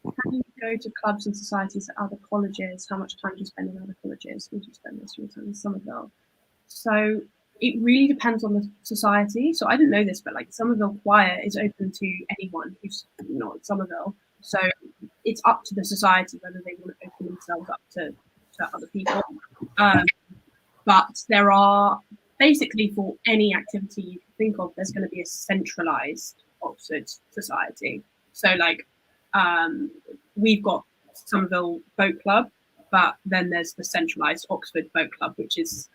How do you go to clubs and societies at other colleges? How much time do you spend in other colleges? Would you spend most of your time in Somerville? So it really depends on the society. So I didn't know this, but like Somerville Choir is open to anyone who's not at Somerville. So it's up to the society whether they want to open themselves up to other people. But there are basically for any activity you can think of, there's going to be a centralised Oxford society. So like we've got Somerville Boat Club, but then there's the centralised Oxford Boat Club, which is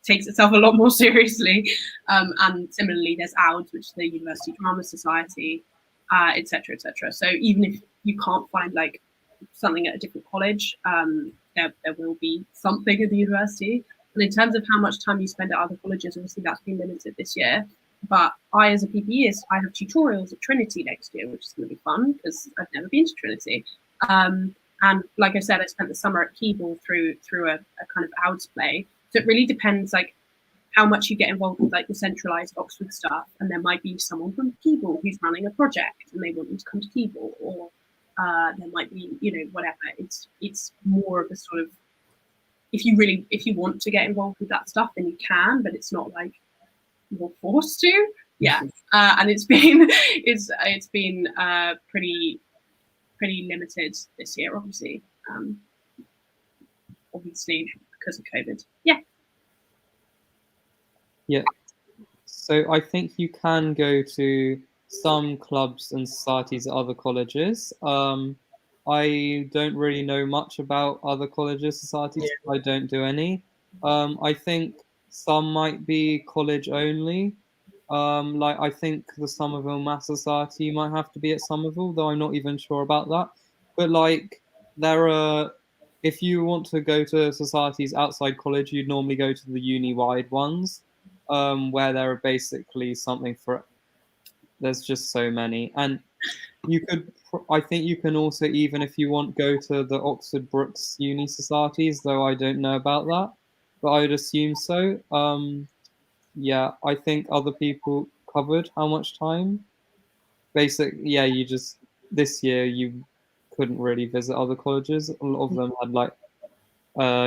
takes itself a lot more seriously. And similarly, there's OUDS, which is the University Drama Society, etc., etc. So even if you can't find like something at a different college, there will be something at the university. And in terms of how much time you spend at other colleges, obviously that's been limited this year. But I, as a PPEist, I have tutorials at Trinity next year, which is going to be fun because I've never been to Trinity. And like I said, I spent the summer at Keble through a kind of OUDS play. So it really depends, like how much you get involved with like the centralised Oxford stuff. And there might be someone from Keble who's running a project and they want you to come to Keble, or there might be, whatever. It's more of a sort of, if you want to get involved with that stuff, then you can, but it's not like you're forced to. Yeah. and it's been it's been pretty limited this year, obviously. Obviously because of COVID. Yeah. Yeah. So I think you can go to some clubs and societies at other colleges. I don't really know much about other colleges, societies. I don't do any. I think some might be college only. Like I think the Somerville Math Society might have to be at Somerville, though I'm not even sure about that. But like there are, if you want to go to societies outside college, you'd normally go to the uni-wide ones, where there are basically something for. There's just so many, and you could. I think you can also, even if you want, go to the Oxford Brookes Uni Societies, though I don't know about that, but I would assume so. Yeah, I think other people covered how much time. Yeah, you just this year you couldn't really visit other colleges. A lot of them had like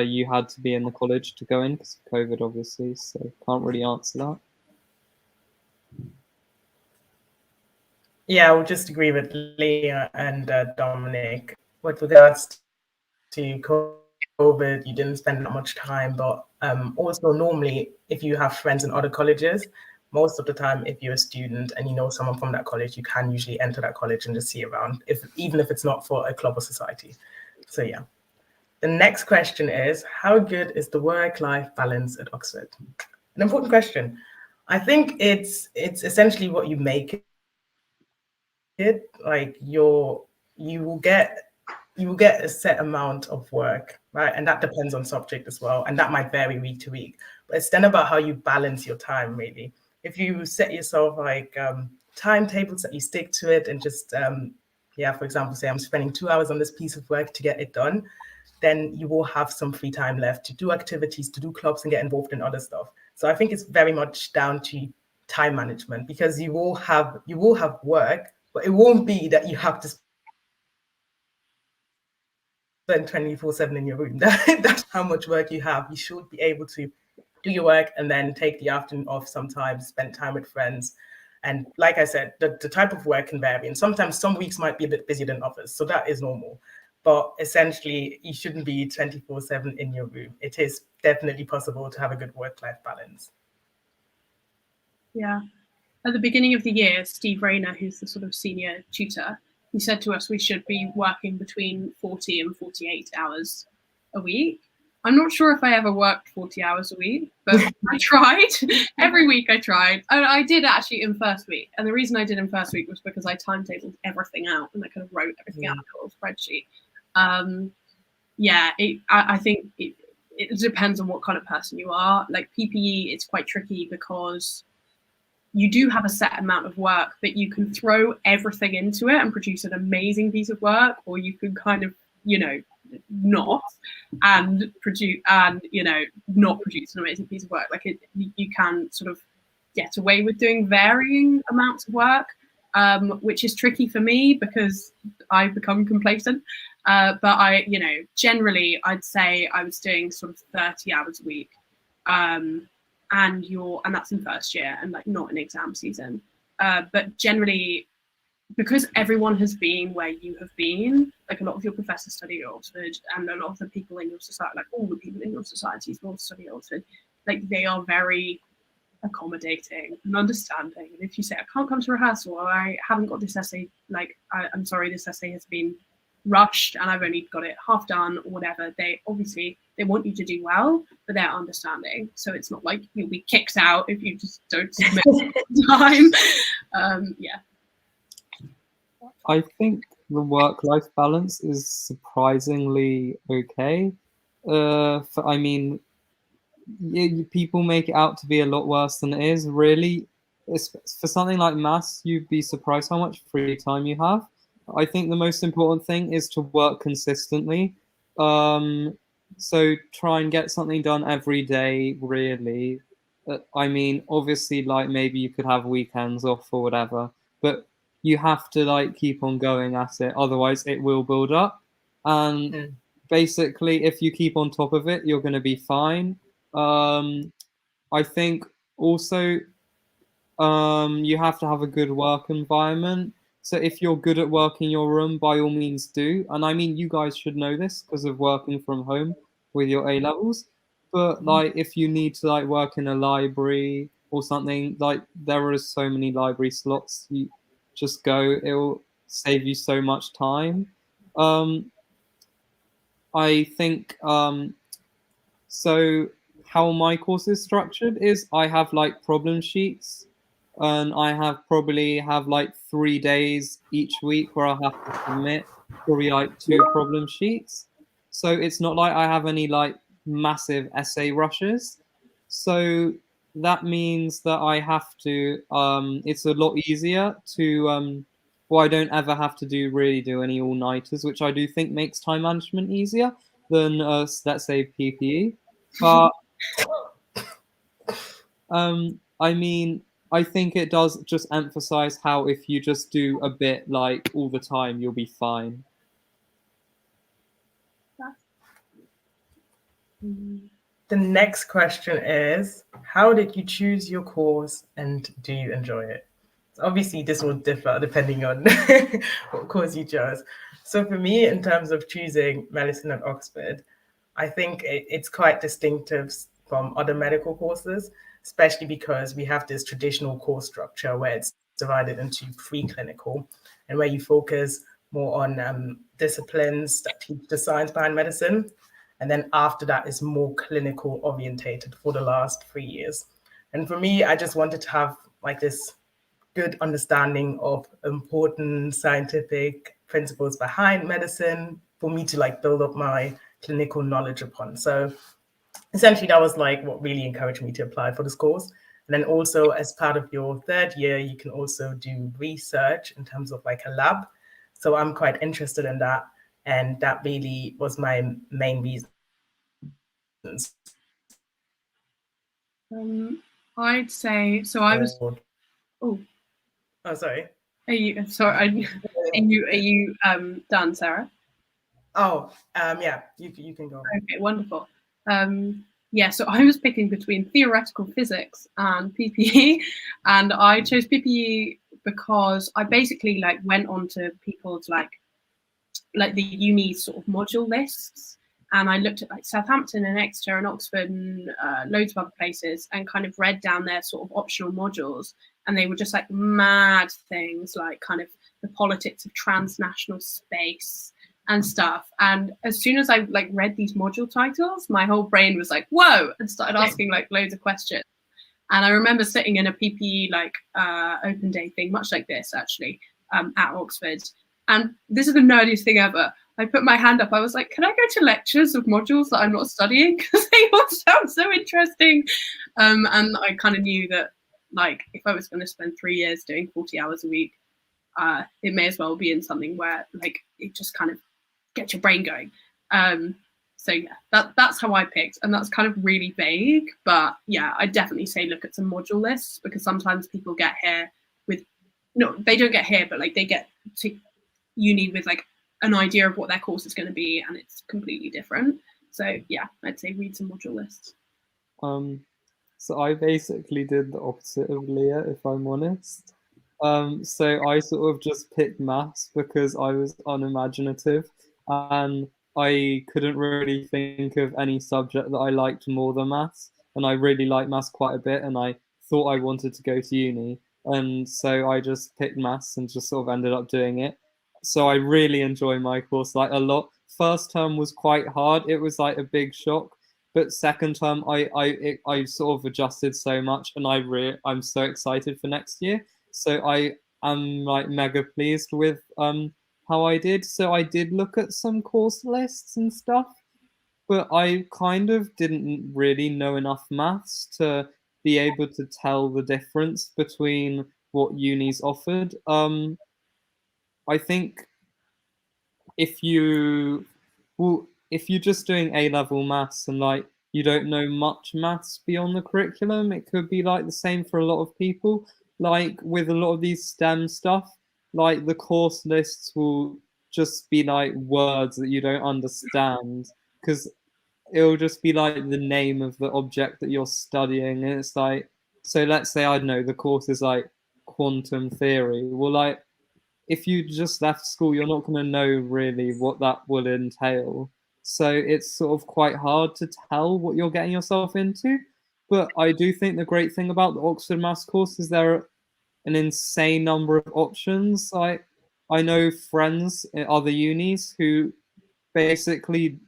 you had to be in the college to go in because of COVID, obviously. So can't really answer that. Yeah, I would just agree with Leah and Dominic. With regards to COVID, you didn't spend that much time, but also normally if you have friends in other colleges, most of the time if you're a student and you know someone from that college, you can usually enter that college and just see around, even if it's not for a club or society. So yeah. The next question is, how good is the work-life balance at Oxford? An important question. I think it's essentially what you make it. Like you will get a set amount of work, right? And that depends on subject as well. And that might vary week to week. But it's then about how you balance your time, really. If you set yourself like timetables that you stick to it and just, for example, say I'm spending 2 hours on this piece of work to get it done, then you will have some free time left to do activities, to do clubs and get involved in other stuff. So I think it's very much down to time management, because you will have work, but it won't be that you have to spend 24/7 in your room. That's how much work you have. You should be able to do your work and then take the afternoon off sometimes, spend time with friends. And like I said, the type of work can vary. And sometimes some weeks might be a bit busier than others. So that is normal. But essentially, you shouldn't be 24/7 in your room. It is definitely possible to have a good work-life balance. Yeah. At the beginning of the year, Steve Rayner, who's the sort of senior tutor, he said to us we should be working between 40 and 48 hours a week. I'm not sure if I ever worked 40 hours a week, but I tried. Every week I tried. I did actually in first week. And the reason I did in first week was because I timetabled everything out and I kind of wrote everything out in a little spreadsheet. I think it depends on what kind of person you are. Like PPE, it's quite tricky because you do have a set amount of work, but you can throw everything into it and produce an amazing piece of work, or you can kind of, not and produce and, not produce an amazing piece of work. Like you can sort of get away with doing varying amounts of work, which is tricky for me because I've become complacent. But generally I'd say I was doing sort of 30 hours a week. And that's in first year and like not in exam season. But generally, because everyone has been where you have been, like a lot of your professors study at Oxford and a lot of the people in your society, like all the people in your societies will study at Oxford, like they are very accommodating and understanding. And if you say, I can't come to rehearsal, or I haven't got this essay, like I'm sorry, this essay has been rushed and I've only got it half done or whatever, they want you to do well, but they're understanding. So it's not like you'll be kicked out if you just don't submit time. I think the work-life balance is surprisingly okay. People make it out to be a lot worse than it is. Really, for something like maths, you'd be surprised how much free time you have. I think the most important thing is to work consistently. So try and get something done every day, really. Obviously, like maybe you could have weekends off or whatever, but you have to like keep on going at it. Otherwise, it will build up. And basically, if you keep on top of it, you're going to be fine. I think also You have to have a good work environment. So if you're good at working your room, by all means do. And I mean, you guys should know this because of working from home with your A levels. But like, if you need to like work in a library or something, like there are so many library slots. You just go. It will save you so much time. I think so. How my course is structured is I have like problem sheets, and I probably have like 3 days each week where I have to submit probably like 2 problem sheets. So it's not like I have any like massive essay rushes. So that means that I have to it's a lot easier to well, I don't ever have to really do any all-nighters, which I do think makes time management easier than let's say PPE. But I mean, I think it does just emphasize how if you just do a bit like all the time, you'll be fine. The next question is, how did you choose your course and do you enjoy it? Obviously, this will differ depending on what course you chose. So for me, in terms of choosing medicine at Oxford, I think it's quite distinctive from other medical courses, especially because we have this traditional course structure where it's divided into preclinical and where you focus more on disciplines that teach the science behind medicine. And then after that is more clinical orientated for the last 3 years. And for me, I just wanted to have like this good understanding of important scientific principles behind medicine for me to like build up my clinical knowledge upon. So essentially that was like what really encouraged me to apply for this course. And then also as part of your 3rd year, you can also do research in terms of like a lab. So I'm quite interested in that. And that really was my main reason. I'd say so. I was. Oh, sorry. Are you sorry? Are you done, Sarah? Oh, yeah. You can go. Okay, wonderful. Yeah, so I was picking between theoretical physics and PPE, and I chose PPE because I basically like went onto people's like the uni sort of module lists, and I looked at like Southampton and Exeter and Oxford and loads of other places, and kind of read down their sort of optional modules, and they were just like mad things, like kind of the politics of transnational space and stuff. And as soon as I like read these module titles, my whole brain was like, whoa, and started asking like loads of questions. And I remember sitting in a PPE like open day thing, much like this actually, at Oxford. And this is the nerdiest thing ever. I put my hand up. I was like, can I go to lectures of modules that I'm not studying? Because they all sound so interesting. And I kind of knew that like if I was going to spend 3 years doing 40 hours a week, it may as well be in something where like it just kind of gets your brain going. So yeah, that's how I picked, and that's kind of really vague, but yeah, I definitely say look at some module lists, because sometimes people get here with they don't get here, but like they get to uni with like an idea of what their course is going to be, and it's completely different. So yeah, I'd say read some module lists. So I basically did the opposite of Leah, if I'm honest. So I sort of just picked maths because I was unimaginative and I couldn't really think of any subject that I liked more than maths. And I really liked maths quite a bit, and I thought I wanted to go to uni. And so I just picked maths and just sort of ended up doing it. So I really enjoy my course like a lot. First term was quite hard. It was like a big shock. But second term, I sort of adjusted so much, and I'm so excited for next year. So I am like mega pleased with how I did. So I did look at some course lists and stuff, but I kind of didn't really know enough maths to be able to tell the difference between what unis offered. I think if you're just doing A-level maths and like you don't know much maths beyond the curriculum, it could be like the same for a lot of people. Like with a lot of these STEM stuff, like the course lists will just be like words that you don't understand, because it'll just be like the name of the object that you're studying, and it's like, So let's say, I don't know, the course is like quantum theory. Well, like, if you just left school, you're not going to know really what that will entail. So it's sort of quite hard to tell what you're getting yourself into. But I do think the great thing about the Oxford Maths course is there are an insane number of options. I know friends at other unis who basically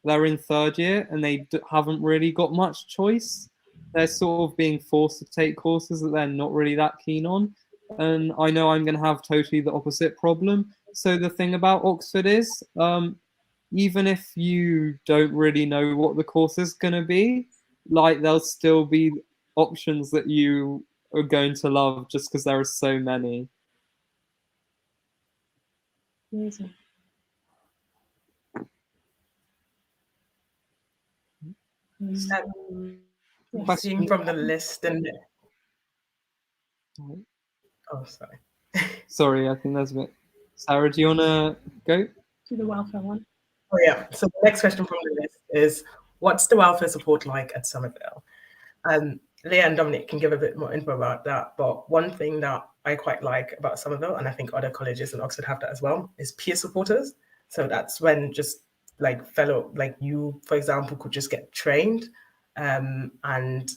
they're in third year and they haven't really got much choice. They're sort of being forced to take courses that they're not really that keen on. And I know I'm going to have totally the opposite problem. So the thing about Oxford is, even if you don't really know what the course is going to be, like there'll still be options that you are going to love just because there are so many. Amazing. Seeing from the list, and oh, sorry. Sorry, I think that's a bit. Sarah, do you want to go? To the welfare one. Oh yeah. So the next question from the list is, what's the welfare support like at Somerville? Leah and Dominic can give a bit more info about that. But one thing that I quite like about Somerville, and I think other colleges in Oxford have that as well, is peer supporters. So that's when just like fellow, like you, for example, could just get trained and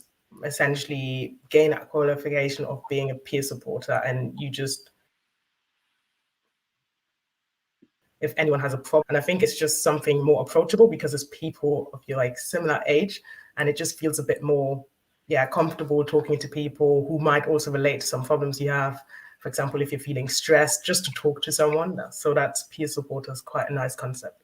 essentially gain that qualification of being a peer supporter. And you just, if anyone has a problem, and I think it's just something more approachable because it's people of your like similar age, and it just feels a bit more comfortable talking to people who might also relate to some problems you have. For example, if you're feeling stressed, just to talk to someone. So that's peer support is quite a nice concept.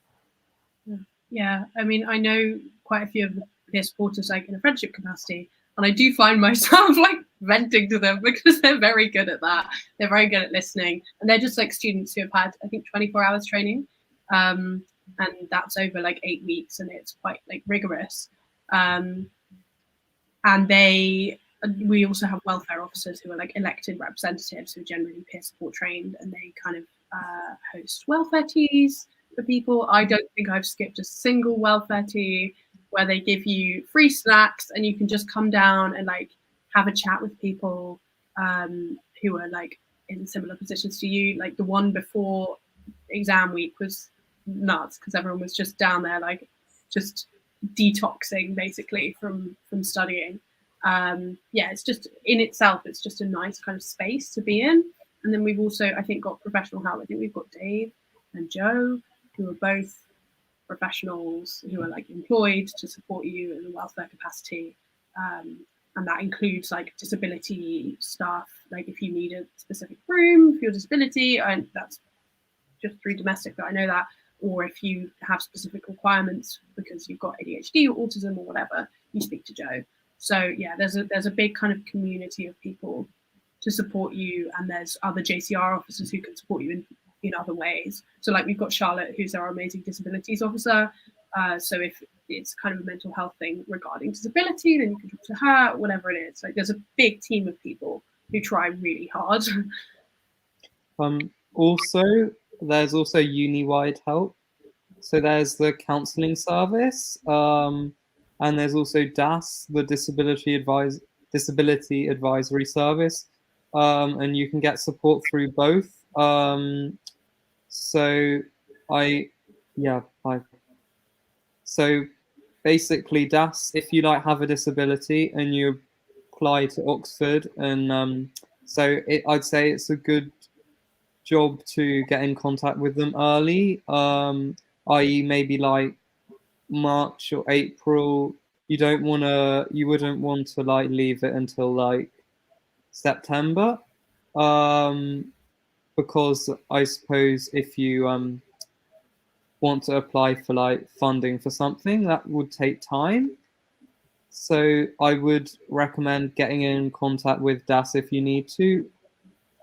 Yeah, I mean, I know quite a few of the peer supporters like in a friendship capacity, and I do find myself like venting to them because they're very good at that. They're very good at listening, and they're just like students who have had, I think, 24 hours training, and that's over like 8 weeks, and it's quite like rigorous. And we also have welfare officers who are like elected representatives who are generally peer support trained, and they kind of host welfare teas for people. I don't think I've skipped a single welfare tea where they give you free snacks and you can just come down and like have a chat with people who are like in similar positions to you. Like the one before exam week was nuts because everyone was just down there like just detoxing basically from studying. It's just in itself, it's just a nice kind of space to be in. And then we've also, I think, got professional help. I think we've got Dave and Joe, who are both professionals who are like employed to support you in a welfare capacity. And that includes like disability stuff, like if you need a specific room for your disability, and that's just through domestic that I know that, or if you have specific requirements because you've got ADHD or autism or whatever, you speak to Joe. So yeah, there's a big kind of community of people to support you, and there's other JCR officers who can support you in other ways. So like we've got Charlotte, who's our amazing disabilities officer. So if it's kind of a mental health thing regarding disability, then you can talk to her, whatever it is. Like there's a big team of people who try really hard. Also, there's also uni-wide help. So there's the counselling service, and there's also DAS, the Disability Advisory Service, and you can get support through both. So basically DAS, if you like have a disability and you apply to Oxford, and I'd say it's a good job to get in contact with them early, i.e. maybe like March or April. You wouldn't want to like leave it until like September, because I suppose if you want to apply for like funding for something, that would take time. So I would recommend getting in contact with DAS if you need to,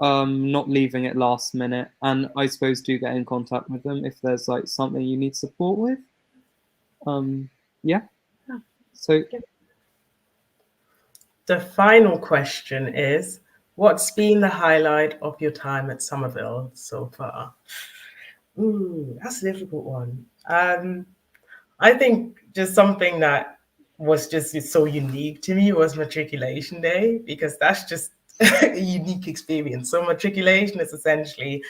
not leaving it last minute. And I suppose do get in contact with them if there's like something you need support with. So the final question is, what's been the highlight of your time at Somerville so far? Ooh, that's a difficult one. I think just something that was just so unique to me was matriculation day, because that's just a unique experience. So matriculation is essentially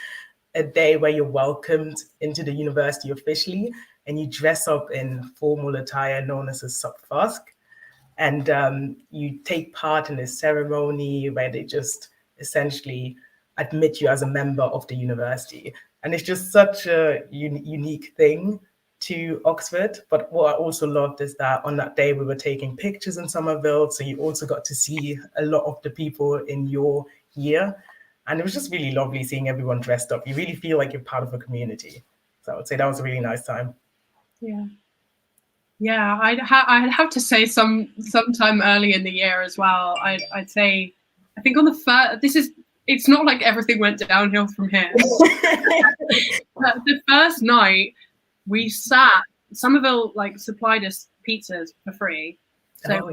a day where you're welcomed into the university officially, and you dress up in formal attire known as a subfusc, and you take part in a ceremony where they just essentially admit you as a member of the university. And it's just such a unique thing to Oxford. But what I also loved is that on that day we were taking pictures in Somerville, so you also got to see a lot of the people in your year. And it was just really lovely seeing everyone dressed up. You really feel like you're part of a community. So I would say that was a really nice time. Yeah. Yeah, I'd have to say sometime early in the year as well. I'd say, I think on the first, it's not like everything went downhill from here. The first night we sat, Somerville like supplied us pizzas for free. So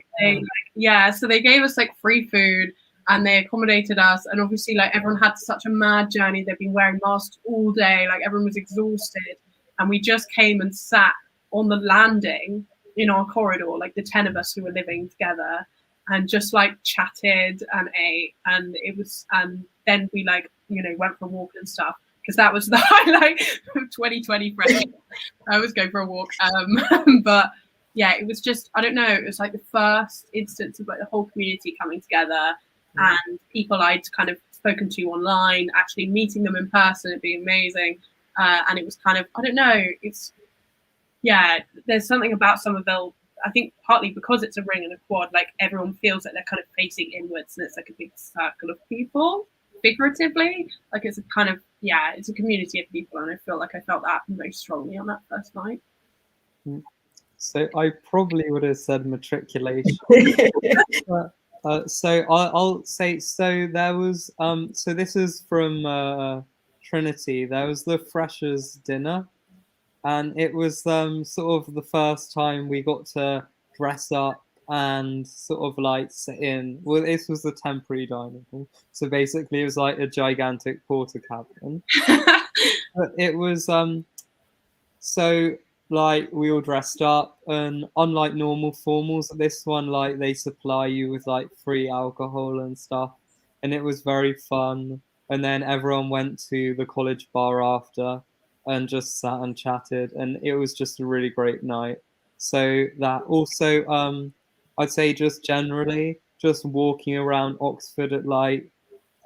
so they gave us like free food and they accommodated us. And obviously like everyone had such a mad journey. They've been wearing masks all day, like everyone was exhausted. And we just came and sat on the landing in our corridor, like the 10 of us who were living together, and just like chatted and ate. And it was, and then we like, went for a walk and stuff, because that was the highlight of 2020 for me. I was going for a walk. But yeah, it was just, I don't know, it was like the first instance of like the whole community coming together and people I'd kind of spoken to online, actually meeting them in person. It'd be amazing. And it was kind of, I don't know, there's something about Somerville, I think partly because it's a ring and a quad, like everyone feels like they're kind of facing inwards and it's like a big circle of people, figuratively. Like it's a kind of, it's a community of people, and I feel like I felt that very strongly on that first night. So I probably would have said matriculation. So I'll say, so there was, so this is from Trinity, there was the freshers dinner. And it was sort of the first time we got to dress up and sort of like sit in. Well, this was the temporary dining hall. So basically it was like a gigantic porter cabin. But it was, so like we all dressed up, and unlike normal formals, this one, like they supply you with like free alcohol and stuff. And it was very fun. And then everyone went to the college bar after and just sat and chatted, and it was just a really great night. So that also, I'd say just generally, just walking around Oxford at like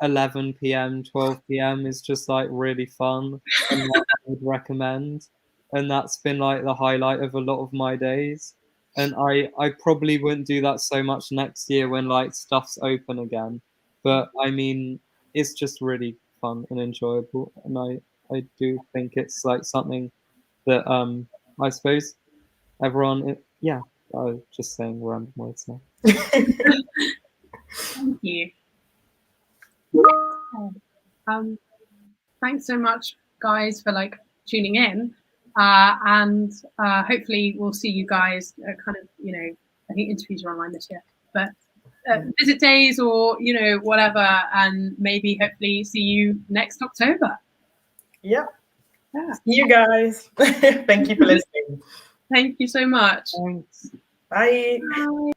11 p.m, 12 p.m is just like really fun, and I would recommend. And that's been like the highlight of a lot of my days. And I probably wouldn't do that so much next year when like stuff's open again. But I mean, it's just really fun and enjoyable, and I do think it's like something that I suppose everyone, I was just saying random words now. Thank you. Thanks so much, guys, for like tuning in, and hopefully we'll see you guys kind of, I think interviews are online this year, but visit days or whatever, and maybe hopefully see you next October. Yeah. See you guys. Thank you for listening. Thank you so much. Thanks. Bye. Bye.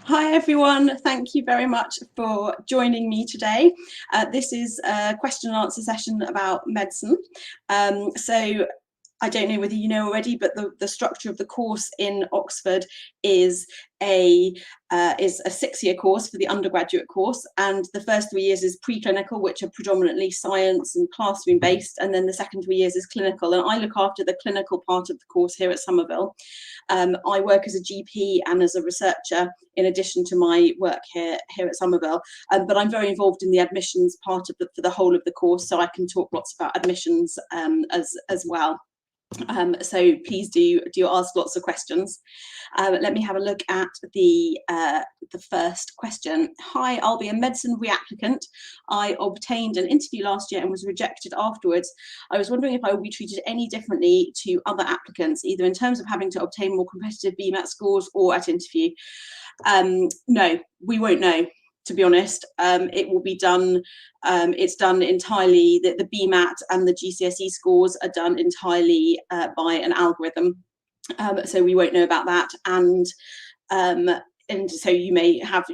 Hi everyone, thank you very much for joining me today. This is a question and answer session about medicine. So I don't know whether you know already, but the structure of the course in Oxford is a 6-year course for the undergraduate course, and the first 3 years is preclinical, which are predominantly science and classroom based, and then the second 3 years is clinical, and I look after the clinical part of the course here at Somerville. I work as a GP and as a researcher in addition to my work here at Somerville, but I'm very involved in the admissions part of for the whole of the course, so I can talk lots about admissions as well. So please do ask lots of questions. Let me have a look at the first question. Hi, I'll be a medicine reapplicant. I obtained an interview last year and was rejected afterwards. I was wondering if I would be treated any differently to other applicants, either in terms of having to obtain more competitive BMAT scores or at interview. No, we won't know. To be honest, it will be done. It's done entirely. The BMAT and the GCSE scores are done entirely by an algorithm, so we won't know about that. And so you may have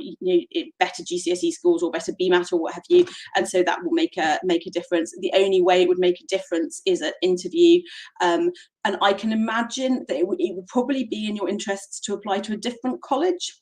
better GCSE scores or better BMAT or what have you, and so that will make a difference. The only way it would make a difference is at interview. And I can imagine that it would probably be in your interests to apply to a different college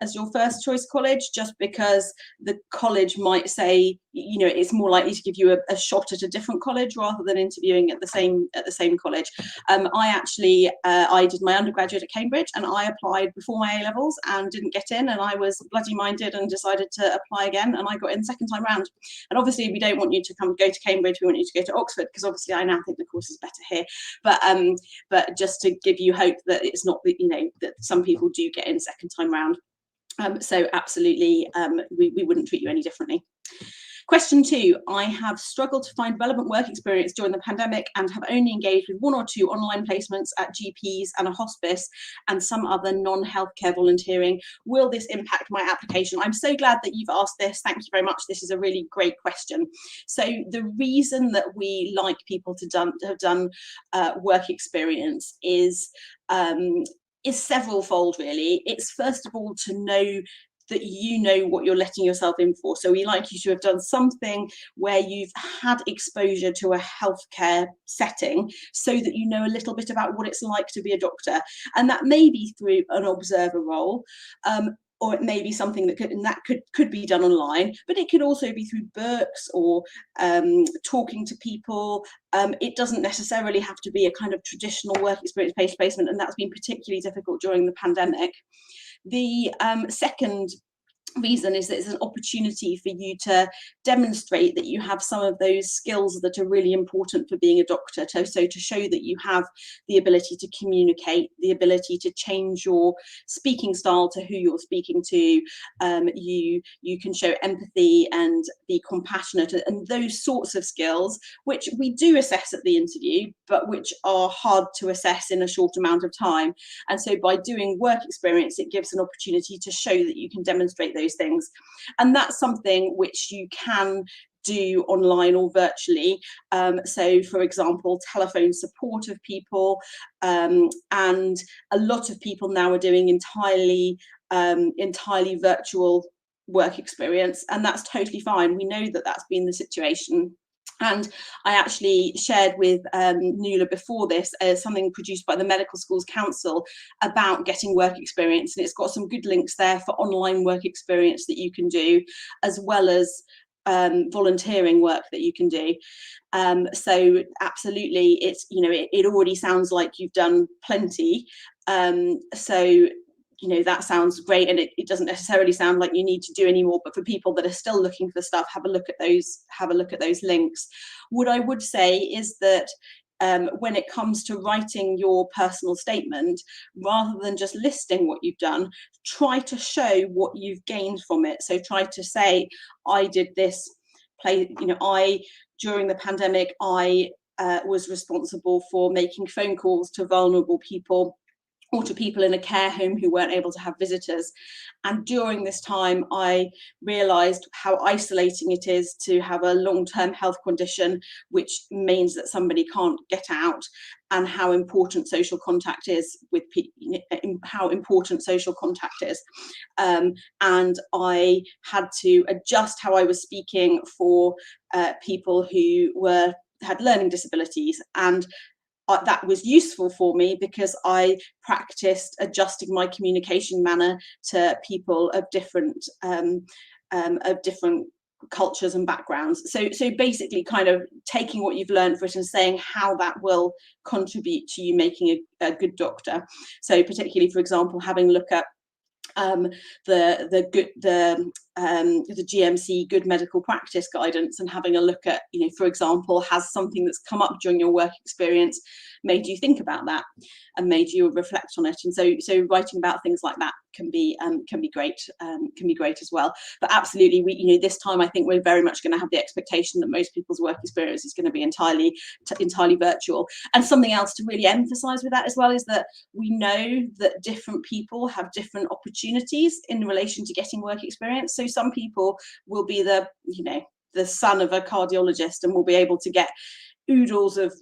as your first choice college, just because the college might say, it's more likely to give you a shot at a different college rather than interviewing at the same college. I did my undergraduate at Cambridge, and I applied before my A-levels and didn't get in, and I was bloody minded and decided to apply again, and I got in second time round. And obviously we don't want you to go to Cambridge, we want you to go to Oxford, because obviously I now think the course is better here, but just to give you hope that it's not that some people do get in second time round. So absolutely, we wouldn't treat you any differently. Question 2, I have struggled to find relevant work experience during the pandemic and have only engaged with 1 or 2 online placements at GPs and a hospice and some other non-healthcare volunteering. Will this impact my application? I'm so glad that you've asked this. Thank you very much. This is a really great question. So the reason that we like people to have done work experience is several-fold, really. It's first of all to know that you know what you're letting yourself in for. So we like you to have done something where you've had exposure to a healthcare setting so that you know a little bit about what it's like to be a doctor. And that may be through an observer role, or it may be something that could be done online, but it could also be through books or talking to people. It doesn't necessarily have to be a kind of traditional work experience placement, and that's been particularly difficult during the pandemic. The second reason is that it's an opportunity for you to demonstrate that you have some of those skills that are really important for being a doctor. So to show that you have the ability to communicate, the ability to change your speaking style to who you're speaking to, you can show empathy and be compassionate, and those sorts of skills which we do assess at the interview but which are hard to assess in a short amount of time. And so by doing work experience, it gives an opportunity to show that you can demonstrate those things, and that's something which you can do online or virtually. So for example, telephone support of people, and a lot of people now are doing entirely virtual work experience, and that's totally fine. We know that that's been the situation. And I actually shared with Nuala before this something produced by the Medical Schools Council about getting work experience, and it's got some good links there for online work experience that you can do, as well as volunteering work that you can do. So absolutely, it's it already sounds like you've done plenty. So that sounds great, and it doesn't necessarily sound like you need to do any more, but for people that are still looking for stuff, have a look at those links. What I would say is that when it comes to writing your personal statement, rather than just listing what you've done, try to show what you've gained from it. So try to say, I did this during the pandemic, I was responsible for making phone calls to vulnerable people or to people in a care home who weren't able to have visitors. And during this time, I realised how isolating it is to have a long-term health condition, which means that somebody can't get out, and how important social contact is with people, how important social contact is. And I had to adjust how I was speaking for people who had learning disabilities, and that was useful for me because I practiced adjusting my communication manner to people of different cultures and backgrounds. So basically kind of taking what you've learned for it and saying how that will contribute to you making a good doctor. So particularly, for example, having a look at the GMC good medical practice guidance, and having a look at, for example, has something that's come up during your work experience made you think about that and made you reflect on it? And so writing about things like that can be great as well. But absolutely, we this time I think we're very much going to have the expectation that most people's work experience is going to be entirely virtual. And something else to really emphasize with that as well is that we know that different people have different opportunities in relation to getting work experience. So some people will be the son of a cardiologist and will be able to get oodles of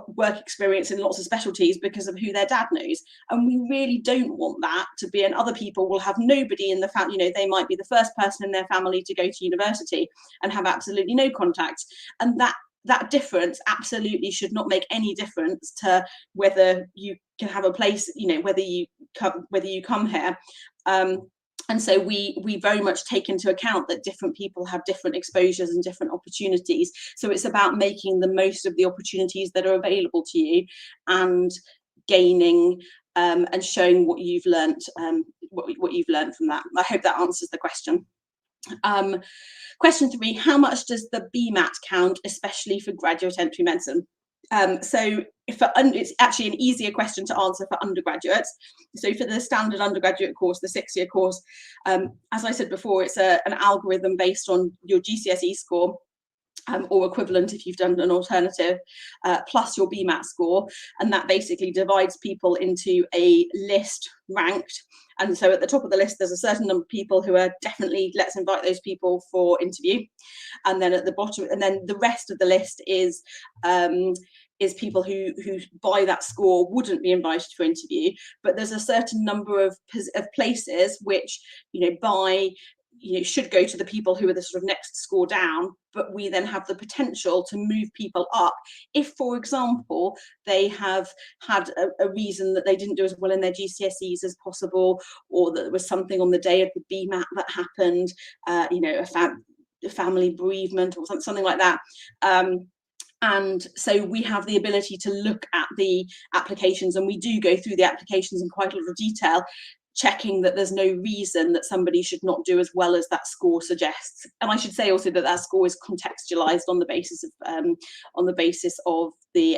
work experience in lots of specialties because of who their dad knows, and we really don't want that to be. And other people will have nobody in the family, they might be the first person in their family to go to university and have absolutely no contacts, and that difference absolutely should not make any difference to whether you can have a place, whether you come here. And so we very much take into account that different people have different exposures and different opportunities. So it's about making the most of the opportunities that are available to you and gaining and showing what you've learnt, what you've learned from that. I hope that answers the question. Question 3, how much does the BMAT count, especially for graduate entry medicine? So it's actually an easier question to answer for undergraduates. So for the standard undergraduate course, the 6-year course, as I said before, it's an algorithm based on your GCSE score, or equivalent if you've done an alternative, plus your BMAT score, and that basically divides people into a list ranked. And so at the top of the list, there's a certain number of people who are definitely, let's invite those people for interview. And then at the bottom, and then the rest of the list is people who by that score wouldn't be invited for interview. But there's a certain number of places which, should go to the people who are the sort of next score down, but we then have the potential to move people up if, for example, they have had a reason that they didn't do as well in their GCSEs as possible, or that there was something on the day of the BMAT that happened, a family bereavement or something like that. And so we have the ability to look at the applications, and we do go through the applications in quite a lot of detail, checking that there's no reason that somebody should not do as well as that score suggests. And I should say also that that score is contextualized on the basis of the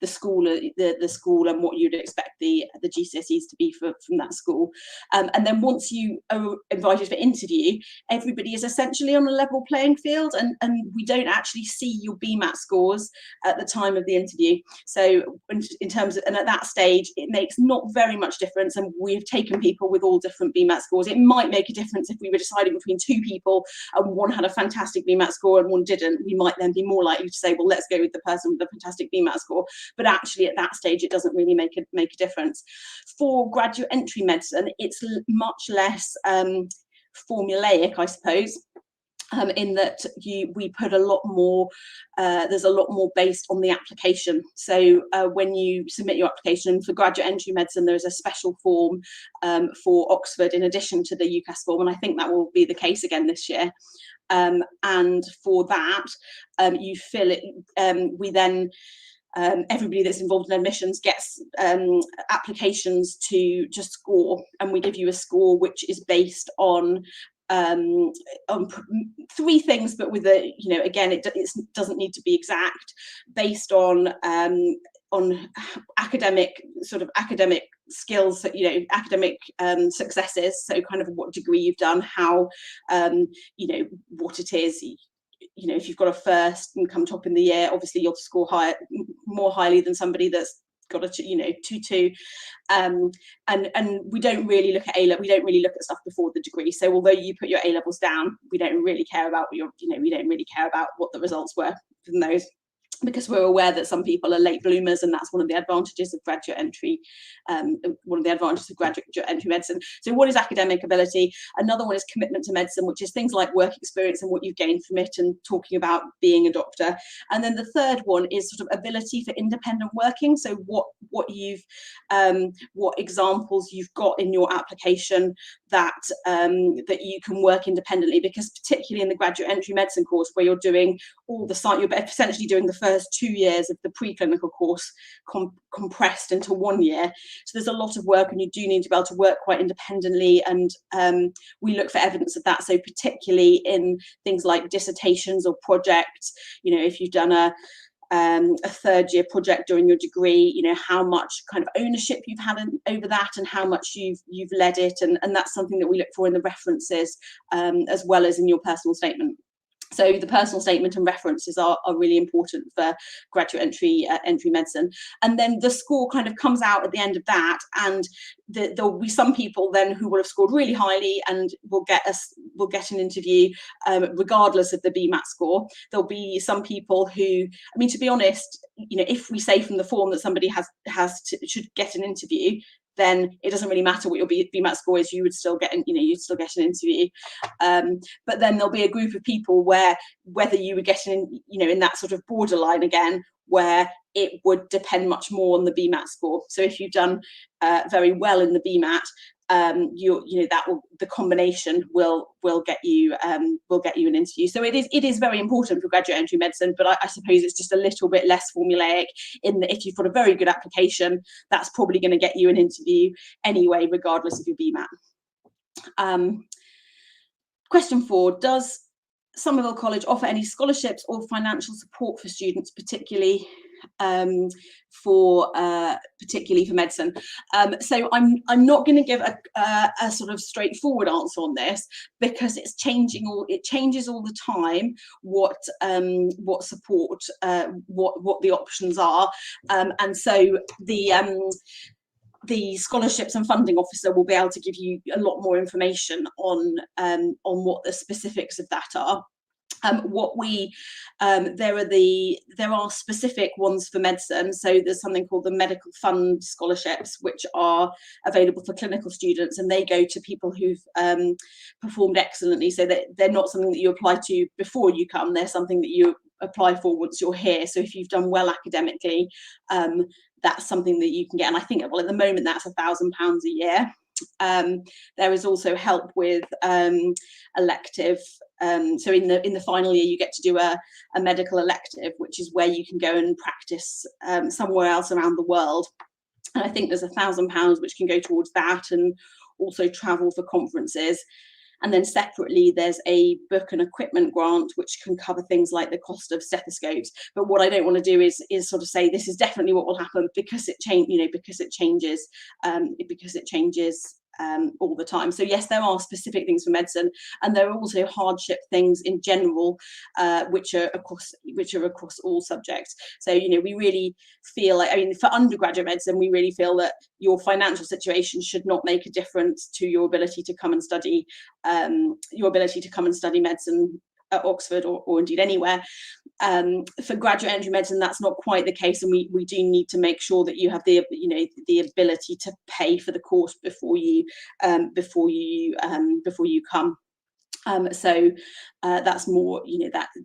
school and what you'd expect the GCSEs to be from that school. And then once you are invited for interview, everybody is essentially on a level playing field, and we don't actually see your BMAT scores at the time of the interview. So in terms of, and at that stage, it makes not very much difference, and we've taken people with all different BMAT scores. It might make a difference if we were deciding between 2 people and one had a fantastic BMAT score and one didn't. We might then be more likely to say, well, let's go with the person with the fantastic BMAT score. But actually at that stage, it doesn't really make a difference. For graduate entry medicine, it's much less formulaic, I suppose. In that we put a lot more, there's a lot more based on the application. So when you submit your application for graduate entry medicine, there's a special form for Oxford in addition to the UCAS form, and I think that will be the case again this year. And for that, you fill it, we then, everybody that's involved in admissions gets applications to score, and we give you a score which is based on 3 things, but with a, again, it doesn't need to be exact, based on academic skills, academic successes. So kind of what degree you've done, how, what it is. If you've got a first and come top in the year, obviously you'll score more highly than somebody that's got a 2-2, and we don't really look at A-level. We don't really look at stuff before the degree. So although you put your A-levels down, we don't really care about what we don't really care about what the results were from those, because we're aware that some people are late bloomers, and that's one of the advantages of graduate entry, medicine. So one is academic ability, another one is commitment to medicine, which is things like work experience and what you've gained from it, and talking about being a doctor. And then the third one is sort of ability for independent working. So what examples you've got in your application that you can work independently, because particularly in the graduate entry medicine course, where you're doing all the site, you're essentially doing the first 2 years of the preclinical course compressed into 1 year. So there's a lot of work, and you do need to be able to work quite independently, and we look for evidence of that. So particularly in things like dissertations or projects, if you've done a third year project during your degree, how much kind of ownership you've had over that, and how much you've led it, and that's something that we look for in the references, as well as in your personal statement. So the personal statement and references are really important for graduate entry medicine. And then the score kind of comes out at the end of that, and there'll be some people then who will have scored really highly and will get an interview regardless of the BMAT score. There'll be some people who, to be honest, if we say from the form that somebody should get an interview, then it doesn't really matter what your BMAT score is. You would still get an interview. But then there'll be a group of people where whether you would get in that sort of borderline again, where it would depend much more on the BMAT score. So if you've done very well in the BMAT, the combination will get you an interview. So it is very important for graduate entry medicine, but I suppose it's just a little bit less formulaic in that if you've got a very good application, that's probably going to get you an interview anyway, regardless of your BMAT. Question 4: does Somerville College offer any scholarships or financial support for students, particularly for medicine? So I'm not going to give a sort of straightforward answer on this, because it changes all the time what support, what the options are, and so the scholarships and funding officer will be able to give you a lot more information on what the specifics of that are. There are specific ones for medicine. So there's something called the medical fund scholarships, which are available for clinical students, and they go to people who've performed excellently. So that they're not something that you apply to before you come. They're something that you apply for once you're here. So if you've done well academically, that's something that you can get. And I think, well, at the moment, that's £1,000 a year. There is also help with elective. So in the final year, you get to do a medical elective, which is where you can go and practice somewhere else around the world. And I think there's £1,000 which can go towards that, and also travel for conferences. And then separately, there's a book and equipment grant, which can cover things like the cost of stethoscopes. But what I don't want to do is sort of say this is definitely what will happen, because it changes all the time. So yes, there are specific things for medicine, and there are also hardship things in general, which are across all subjects. So we really feel like, for undergraduate medicine, we really feel that your financial situation should not make a difference to your ability to come and study medicine at Oxford or indeed anywhere. For graduate entry medicine, that's not quite the case, and we do need to make sure that you have the ability to pay for the course before you come. So that's more,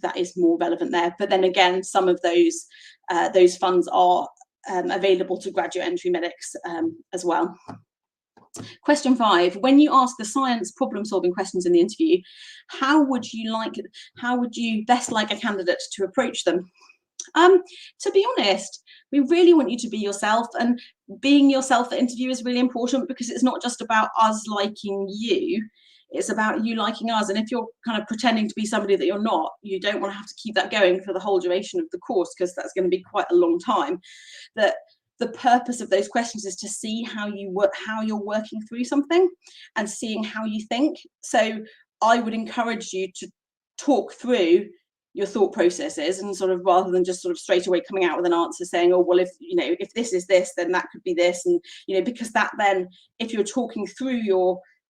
that is more relevant there. But then again, some of those funds are available to graduate entry medics as well. Question 5: when you ask the science problem-solving questions in the interview, how would you best like a candidate to approach them? To be honest, we really want you to be yourself, and being yourself at interview is really important, because it's not just about us liking you, it's about you liking us. And if you're kind of pretending to be somebody that you're not, you don't want to have to keep that going for the whole duration of the course, because that's going to be quite a long time. The purpose of those questions is to see how you're working through something and seeing how you think. So I would encourage you to talk through your thought processes, and sort of rather than just sort of straight away coming out with an answer saying, oh well, if this is this, then that could be this, and because that then, if you're talking through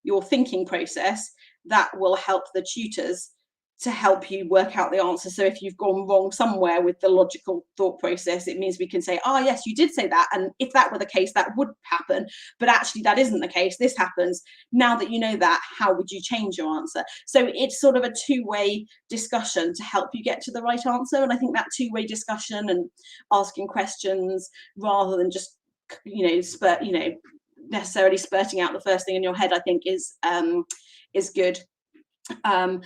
your thinking process, that will help the tutors to help you work out the answer. So if you've gone wrong somewhere with the logical thought process, it means we can say, oh yes, you did say that, and if that were the case, that would happen, but actually that isn't the case, this happens. Now that you know that, how would you change your answer? So it's sort of a two-way discussion to help you get to the right answer. And I think that two-way discussion and asking questions rather than just necessarily spurting out the first thing in your head, I think is good. And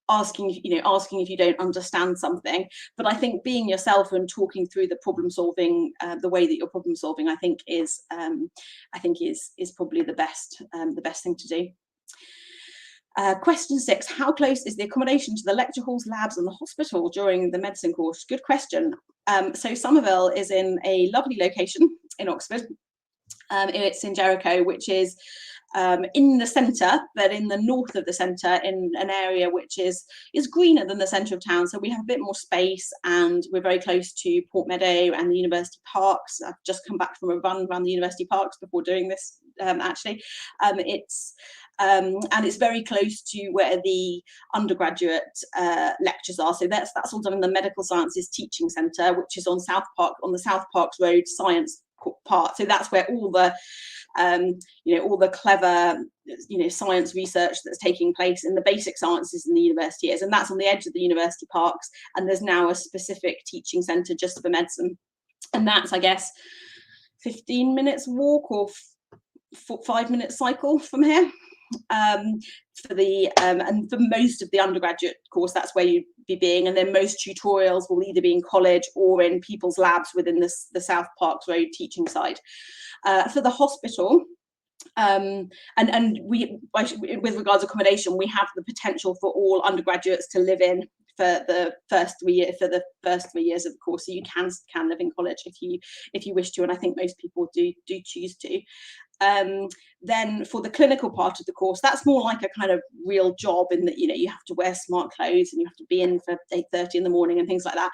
asking if you don't understand something, but I think being yourself and talking through the problem solving, the way that you're problem solving, I think is probably the best thing to do. Question 6, how close is the accommodation to the lecture halls, labs and the hospital during the medicine course? Good question. So Somerville is in a lovely location in Oxford. It's in Jericho, which is in the centre, but in the north of the centre, in an area which is greener than the centre of town. So we have a bit more space, and we're very close to Port Meadow and the university parks. I've just come back from a run around the university parks before doing this, actually. And it's very close to where the undergraduate lectures are. So that's all done in the Medical Sciences Teaching Centre, which is on the South Parks Road Science part. So that's where all the all the clever science research that's taking place in the basic sciences in the university is, and that's on the edge of the university parks. And there's now a specific teaching centre just for medicine, and that's, I guess, 15 minutes walk or 5 minute cycle from here. And for most of the undergraduate course, that's where you'd be being, and then most tutorials will either be in college or in people's labs within the South Parks Road teaching side. For the hospital, and with regards to accommodation, we have the potential for all undergraduates to live in for the first 3 years of the course. So you can live in college if you wish to, and I think most people do choose to. Then for the clinical part of the course, that's more like a kind of real job in that you have to wear smart clothes and you have to be in for 8:30 in the morning and things like that.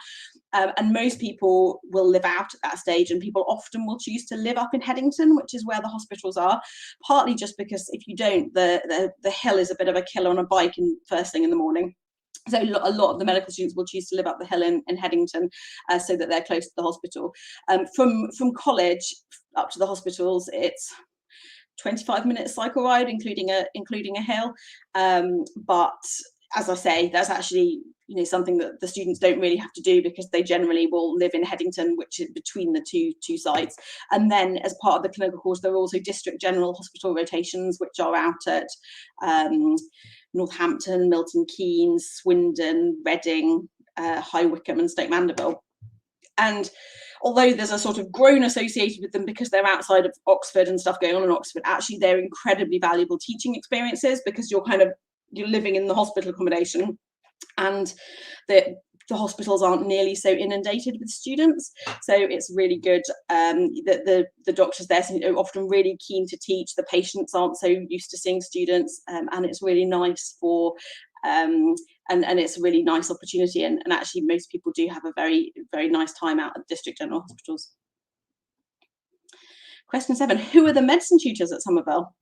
And most people will live out at that stage, and people often will choose to live up in Headington, which is where the hospitals are, partly just because if you don't, the hill is a bit of a killer on a bike first thing in the morning. So a lot of the medical students will choose to live up the hill in Headington, so that they're close to the hospital. From college up to the hospitals, it's 25-minute cycle ride, including a hill. But as I say, that's actually something that the students don't really have to do, because they generally will live in Headington, which is between the two sites. And then as part of the clinical course, there are also district general hospital rotations, which are out at Northampton, Milton Keynes, Swindon, Reading, High Wycombe and Stoke Mandeville. And although there's a sort of groan associated with them because they're outside of Oxford and stuff going on in Oxford, actually they're incredibly valuable teaching experiences, because you're living in the hospital accommodation, and the hospitals aren't nearly so inundated with students. So it's really good that the doctors there are often really keen to teach. The patients aren't so used to seeing students, and it's really nice for and it's a really nice opportunity, and actually most people do have a very, very nice time out at district general hospitals. Question 7, who are the medicine tutors at Somerville?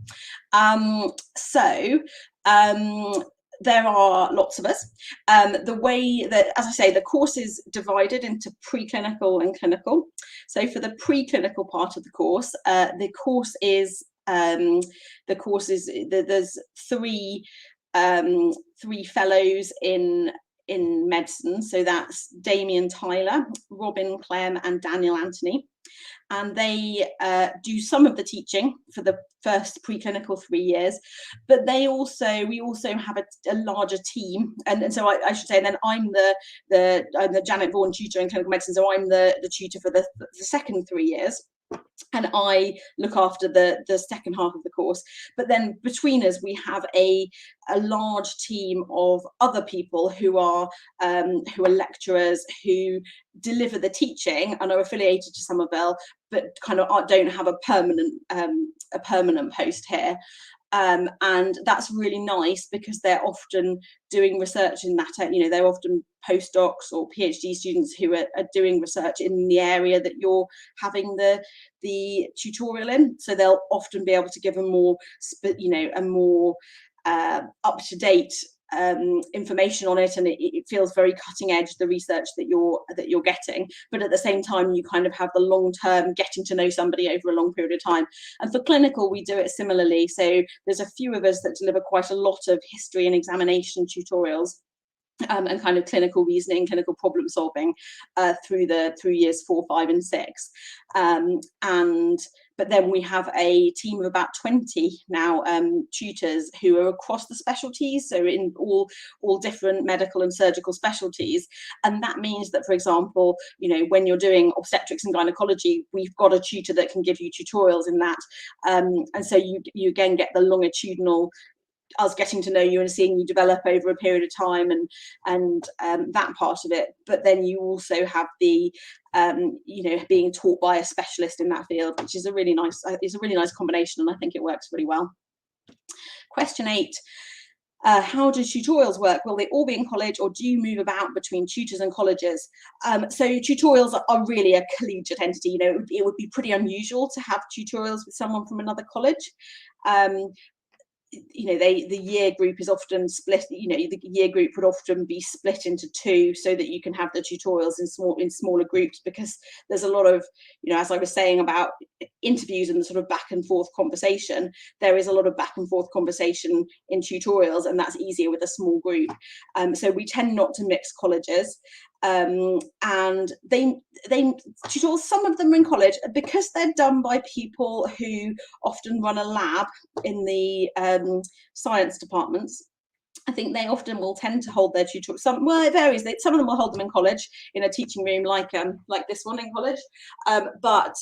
There are lots of us. The way that, as I say, the course is divided into preclinical and clinical. So for the preclinical part of the course, there's three fellows in medicine. So that's Damien Tyler, Robin Clem and Daniel Anthony. And they do some of the teaching for the first preclinical 3 years, but we also have a larger team. And so I should say, and then I'm the Janet Vaughan tutor in clinical medicine, so I'm the tutor for the second 3 years. And I look after the second half of the course. But then between us, we have a large team of other people who are lecturers who deliver the teaching and are affiliated to Somerville, but kind of don't have a permanent post here. And that's really nice because they're often doing research in that, they're often postdocs or PhD students who are doing research in the area that you're having the tutorial in. So they'll often be able to give a more, a more up-to-date information on it, and it feels very cutting edge, the research that you're getting. But at the same time, you kind of have the long-term getting to know somebody over a long period of time. And for clinical, we do it similarly. So there's a few of us that deliver quite a lot of history and examination tutorials. And kind of clinical reasoning, clinical problem solving through years 4, 5, and 6. But then we have a team of about 20 now, tutors who are across the specialties, so in all different medical and surgical specialties. And that means that, for example, when you're doing obstetrics and gynecology, we've got a tutor that can give you tutorials in that. And so you again get the longitudinal, us getting to know you and seeing you develop over a period of time, and that part of it. But then you also have the being taught by a specialist in that field, which is a really nice combination, and I think it works really well. Question 8. How do tutorials work? Will they all be in college, or do you move about between tutors and colleges? So tutorials are really a collegiate entity. It would be pretty unusual to have tutorials with someone from another college. The year group is often split. The year group would often be split into 2 so that you can have the tutorials in smaller groups, because there's a lot of, as I was saying about interviews and the sort of back and forth conversation, there is a lot of back and forth conversation in tutorials, and that's easier with a small group. So we tend not to mix colleges. And they tutorials, some of them are in college because they're done by people who often run a lab in the science departments. I think they often will tend to hold their tutorials. It varies. Some of them will hold them in college in a teaching room like this one in college, but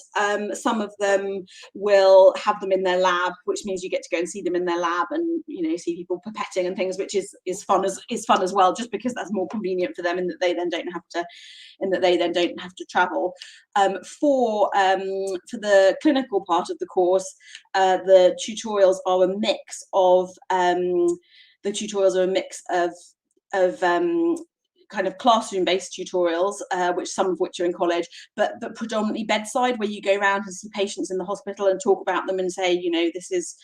some of them will have them in their lab, which means you get to go and see them in their lab and see people pipetting and things, which is fun as well, just because that's more convenient for them in that they then don't have to travel. For the clinical part of the course, the tutorials are a mix of kind of classroom-based tutorials, some of which are in college, but predominantly bedside, where you go around and see patients in the hospital and talk about them and say, this is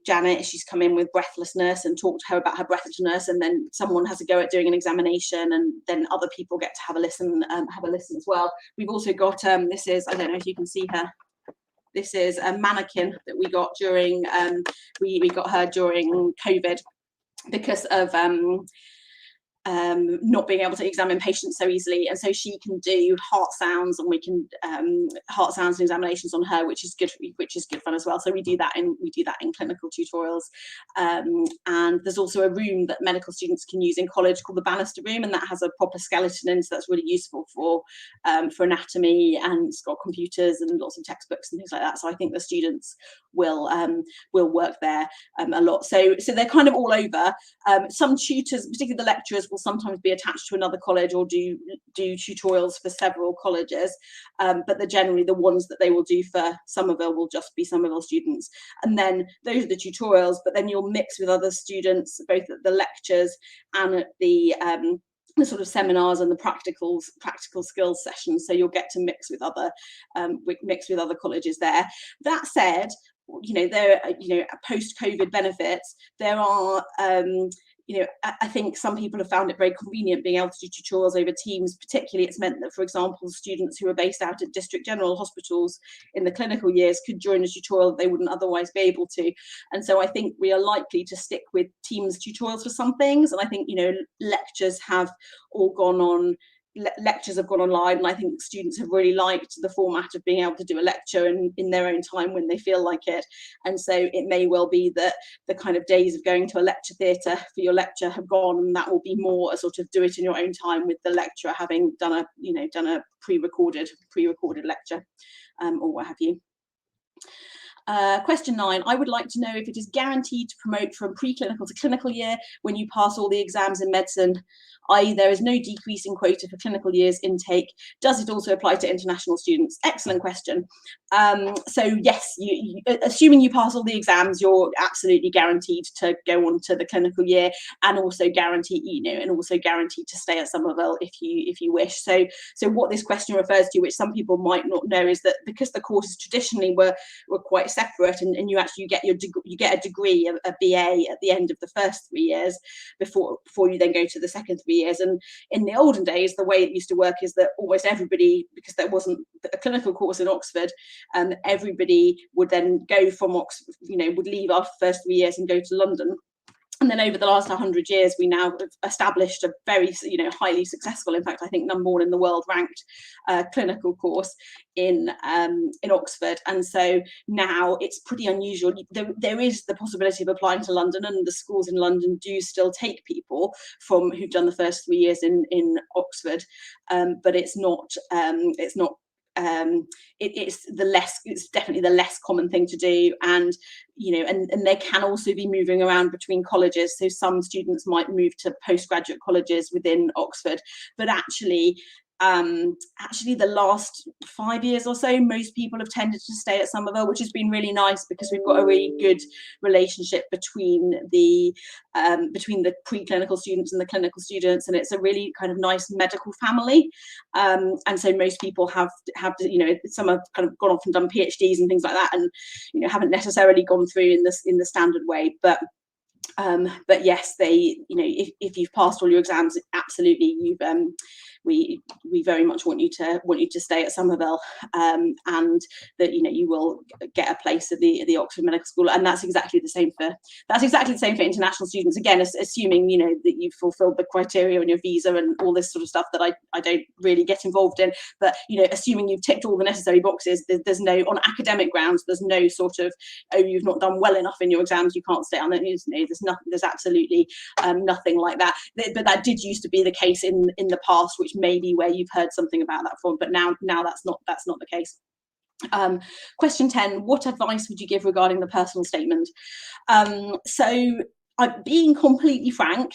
Janet, she's come in with breathlessness, and talk to her about her breathlessness, and then someone has a go at doing an examination, and then other people get to have a listen as well. We've also got this is, I don't know if you can see her. This is a mannequin that we got during we got her during COVID, because of not being able to examine patients so easily, and so she can do heart sounds, and we can heart sounds and examinations on her, which is good fun as well. So we do that in clinical tutorials, and there's also a room that medical students can use in college called the Bannister Room, and that has a proper skeleton in, so that's really useful for anatomy, and it's got computers and lots of textbooks and things like that. So I think the students will work there a lot. So they're kind of all over. Some tutors, particularly the lecturers, will sometimes be attached to another college or do tutorials for several colleges, but generally the ones that they will do for Somerville will just be Somerville students. And then those are the tutorials, but then you'll mix with other students, both at the lectures and at the sort of seminars and the practical skills sessions. So you'll get to mix with other colleges there. That said, there are post-COVID benefits. There are I think some people have found it very convenient being able to do tutorials over Teams. Particularly, it's meant that, for example, students who are based out at district general hospitals in the clinical years could join a tutorial that they wouldn't otherwise be able to. And so I think we are likely to stick with Teams tutorials for some things. And I think, lectures have gone online, and I think students have really liked the format of being able to do a lecture in their own time when they feel like it. And so it may well be that the kind of days of going to a lecture theatre for your lecture have gone, and that will be more a sort of do it in your own time, with the lecturer having done a pre-recorded lecture, or what have you. Question 9, I would like to know if it is guaranteed to promote from preclinical to clinical year when you pass all the exams in medicine, i.e. there is no decrease in quota for clinical years intake. Does it also apply to international students? Excellent question. So yes, assuming you pass all the exams, you're absolutely guaranteed to go on to the clinical year, and also guaranteed to stay at Somerville if you wish. So what this question refers to, which some people might not know, is that because the courses traditionally were quite separate, and you get a degree, a BA at the end of the first 3 years before you then go to the second 3 years. And in the olden days, the way it used to work is that almost everybody, because there wasn't a clinical course in Oxford, everybody would then go from Oxford, would leave after the first 3 years and go to London. And then over the last 100 years, we now have established a very, highly successful, in fact, I think #1 in the world ranked clinical course in Oxford. And so now it's pretty unusual. There is the possibility of applying to London, and the schools in London do still take people who've done the first 3 years in Oxford, but it's definitely the less common thing to do. And and there can also be moving around between colleges, so some students might move to postgraduate colleges within Oxford, but actually the last 5 years or so, most people have tended to stay at Somerville, which has been really nice, because we've got a really good relationship between the preclinical students and the clinical students, and it's a really kind of nice medical family. And so most people have some have kind of gone off and done PhDs and things like that, and haven't necessarily gone through in the standard way, but yes, if you've passed all your exams, absolutely, we very much want you to stay at Somerville, and that you will get a place at the Oxford Medical School. And that's exactly the same for international students, again, assuming that you've fulfilled the criteria on your visa and all this sort of stuff that I don't really get involved in. But assuming you've ticked all the necessary boxes, there's no, on academic grounds, there's no sort of, oh, you've not done well enough in your exams, you can't stay on it. There's absolutely nothing like that. But that did used to be the case in the past, which may be where you've heard something about that from, but now that's not the case. Question 10, what advice would you give regarding the personal statement? So being completely frank,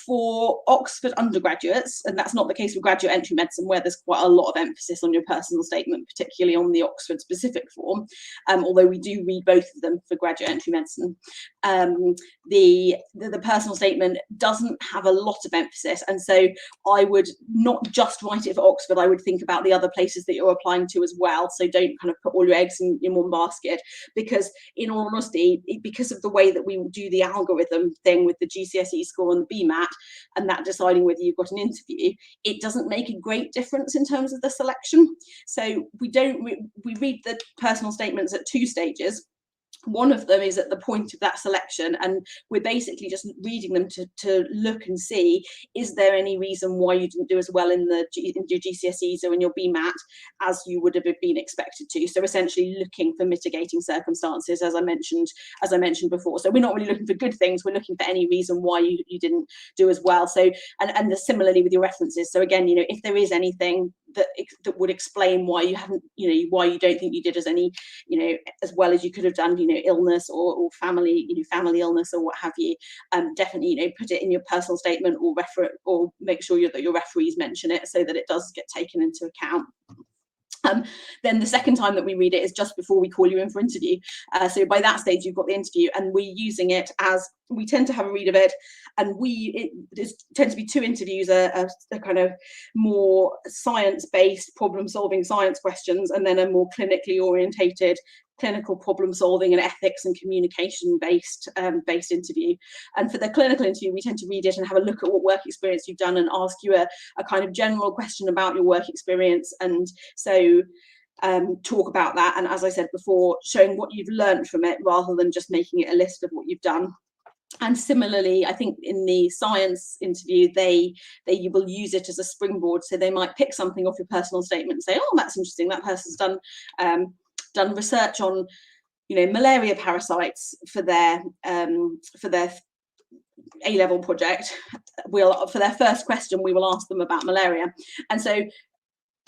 for Oxford undergraduates, and that's not the case for graduate entry medicine, where there's quite a lot of emphasis on your personal statement, particularly on the Oxford specific form, although we do read both of them for graduate entry medicine. The personal statement doesn't have a lot of emphasis, and so I would not just write it for Oxford. I would think about the other places that you're applying to as well, so don't kind of put all your eggs in one basket, because in all honesty, because of the way that we do the algorithm thing with the GCSE score and the BMAT, and that deciding whether you've got an interview, it doesn't make a great difference in terms of the selection. So we read the personal statements at 2 stages. One of them is at the point of that selection, and we're basically just reading them to look and see, is there any reason why you didn't do as well in your GCSEs or in your BMAT as you would have been expected to. So essentially looking for mitigating circumstances, as I mentioned before. So we're not really looking for good things, we're looking for any reason why you didn't do as well. So and similarly with your references. So again, if there is anything that would explain why you haven't, why you don't think you did as as well as you could have done, illness or family illness or what have you, definitely, put it in your personal statement, or make sure that your referees mention it, so that it does get taken into account. Then the second time that we read it is just before we call you in for interview. So by that stage, you've got the interview, and we're using it as, we tend to have a read of it, and it tends to be 2 interviews, a kind of more science-based problem-solving science questions, and then a more clinically orientated clinical problem solving and ethics and communication based interview. And for the clinical interview, we tend to read it and have a look at what work experience you've done, and ask you a kind of general question about your work experience, and so talk about that, and as I said before, showing what you've learned from it rather than just making it a list of what you've done. And similarly, I think in the science interview, they will use it as a springboard, so they might pick something off your personal statement and say, oh, that's interesting, that person's done research on malaria parasites for their A-level project. For their first question, we will ask them about malaria. And so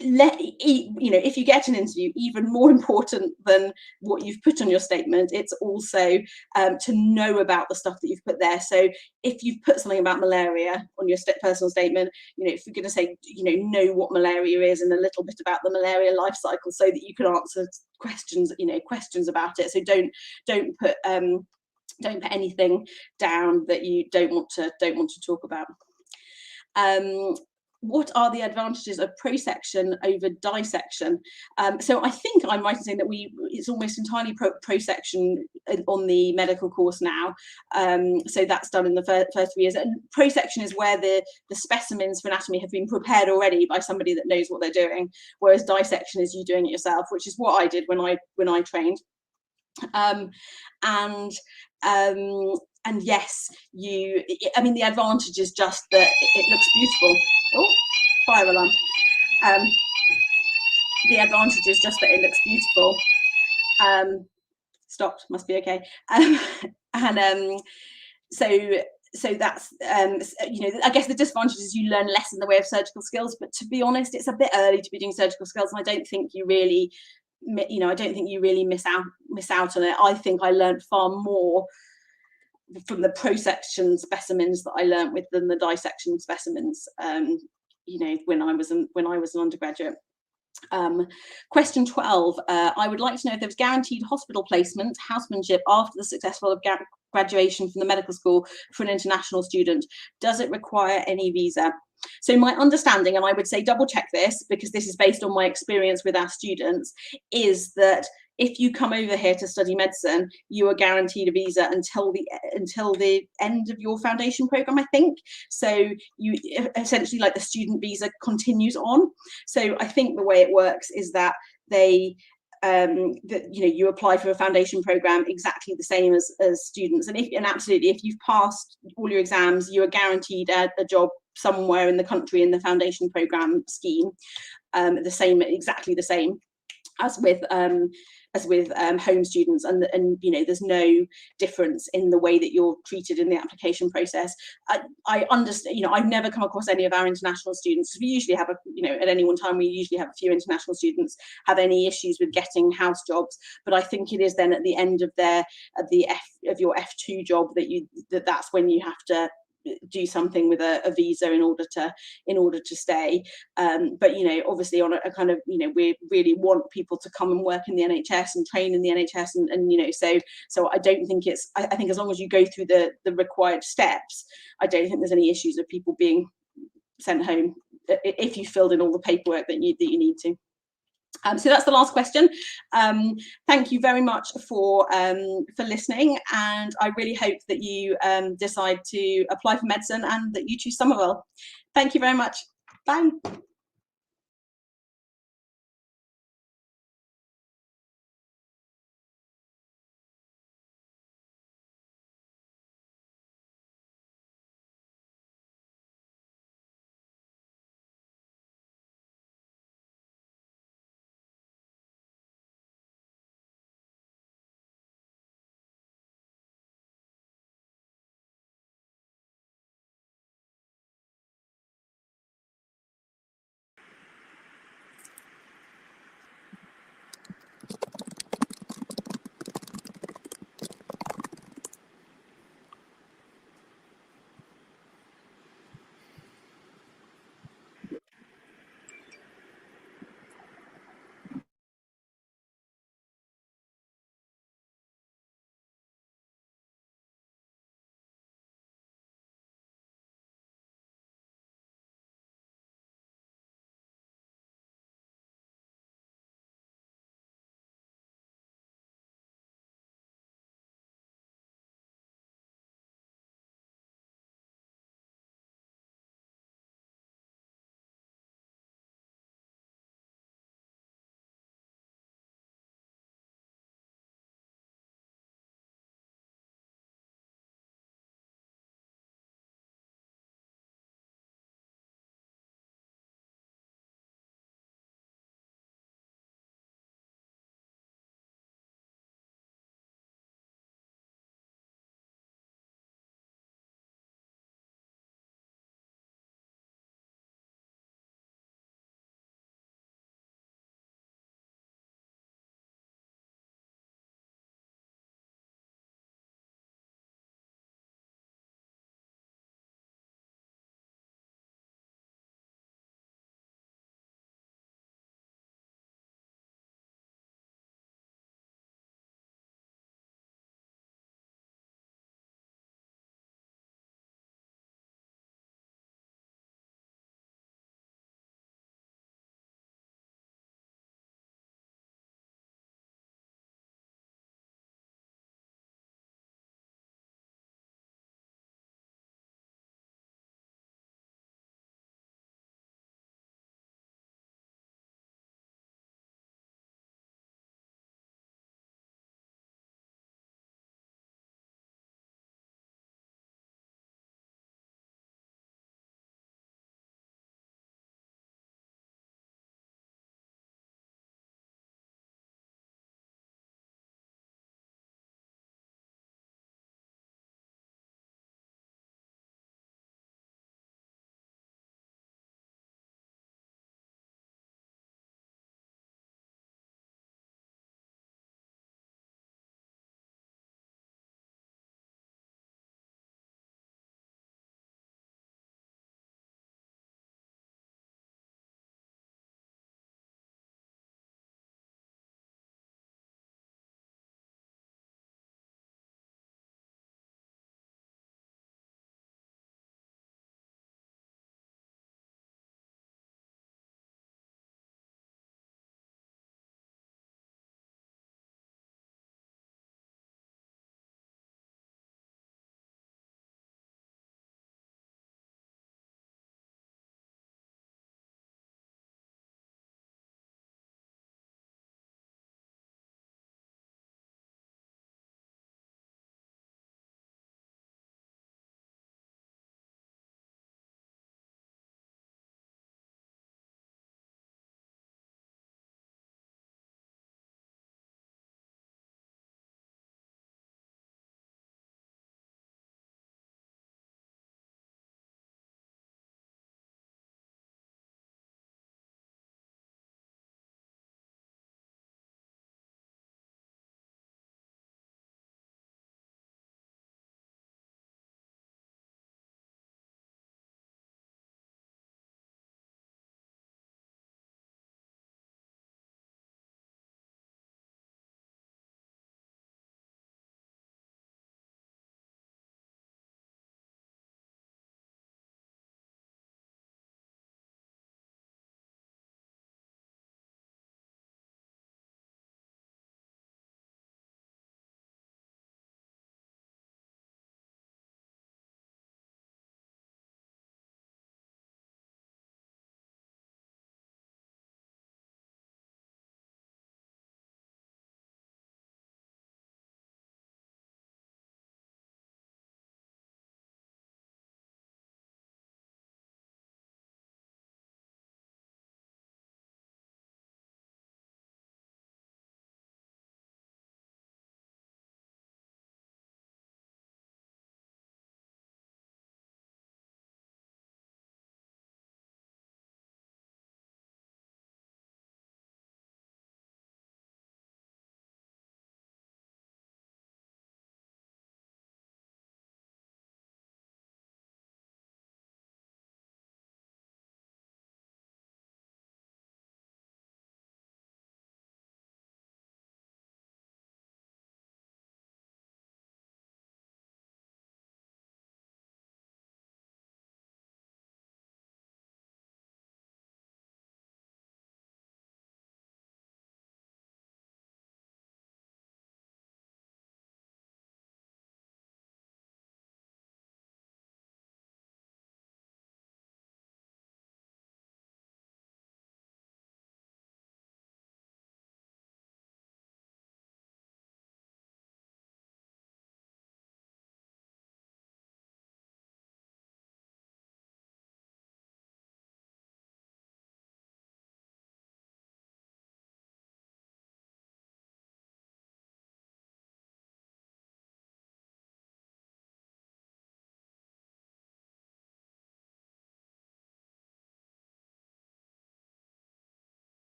if you get an interview, even more important than what you've put on your statement, it's also to know about the stuff that you've put there. So if you've put something about malaria on your personal statement, if you're going to say, know what malaria is and a little bit about the malaria life cycle, so that you can answer questions, questions about it. So don't put anything down that you don't want to talk about. What are the advantages of prosection over dissection? So I think I'm right in saying that it's almost entirely prosection on the medical course now. So that's done in the first 3 years. And prosection is where the specimens for anatomy have been prepared already by somebody that knows what they're doing, whereas dissection is you doing it yourself, which is what I did when I trained. And yes, the advantage is just that it looks beautiful. Oh, fire alarm. The advantage is just that it looks beautiful. Stopped, must be okay. So that's I guess the disadvantage is you learn less in the way of surgical skills, but to be honest, it's a bit early to be doing surgical skills, and I don't think you really miss out on it. I think I learned far more from the prosection specimens that I learnt with than the dissection specimens, when I was an undergraduate. Question 12, I would like to know if there was guaranteed hospital placement, housemanship after the successful graduation from the medical school for an international student. Does it require any visa? So my understanding, and I would say double check this because this is based on my experience with our students, is that if you come over here to study medicine, you are guaranteed a visa until the end of your foundation program, I think. So you essentially, like, the student visa continues on. So I think the way it works is that you apply for a foundation program exactly the same as students, and absolutely, if you've passed all your exams, you are guaranteed a job somewhere in the country in the foundation program scheme. Exactly the same as with home students, and there's no difference in the way that you're treated in the application process. I understand, I've never come across any of our international students. We usually have at any one time we usually have a few international students have any issues with getting house jobs, but I think it is then at the end of your F2 job that's when you have to do something with a visa in order to stay. But obviously on a kind of, we really want people to come and work in the NHS and train in the NHS, and so I don't think I think as long as you go through the required steps, I don't think there's any issues of people being sent home if you filled in all the paperwork that you need to. So that's the last question. Thank you very much for listening, and I really hope that you decide to apply for medicine and that you choose Somerville. Thank you very much. Bye.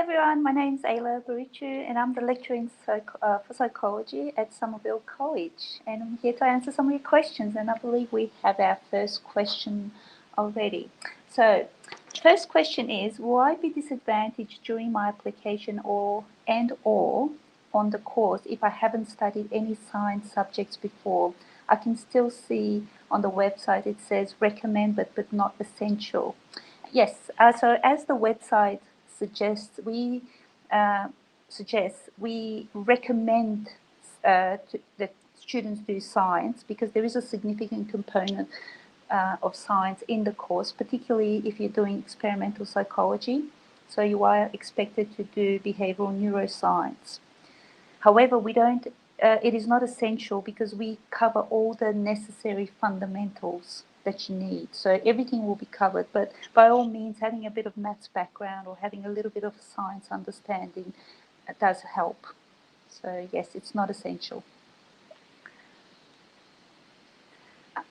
everyone, my name is Ayla Barichu and I'm the lecturer in for psychology at Somerville College, and I'm here to answer some of your questions, and I believe we have our first question already. So first question is, will I be disadvantaged during my application or on the course if I haven't studied any science subjects before? I can still see on the website it says recommended but not essential. Yes, so as the website suggests, we recommend that students do science because there is a significant component of science in the course, particularly if you're doing experimental psychology. So you are expected to do behavioral neuroscience. However, we don't. It is not essential because we cover all the necessary fundamentals that you need. So everything will be covered, but by all means, having a bit of maths background or having a little bit of science understanding does help. So yes, it's not essential.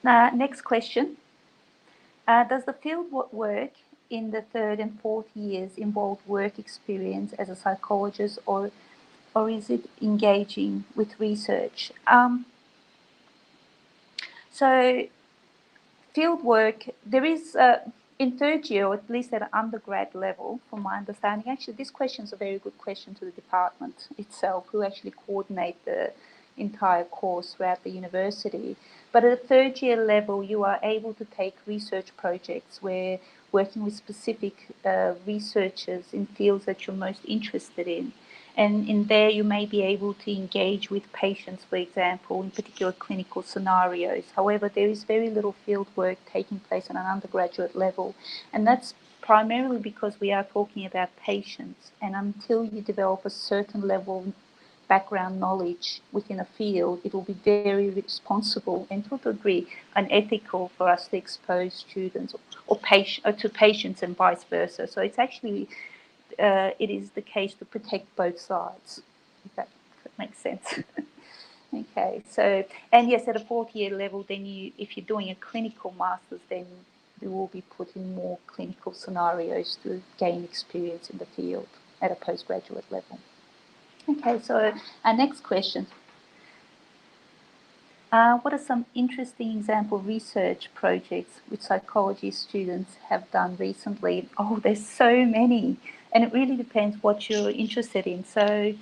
Next question. Does the field work in the 3rd and 4th years involve work experience as a psychologist, or is it engaging with research? So field work, there is, in 3rd year, or at least at an undergrad level, from my understanding, actually this question is a very good question to the department itself, who actually coordinate the entire course throughout the university. But at a 3rd year level, you are able to take research projects where working with specific researchers in fields that you're most interested in. And in there, you may be able to engage with patients, for example, in particular clinical scenarios. However, there is very little field work taking place at an undergraduate level. And that's primarily because we are talking about patients. And until you develop a certain level of background knowledge within a field, it will be very responsible and to a degree unethical for us to expose students or to patients and vice versa. So it's actually it is the case to protect both sides, if that makes sense. Okay, so, and yes, at a 4th year level, then if you're doing a clinical master's, then you will be put in more clinical scenarios to gain experience in the field at a postgraduate level. Okay, so our next question. What are some interesting example research projects which psychology students have done recently? Oh, there's so many. And it really depends what you're interested in. So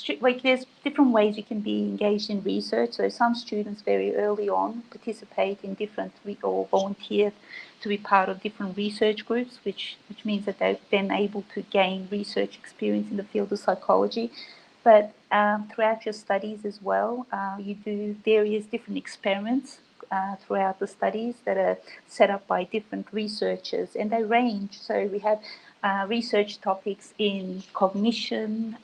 there's different ways you can be engaged in research. So some students very early on participate in different or volunteer to be part of different research groups, which means that they're then able to gain research experience in the field of psychology. But throughout your studies as well, you do various different experiments throughout the studies that are set up by different researchers, and they range. So we have research topics in cognition,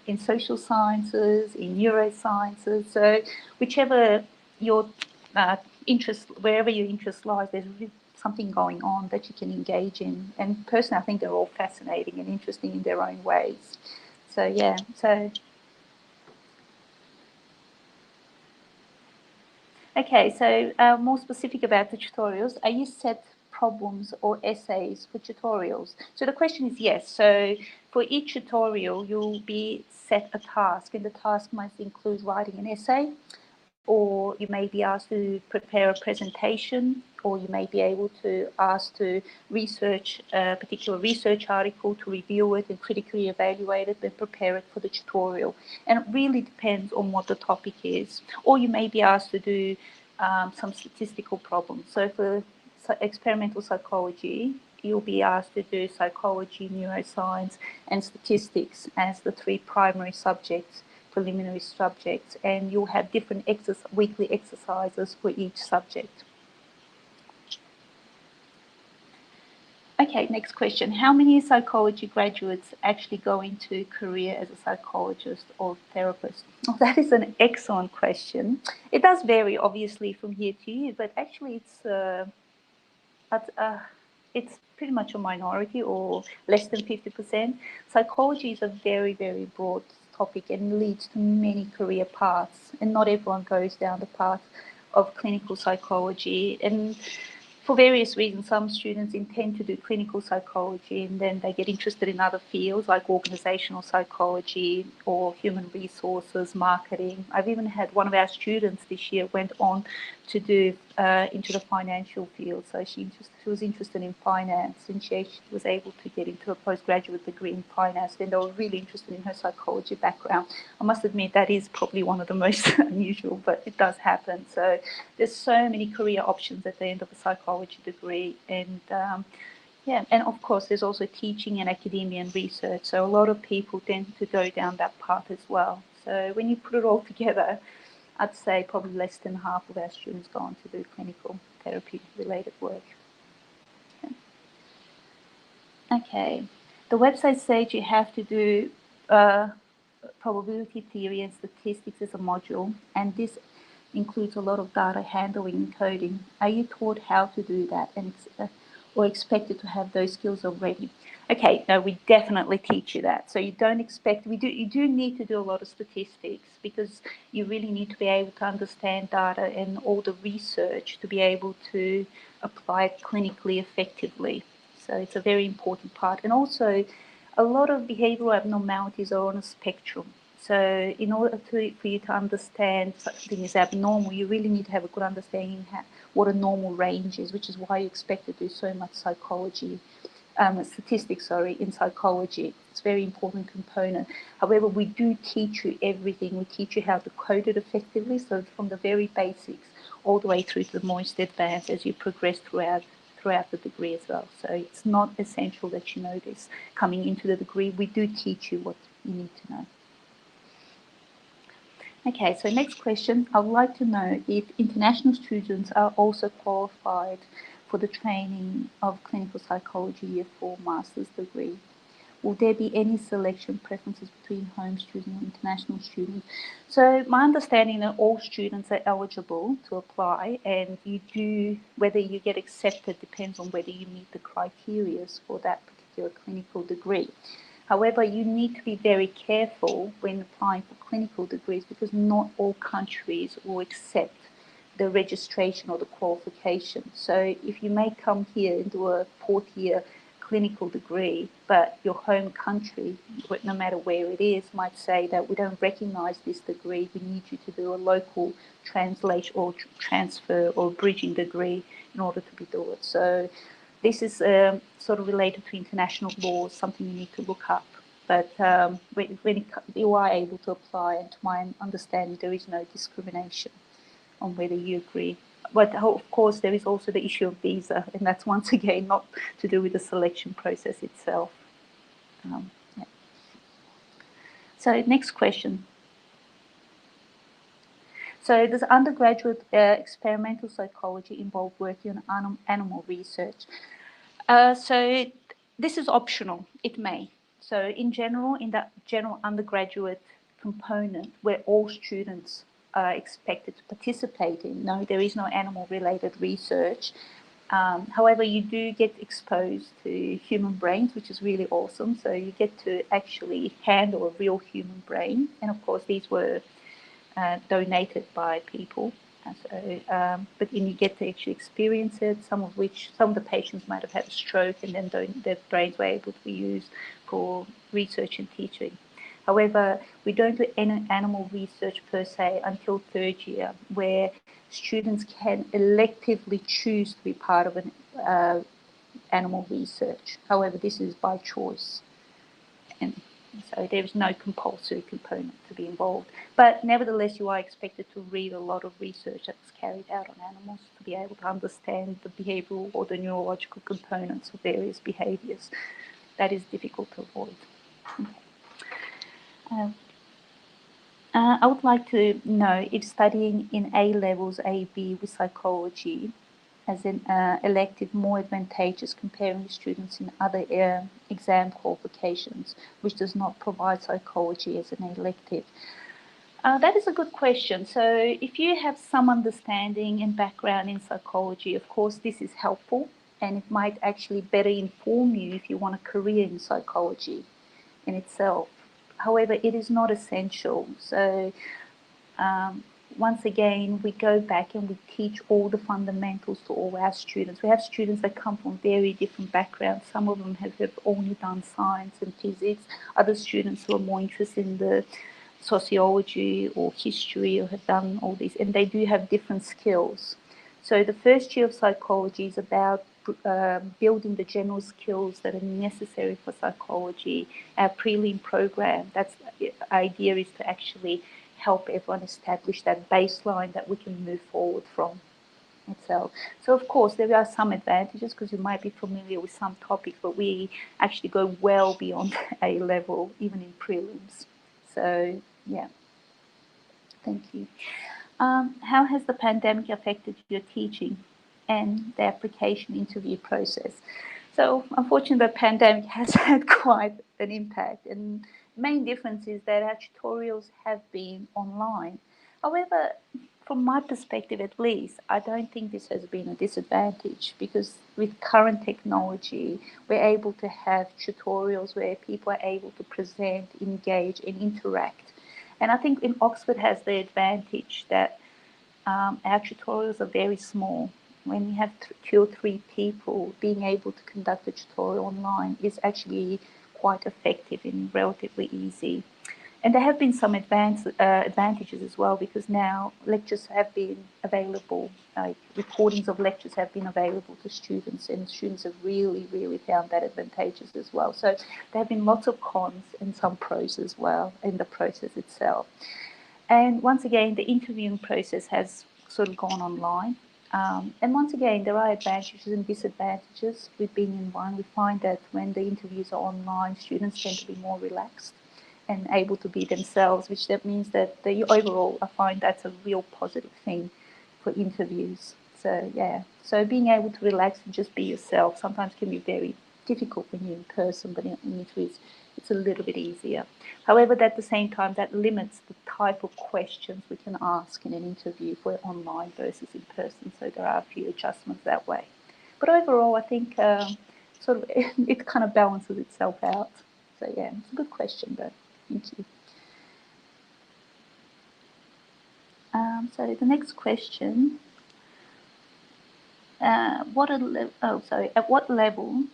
in social sciences, in neurosciences. So whichever your interest, wherever your interest lies, there's really something going on that you can engage in. And personally, I think they're all fascinating and interesting in their own ways. So yeah, so. Okay, so more specific about the tutorials, are you set problems or essays for tutorials? So the question is yes. So for each tutorial, you'll be set a task, and the task might include writing an essay, or you may be asked to prepare a presentation, or you may be able to ask to research a particular research article, to review it and critically evaluate it, then prepare it for the tutorial. And it really depends on what the topic is. Or you may be asked to do some statistical problems. So for experimental psychology, you'll be asked to do psychology, neuroscience, and statistics as the 3 primary subjects, preliminary subjects, and you'll have different weekly exercises for each subject. Okay, next question. How many psychology graduates actually go into a career as a psychologist or therapist? Well, that is an excellent question. It does vary, obviously, from year to year, but actually it's pretty much a minority, or less than 50%. Psychology is a very, very broad topic and leads to many career paths, and not everyone goes down the path of clinical psychology. And for various reasons, some students intend to do clinical psychology and then they get interested in other fields like organizational psychology or human resources, marketing. I've even had one of our students this year went on to do into the financial field. So she was interested in finance and she was able to get into a postgraduate degree in finance. Then they were really interested in her psychology background. I must admit that is probably one of the most unusual, but it does happen. So there's so many career options at the end of a psychology degree. And yeah, and of course there's also teaching and academia and research. So a lot of people tend to go down that path as well. So when you put it all together, I'd say probably less than half of our students go on to do clinical therapy related work. Okay, the website says you have to do probability theory and statistics as a module, and this includes a lot of data handling and coding. Are you taught how to do that and or expected to have those skills already? Okay, no, we definitely teach you that. So you don't expect, you do need to do a lot of statistics because you really need to be able to understand data and all the research to be able to apply it clinically effectively. So it's a very important part. And also, a lot of behavioral abnormalities are on a spectrum. So in order for you to understand something is abnormal, you really need to have a good understanding of what a normal range is, which is why you expect to do so much psychology, statistics, in psychology. It's a very important component. However, we do teach you everything. We teach you how to code it effectively, so from the very basics all the way through to the most advanced as you progress throughout the degree as well. So it's not essential that you know this coming into the degree. We do teach you what you need to know. Okay, so next question. I would like to know if international students are also qualified for the training of clinical psychology year 4 master's degree. Will there be any selection preferences between home students and international students? So my understanding that all students are eligible to apply, and whether you get accepted depends on whether you meet the criteria for that particular clinical degree. However, you need to be very careful when applying for clinical degrees because not all countries will accept the registration or the qualification. So if you may come here and do a 4th-year clinical degree, but your home country, no matter where it is, might say that we don't recognize this degree, we need you to do a local translation or transfer or bridging degree in order to be do it. So this is sort of related to international law, something you need to look up. But when you are able to apply, and to my understanding, there is no discrimination on whether you agree. But of course, there is also the issue of visa, and that's once again not to do with the selection process itself. Yeah. So next question. So does undergraduate experimental psychology involve working on animal research? So this is optional, it may. So in general, in that general undergraduate component where all students are expected to participate in, no, there is no animal-related research. However, you do get exposed to human brains, which is really awesome. So you get to actually handle a real human brain. And of course, these were donated by people. But then you get to actually experience it, some of the patients might have had a stroke and then their brains were able to be used for research and teaching. However, we don't do any animal research per se until 3rd year, where students can electively choose to be part of an animal research. However, this is by choice. And so there is no compulsory component to be involved. But nevertheless, you are expected to read a lot of research that's carried out on animals to be able to understand the behavioral or the neurological components of various behaviors. That is difficult to avoid. Okay. I would like to know if studying in A-levels, A-B with psychology as an elective more advantageous comparing students in other exam qualifications, which does not provide psychology as an elective. That is a good question. So if you have some understanding and background in psychology, of course, this is helpful, and it might actually better inform you if you want a career in psychology in itself. However, it is not essential. So once again, we go back and we teach all the fundamentals to all our students. We have students that come from very different backgrounds. Some of them have only done science and physics. Other students who are more interested in the sociology or history or have done all these, and they do have different skills. So the first year of psychology is about building the general skills that are necessary for psychology. Our prelim program, that's the idea, is to actually help everyone establish that baseline that we can move forward from itself. So of course there are some advantages because you might be familiar with some topics, but we actually go well beyond A level, even in prelims. So yeah, thank you. How has the pandemic affected your teaching and the application interview process? So unfortunately, the pandemic has had quite an impact, and the main difference is that our tutorials have been online. However, from my perspective at least, I don't think this has been a disadvantage, because with current technology, we're able to have tutorials where people are able to present, engage, and interact. And I think in Oxford has the advantage that our tutorials are very small. When you have 2 or 3 people, being able to conduct a tutorial online is actually quite effective and relatively easy. And there have been some advantages as well, because now lectures have been available, like recordings of lectures have been available to students, and students have really, really found that advantageous as well. So there have been lots of cons and some pros as well in the process itself. And once again, the interviewing process has sort of gone online. And once again, there are advantages and disadvantages. We've been in one. We find that when the interviews are online, students tend to be more relaxed and able to be themselves, which that means that overall, I find that's a real positive thing for interviews. So yeah, so being able to relax and just be yourself sometimes can be very difficult when you're in person, but in interviews, it's a little bit easier. However, at the same time, that limits the type of questions we can ask in an interview for online versus in person. So there are a few adjustments that way. But overall, I think sort of it kind of balances itself out. So yeah, it's a good question, though. Thank you. So the next question. At what level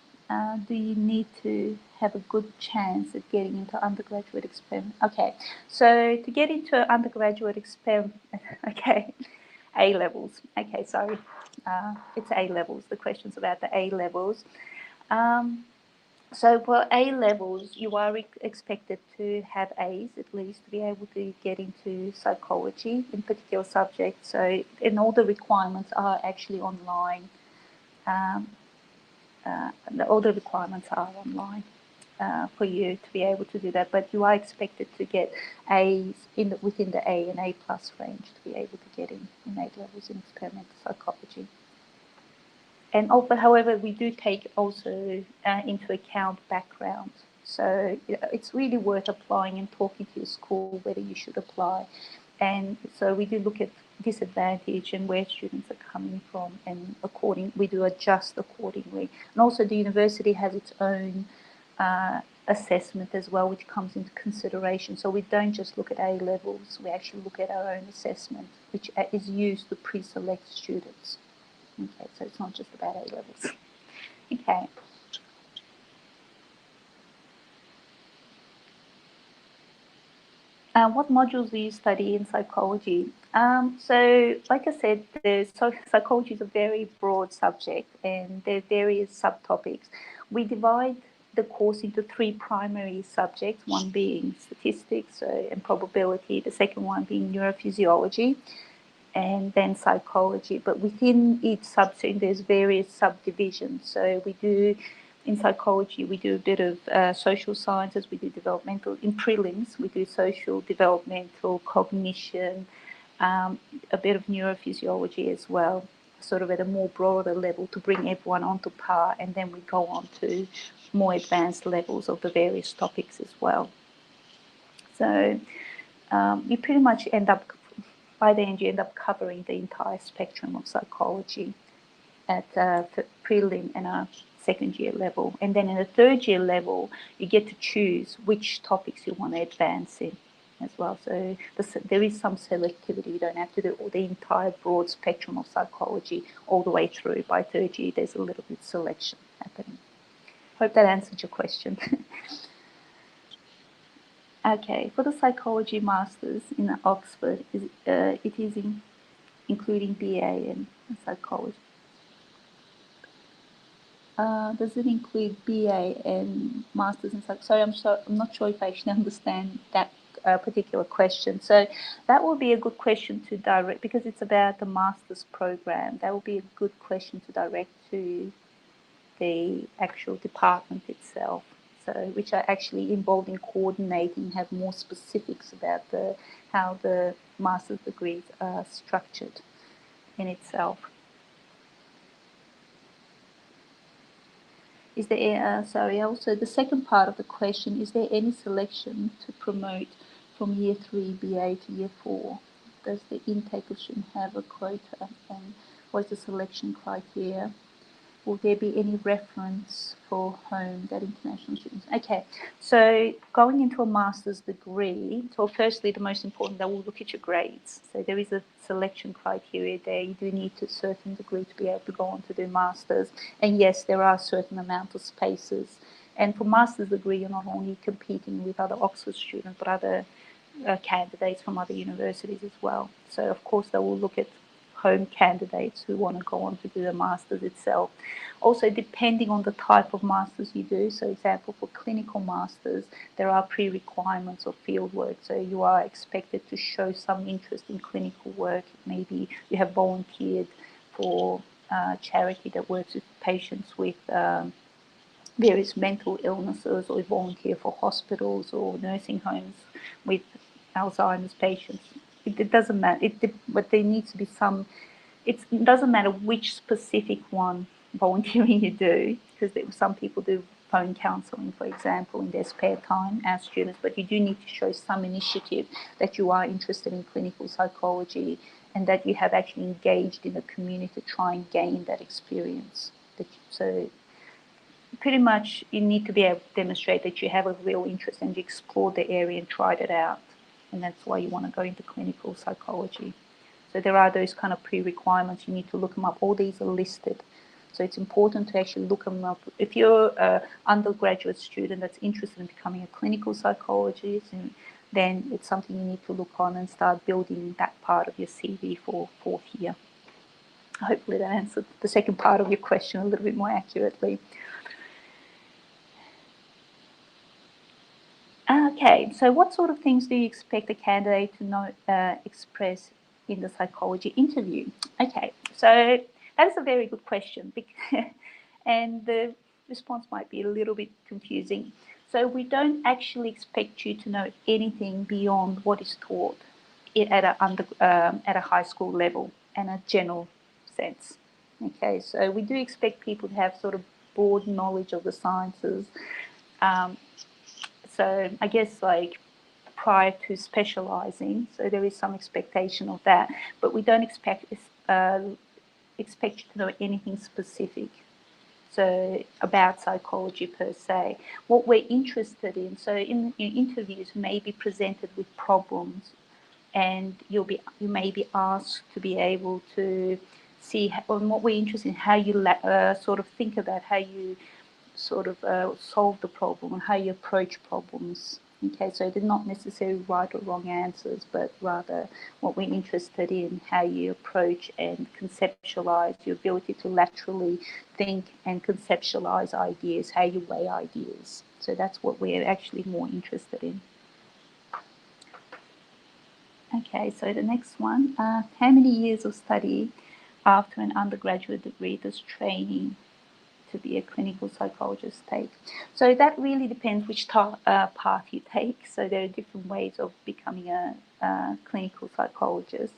do you need to have a good chance at getting into undergraduate experiment? Okay, so to get into undergraduate experiment, okay, A levels. Okay, sorry, it's A levels. The question's about the A levels. So for A levels, you are expected to have A's at least to be able to get into psychology in particular subjects. So, and all the requirements are actually online. All the requirements are online for you to be able to do that. But you are expected to get A's within the A and A plus range to be able to get in A levels in experimental psychology. And however, we do take also into account background. So it's really worth applying and talking to your school whether you should apply. And so we do look at disadvantage and where students are coming from, and we do adjust accordingly. And also the university has its own assessment as well, which comes into consideration. So we don't just look at A levels, we actually look at our own assessment, which is used to pre-select students. Okay, so it's not just about A levels. Okay. What modules do you study in psychology? So, like I said, psychology is a very broad subject, and there are various subtopics. We divide the course into 3 primary subjects, one being statistics and probability, the second one being neurophysiology, and then psychology. But within each subsection, there's various subdivisions. So we do, in psychology, we do a bit of social sciences, we do developmental, in prelims, we do social, developmental, cognition, a bit of neurophysiology as well, sort of at a more broader level to bring everyone onto par, and then we go on to more advanced levels of the various topics as well. So you pretty much end up, by the end, you end up covering the entire spectrum of psychology at prelim and a second year level. And then in a third year level, you get to choose which topics you want to advance in. as well. So there is some selectivity. You don't have to do the entire broad spectrum of psychology all the way through. By third year, there's a little bit of selection happening. Hope that answered your question. Okay, for the psychology masters in Oxford, it is including BA and psychology. Does it include BA and masters in psychology? Sorry, I'm not sure if I actually understand that particular question. So that will be a good question to direct, because it's about the master's program. That will be a good question to direct to the actual department itself. So, which are actually involved in coordinating, have more specifics about how the master's degrees are structured in itself. Is there, sorry, also the second part of the question, is there any selection to promote from year 3 BA to year 4? Does the intake student have a quota, and what is the selection criteria? Will there be any reference for home that international students? Okay, so going into a master's degree, so firstly, the most important, they will look at your grades. So there is a selection criteria there. You do need a certain degree to be able to go on to do masters. And yes, there are a certain amount of spaces. And for master's degree, you're not only competing with other Oxford students, but other candidates from other universities as well. So of course, they will look at home candidates who want to go on to do the masters itself. Also, depending on the type of masters you do, so example, for clinical masters, there are pre-requirements of field work. So you are expected to show some interest in clinical work. Maybe you have volunteered for a charity that works with patients with various mental illnesses, or volunteer for hospitals or nursing homes with Alzheimer's patients. It doesn't matter, but there needs to be some, it doesn't matter which specific one volunteering you do, because some people do phone counselling, for example, in their spare time as students, but you do need to show some initiative that you are interested in clinical psychology and that you have actually engaged in the community to try and gain that experience. So pretty much you need to be able to demonstrate that you have a real interest and you explored the area and tried it out. And that's why you want to go into clinical psychology. So there are those kind of pre-requirements. You need to look them up. All these are listed. So it's important to actually look them up. If you're an undergraduate student that's interested in becoming a clinical psychologist, then it's something you need to look on and start building that part of your CV for fourth year. Hopefully that answered the second part of your question a little bit more accurately. Okay, so what sort of things do you expect a candidate to express in the psychology interview? Okay, so that is a very good question, and the response might be a little bit confusing. So we don't actually expect you to know anything beyond what is taught at a high school level and a general sense. Okay, so we do expect people to have sort of broad knowledge of the sciences. So I guess like prior to specialising, so there is some expectation of that, but we don't expect you to know anything specific, so about psychology per se. What we're interested in, so in interviews, may be presented with problems, and you may be asked to be able to see, and what we're interested in, how you sort of think about how you sort of solve the problem and how you approach problems. Okay, so they're not necessarily right or wrong answers, but rather what we're interested in, how you approach and conceptualize, your ability to laterally think and conceptualize ideas, how you weigh ideas. So that's what we're actually more interested in. Okay, so the next one, how many years of study after an undergraduate degree does training to be a clinical psychologist take? So that really depends which path you take. So there are different ways of becoming a clinical psychologist.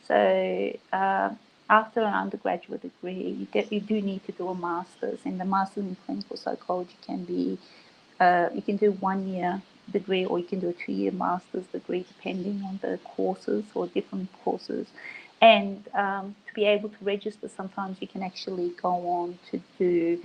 So after an undergraduate degree, you do need to do a master's, and the master's in clinical psychology can be, you can do 1 year degree or you can do a 2-year master's degree depending on the courses or different courses. And to be able to register, sometimes you can actually go on to do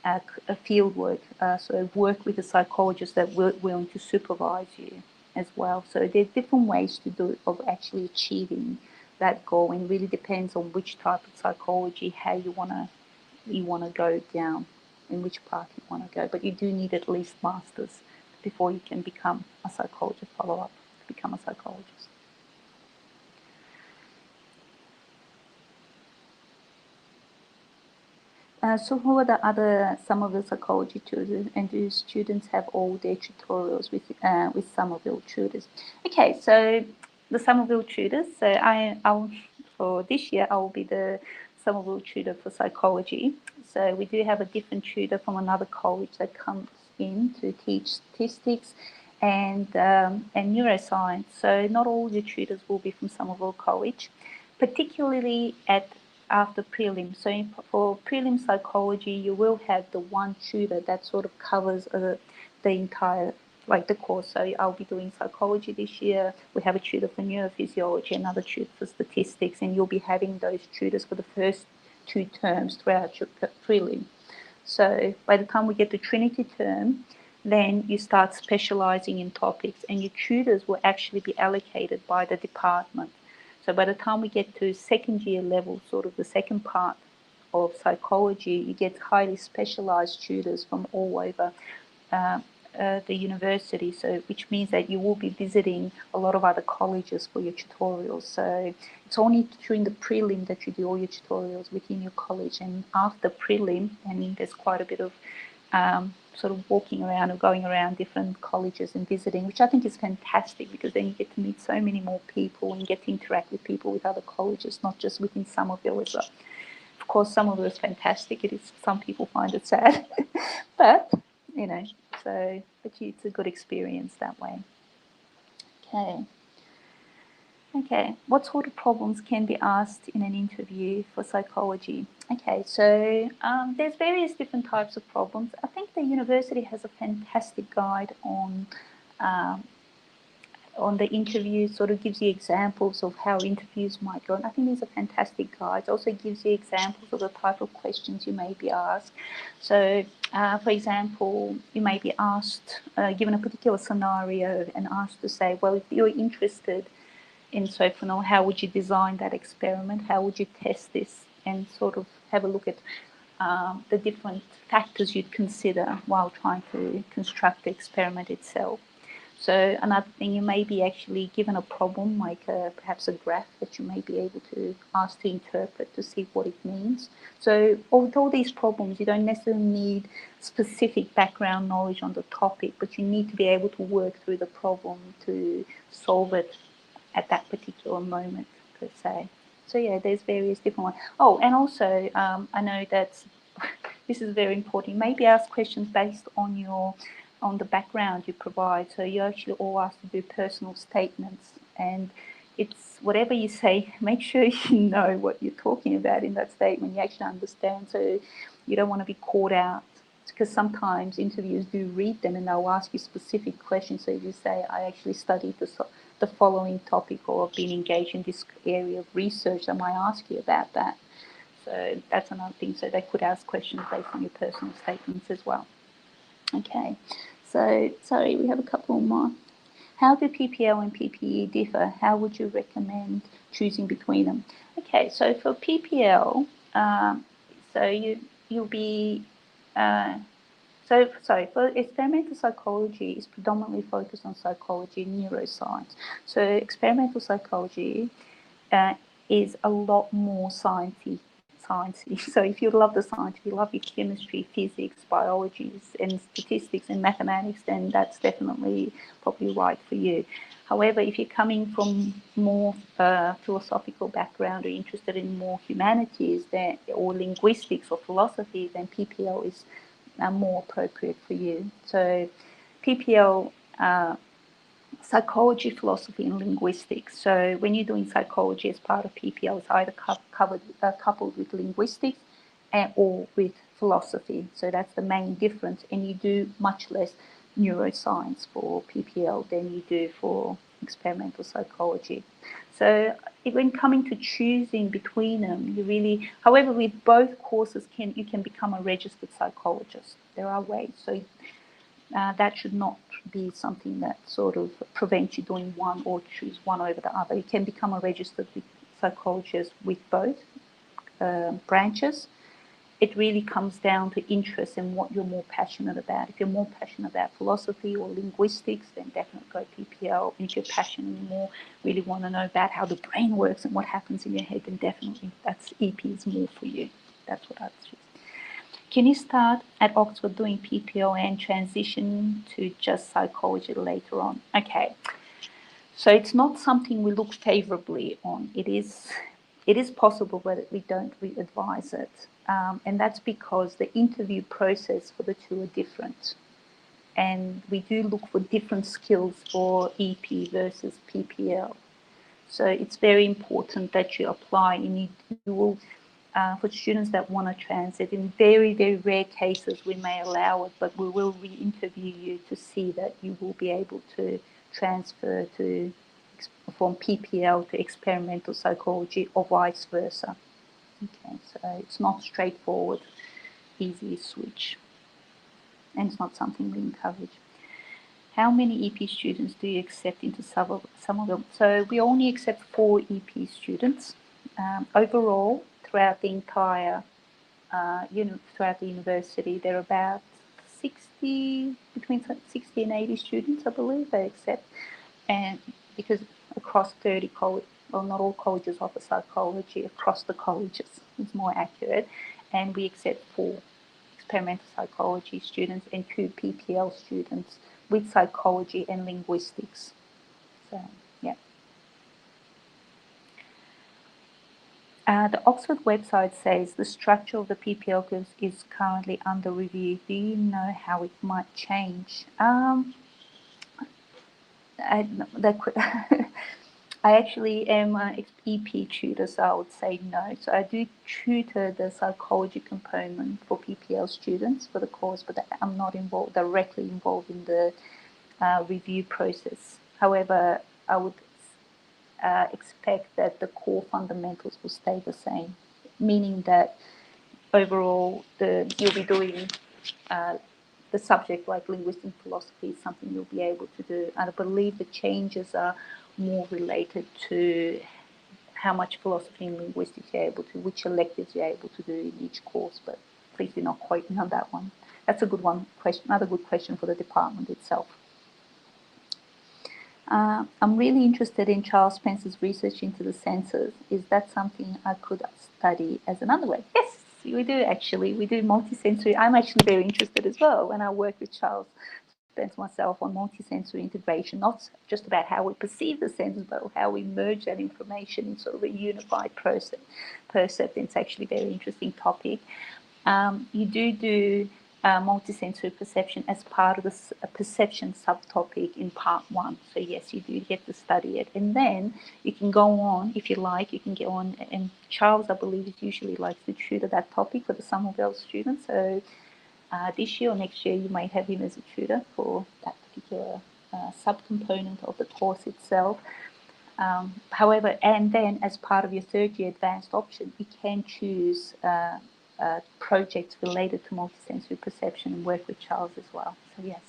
a field work, so work with a psychologist that willing to supervise you. as well. So there are different ways to do it, of actually achieving that goal, and really depends on which type of psychology, how you want to go down, in which path you want to go. But you do need at least masters before you can become a psychologist, follow up to become a psychologist. So who are the other Somerville psychology tutors, and do students have all their tutorials with Somerville tutors? Okay, so the Somerville tutors, so I'll for this year I will be the Somerville tutor for psychology. So we do have a different tutor from another college that comes in to teach statistics and neuroscience. So not all your tutors will be from Somerville College, particularly after prelim. So for prelim psychology, you will have the one tutor that sort of covers the entire, like the course. So I'll be doing psychology this year. We have a tutor for neurophysiology, another tutor for statistics, and you'll be having those tutors for the first 2 terms throughout your prelim. So by the time we get to Trinity term, then you start specializing in topics, and your tutors will actually be allocated by the department. So by the time we get to second year level, sort of the second part of psychology, you get highly specialized tutors from all over the university. So which means that you will be visiting a lot of other colleges for your tutorials. So it's only during the prelim that you do all your tutorials within your college, and after prelim, I mean, there's quite a bit of sort of walking around or going around different colleges and visiting, which I think is fantastic, because then you get to meet so many more people and get to interact with people with other colleges, not just within Somerville as well. Of course, Somerville is fantastic. It is. Some people find it sad, but you know, so but it's a good experience that way. Okay, what sort of problems can be asked in an interview for psychology? Okay, so there's various different types of problems. I think the university has a fantastic guide on the interview, sort of gives you examples of how interviews might go. And I think these are fantastic guides. Also gives you examples of the type of questions you may be asked. So, for example, you may be asked, given a particular scenario, and asked to say, well, if you're interested in Somerville, how would you design that experiment? How would you test this? And sort of have a look at the different factors you'd consider while trying to construct the experiment itself. So another thing, you may be actually given a problem, like perhaps a graph that you may be able to ask to interpret to see what it means. So with all these problems, you don't necessarily need specific background knowledge on the topic, but you need to be able to work through the problem to solve it at that particular moment, per se. So yeah, there's various different ones. Oh, and also I know that this is very important. You may be asked questions based on the background you provide. So you're actually all asked to do personal statements, and it's whatever you say, make sure you know what you're talking about in that statement. You actually understand, so you don't want to be caught out, because sometimes interviewers do read them and they'll ask you specific questions. So if you say, I actually studied the following topic, or I've been engaged in this area of research, they might ask you about that. So that's another thing. So they could ask questions based on your personal statements as well. Okay, so sorry, we have a couple more. How do PPL and PPE differ? How would you recommend choosing between them? Okay, so for PPL, so you'll be for experimental psychology is predominantly focused on psychology and neuroscience. So experimental psychology is a lot more sciencey. So if you love the science, if you love your chemistry, physics, biology, and statistics and mathematics, then that's definitely probably right for you. However, if you're coming from more philosophical background, or interested in more humanities, or linguistics or philosophy, then PPL is more appropriate for you. So PPL, psychology, philosophy, and linguistics. So when you're doing psychology as part of PPL, it's either coupled with linguistics or with philosophy. So that's the main difference. And you do much less neuroscience for PPL than you do for experimental psychology. So when coming to choosing between them, you really, however, with both courses, you can become a registered psychologist. There are ways. So that should not be something that sort of prevents you doing one or choose one over the other. You can become a registered psychologist with both branches. It really comes down to interest and what you're more passionate about. If you're more passionate about philosophy or linguistics, then definitely go PPL. If you're passionate more, really want to know about how the brain works and what happens in your head, then definitely that's EP is more for you. That's what I would choose. Can you start at Oxford doing PPL and transition to just psychology later on? Okay. So it's not something we look favourably on. It is possible, but we don't advise it. And that's because the interview process for the two are different. And we do look for different skills for EP versus PPL. So it's very important that you apply. You will, for students that want to transit, in very, very rare cases, we may allow it, but we will re-interview you to see that you will be able to transfer from PPL to experimental psychology or vice versa. Okay, so it's not straightforward, easy switch, and it's not something we encourage. How many EP students do you accept into Somerville? So we only accept 4 EP students. Overall, throughout the entire, throughout the university, there are about 60, between 60 and 80 students, I believe, they accept. And because across 30 colleges, well, not all colleges offer psychology, across the colleges is more accurate, and we accept 4 experimental psychology students and 2 PPL students with psychology and linguistics. So, yeah. The Oxford website says the structure of the PPL course is currently under review. Do you know how it might change? I actually am an EP tutor, so I would say no. So I do tutor the psychology component for PPL students for the course, but I'm not directly involved in the review process. However, I would expect that the core fundamentals will stay the same, meaning that overall you'll be doing the subject like linguistic philosophy is something you'll be able to do. And I believe the changes are more related to how much philosophy and linguistics you're able to, which electives you're able to do in each course, but please do not quote me on that one. That's a good one. Another good question for the department itself. I'm really interested in Charles Spencer's research into the senses. Is that something I could study as an undergrad? Yes, we do actually. We do multisensory. I'm actually very interested as well when I work with Charles Spencer myself on multisensory integration, not just about how we perceive the senses, but how we merge that information in sort of a unified percept. It's actually a very interesting topic. You do multisensory perception as part of the perception subtopic in part 1. So yes, you do get to study it. And then you can go on, if you like, you can go on, and Charles, I believe, usually likes to tutor that topic for the Somerville students. So this year or next year, you might have him as a tutor for that particular subcomponent of the course itself. However, and then as part of your third year advanced option, you can choose projects related to multisensory perception and work with Charles as well. So yes.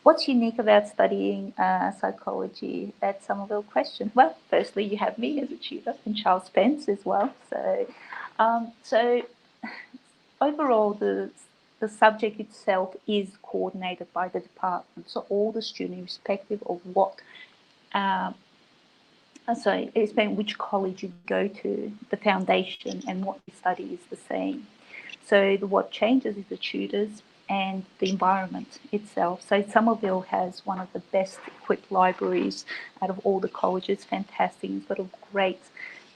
What's unique about studying psychology at Somerville? Question. Well, firstly, you have me as a tutor and Charles Spence as well. So overall, the subject itself is coordinated by the department. So all the students, irrespective of what which college you go to, the foundation and what you study is the same. So what changes is the tutors and the environment itself. So Somerville has one of the best equipped libraries out of all the colleges, fantastic, it's got a great,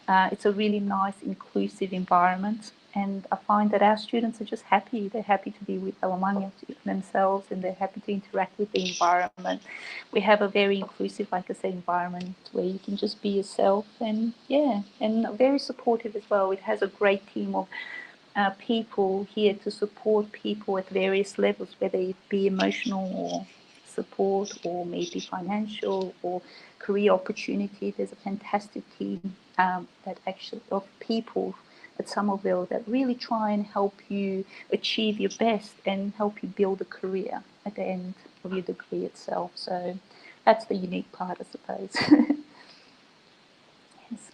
it's a really nice inclusive environment. And I find that our students are just happy. They're happy to be among themselves, and they're happy to interact with the environment. We have a very inclusive, like I said, environment where you can just be yourself, and very supportive as well. It has a great team of people here to support people at various levels, whether it be emotional or support or maybe financial or career opportunity. There's a fantastic team of people at Somerville that really try and help you achieve your best and help you build a career at the end of your degree itself. So that's the unique part, I suppose. Yes.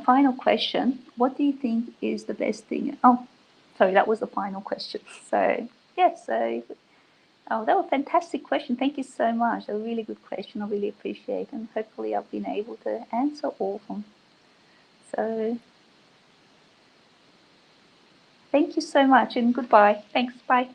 Final question. What do you think is the best thing? Oh, sorry, that was the final question. So, yes, oh, that was a fantastic question. Thank you so much. A really good question. I really appreciate it. And hopefully I've been able to answer all of them. So, thank you so much and goodbye. Thanks. Bye.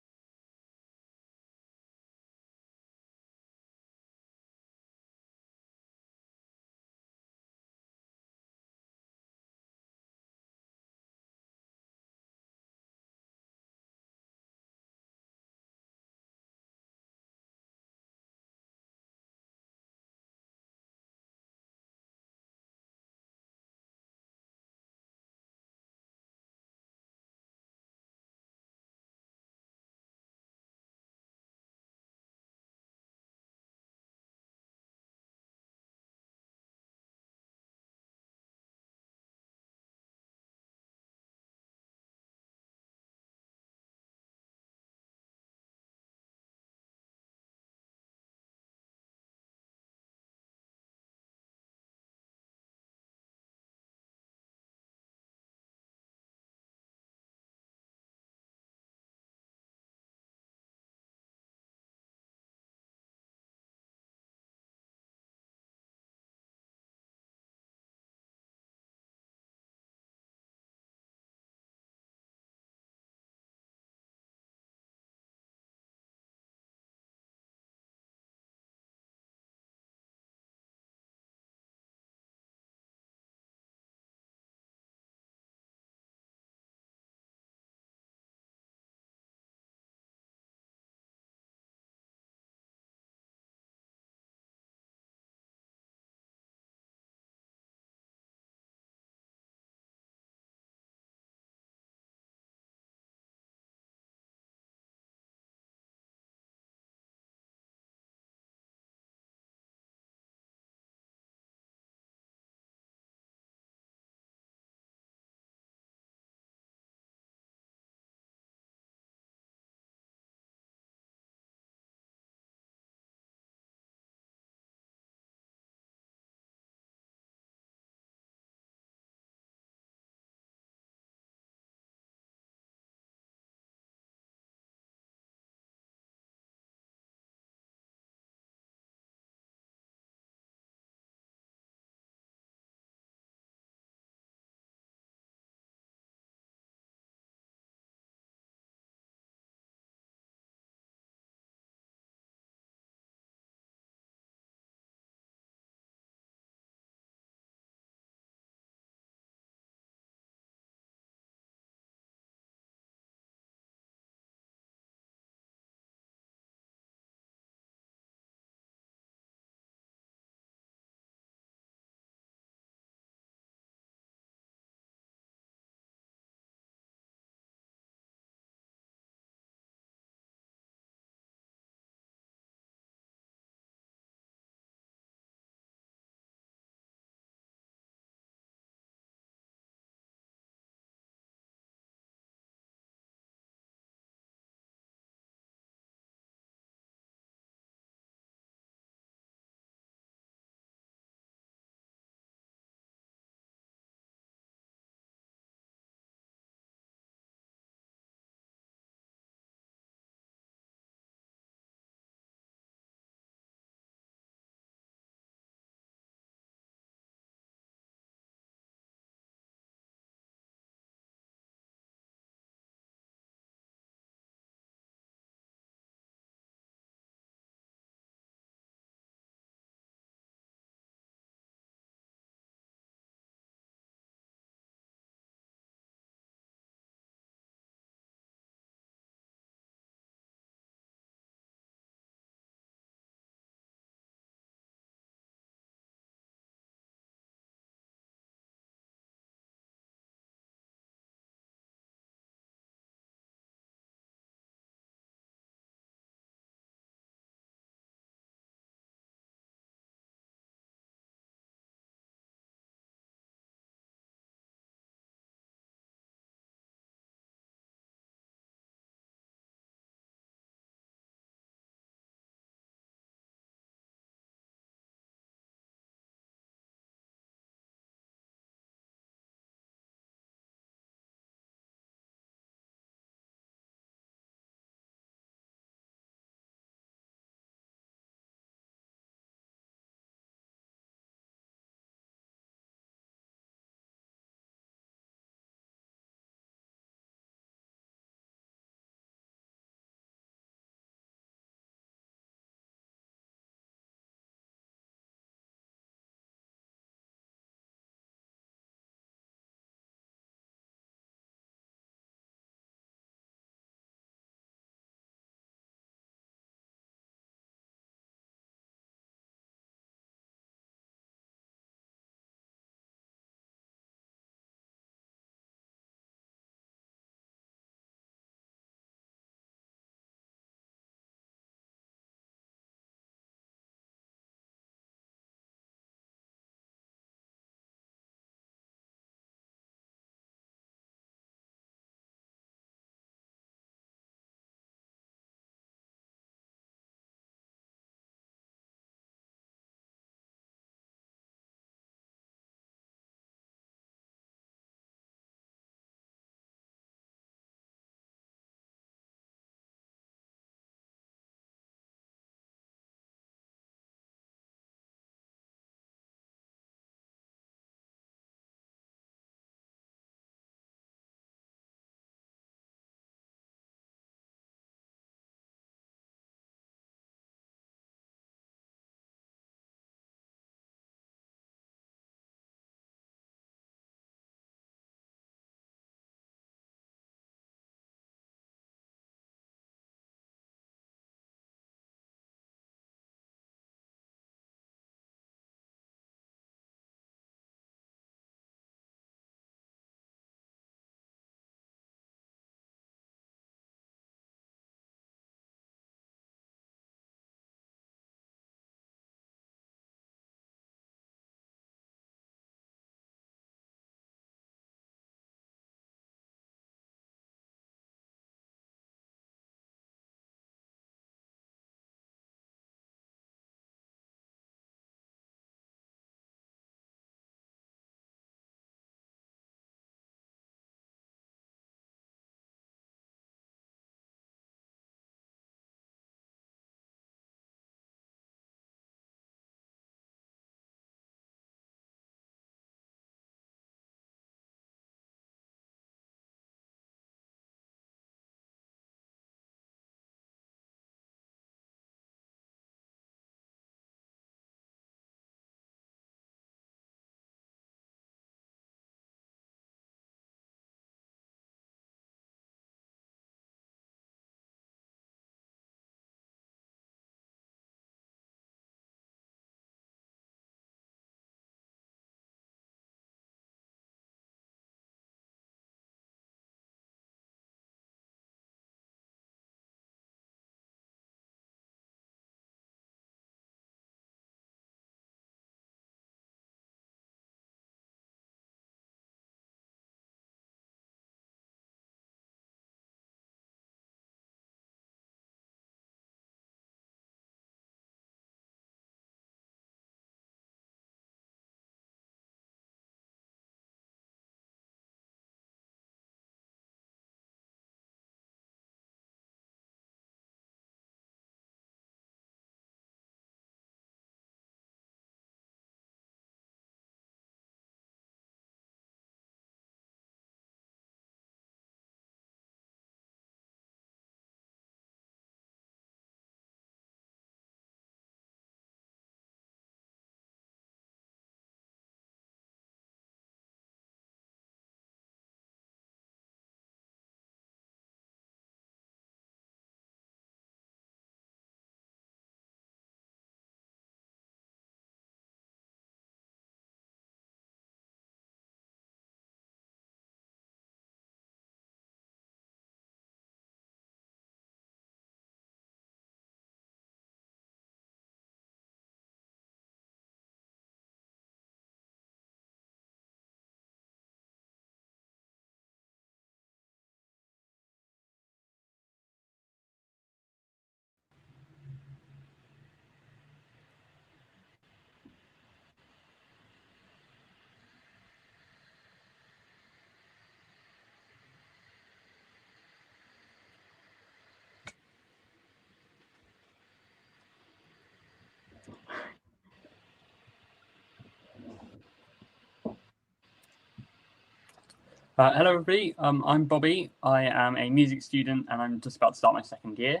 Hello everybody, I'm Bobby. I am a music student and I'm just about to start my second year.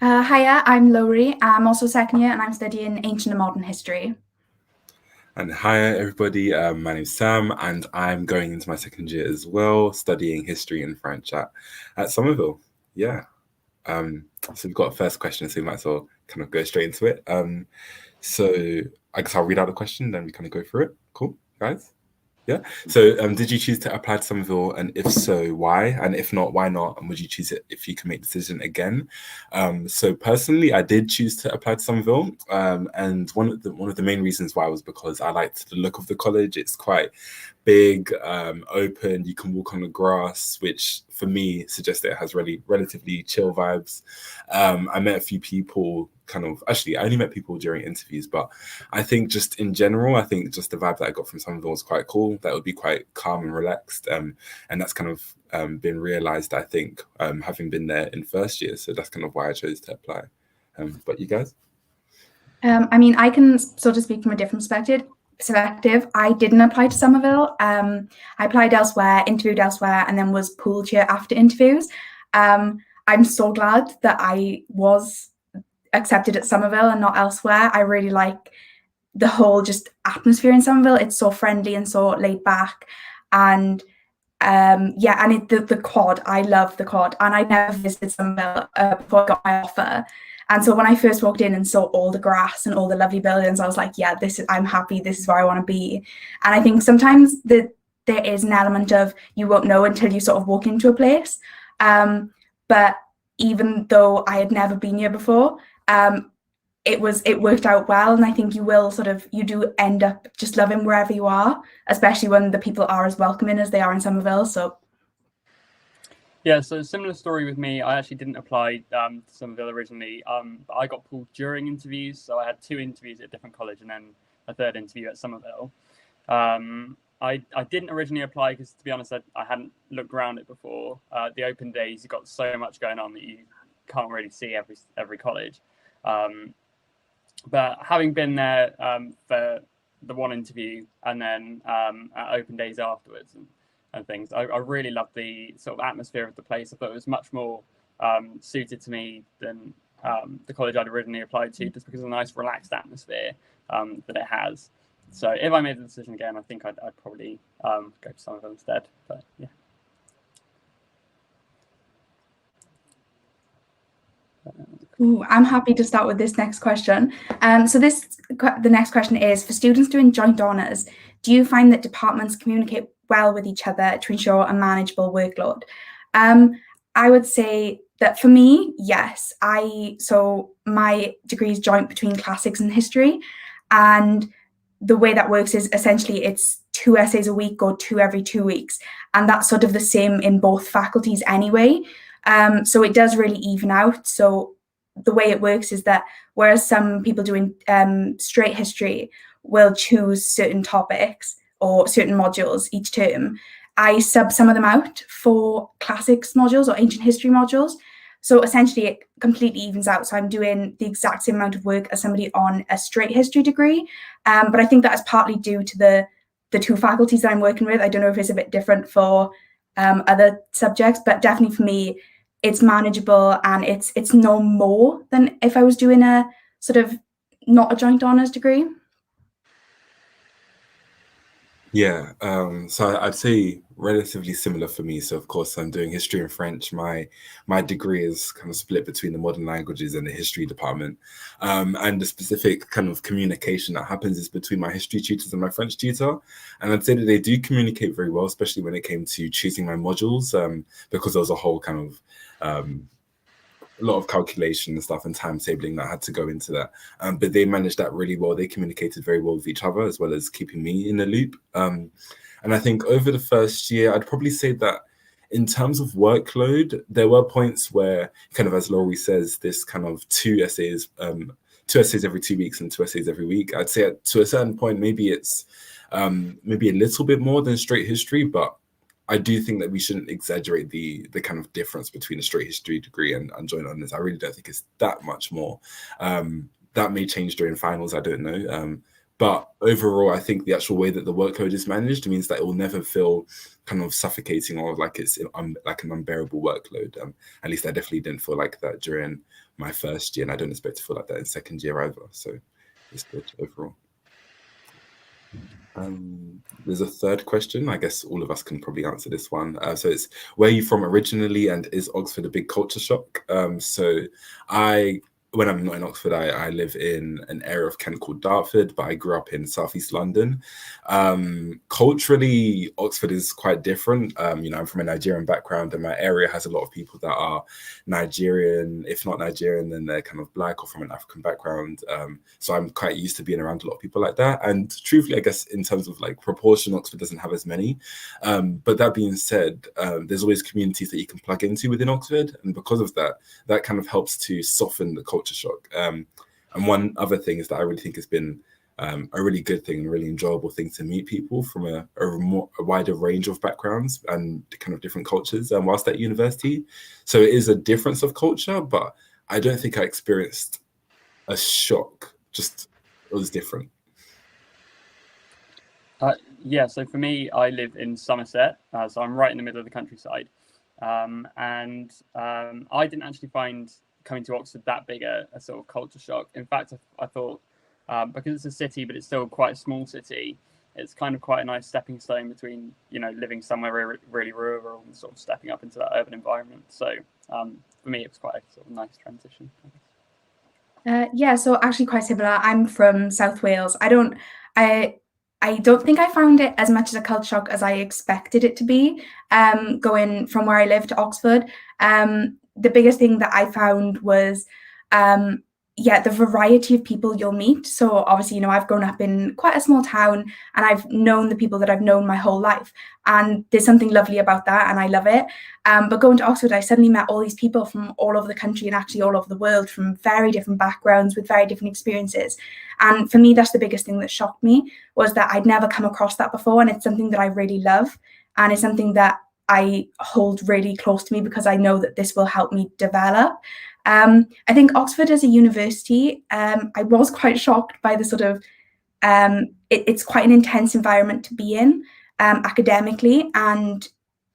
Hiya, I'm Laurie. I'm also second year and I'm studying ancient and modern history. And hi everybody, my name's Sam and I'm going into my second year as well, studying history and French at Somerville. Yeah. So we've got a first question, so we might as well kind of go straight into it. So I guess I'll read out the question, then we kind of go through it. Cool, guys? Yeah. So did you choose to apply to Somerville, and if so, why? And if not, why not? And would you choose it if you can make the decision again? So personally, I did choose to apply to Somerville, and one of the main reasons why was because I liked the look of the college. It's quite big, open. You can walk on the grass, which for me suggests that it has really relatively chill vibes. I met a few people. Actually, I only met people during interviews, but I think just in general, I think just the vibe that I got from Somerville was quite cool. That would be quite calm and relaxed, and that's kind of been realised, I think, having been there in first year. So that's kind of why I chose to apply. But you guys? I mean, I can sort of speak from a different perspective. I didn't apply to Somerville. I applied elsewhere, interviewed elsewhere, and then was pulled here after interviews. I'm so glad that I was accepted at Somerville and not elsewhere. I really like the whole just atmosphere in Somerville. It's so friendly and so laid back, and yeah, and the quad. I love the quad, and I never visited Somerville before I got my offer. And so when I first walked in and saw all the grass and all the lovely buildings, I was like, yeah, I'm happy. This is where I want to be. And I think sometimes there is an element of you won't know until you sort of walk into a place. But even though I had never been here before, it worked out well, and I think you do end up just loving wherever you are, especially when the people are as welcoming as they are in Somerville. So yeah, so similar story with me. I actually didn't apply to Somerville originally. But I got pulled during interviews, so I had 2 interviews at a different college and then a 3rd interview at Somerville. I didn't originally apply because, to be honest, I hadn't looked around it before. The open days, you've got so much going on that you can't really see every college. But having been there for the one interview and then at open days afterwards and things, I really loved the sort of atmosphere of the place. I thought it was much more suited to me than the college I'd originally applied to, just because of the nice relaxed atmosphere that it has. So if I made the decision again, I think I'd probably go to Somerville instead. But yeah. Ooh, I'm happy to start with this next question. So the next question is, for students doing joint honours, do you find that departments communicate well with each other to ensure a manageable workload? I would say that for me, yes. So my degree is joint between classics and history, and the way that works is essentially it's 2 essays a week or 2 every 2 weeks, and that's sort of the same in both faculties anyway. So it does really even out. So the way it works is that whereas some people doing straight history will choose certain topics or certain modules each term, I sub some of them out for classics modules or ancient history modules. So essentially it completely evens out. So I'm doing the exact same amount of work as somebody on a straight history degree. But I think that is partly due to the 2 faculties that I'm working with. I don't know if it's a bit different for other subjects, but definitely for me, it's manageable, and it's no more than if I was doing a sort of not a joint honours degree. Yeah, so I'd say relatively similar for me. So of course I'm doing history and French. My degree is kind of split between the modern languages and the history department. And the specific kind of communication that happens is between my history tutors and my French tutor. And I'd say that they do communicate very well, especially when it came to choosing my modules, because there was a whole kind of a lot of calculation and stuff and timetabling that had to go into that. But they managed that really well. They communicated very well with each other, as well as keeping me in the loop. And I think over the first year, I'd probably say that in terms of workload, there were points where, kind of as Laurie says, this kind of 2 essays every 2 weeks and 2 essays every week. I'd say to a certain point, maybe it's maybe a little bit more than straight history, but I do think that we shouldn't exaggerate the kind of difference between a straight history degree and joint honours. I really don't think it's that much more. That may change during finals, I don't know. But overall, I think the actual way that the workload is managed means that it will never feel kind of suffocating or like it's like an unbearable workload. At least I definitely didn't feel like that during my first year, and I don't expect to feel like that in second year either. So it's good overall. There's a third question. I guess all of us can probably answer this one. So it's, where are you from originally, and is Oxford a big culture shock? When I'm not in Oxford, I live in an area of Kent called Dartford, but I grew up in Southeast London. Culturally, Oxford is quite different. I'm from a Nigerian background, and my area has a lot of people that are Nigerian. If not Nigerian, then they're kind of Black or from an African background. So I'm quite used to being around a lot of people like that. And truthfully, I guess in terms of like proportion, Oxford doesn't have as many. But that being said, there's always communities that you can plug into within Oxford. And because of that, that kind of helps to soften the culture shock. And one other thing is that I really think has been a really good thing, a really enjoyable thing to meet people from a wider range of backgrounds and kind of different cultures whilst at university. So it is a difference of culture, but I don't think I experienced a shock. Just, it was different. Yeah, so for me, I live in Somerset, so I'm right in the middle of the countryside. I didn't actually find coming to Oxford that big a sort of culture shock. In fact, I thought, because it's a city, but it's still quite a small city, it's kind of quite a nice stepping stone between, living somewhere really rural and sort of stepping up into that urban environment. So for me, it was quite a sort of nice transition. Yeah, so actually quite similar. I'm from South Wales. I don't think I found it as much as a culture shock as I expected it to be, going from where I live to Oxford. The biggest thing that I found was, the variety of people you'll meet. So obviously, I've grown up in quite a small town, and I've known the people that I've known my whole life. And there's something lovely about that, and I love it. But going to Oxford, I suddenly met all these people from all over the country and actually all over the world, from very different backgrounds with very different experiences. And for me, that's the biggest thing that shocked me, was that I'd never come across that before. And it's something that I really love. And it's something that I hold really close to me because I know that this will help me develop. I think Oxford as a university, I was quite shocked by the sort of, it's quite an intense environment to be in academically. And,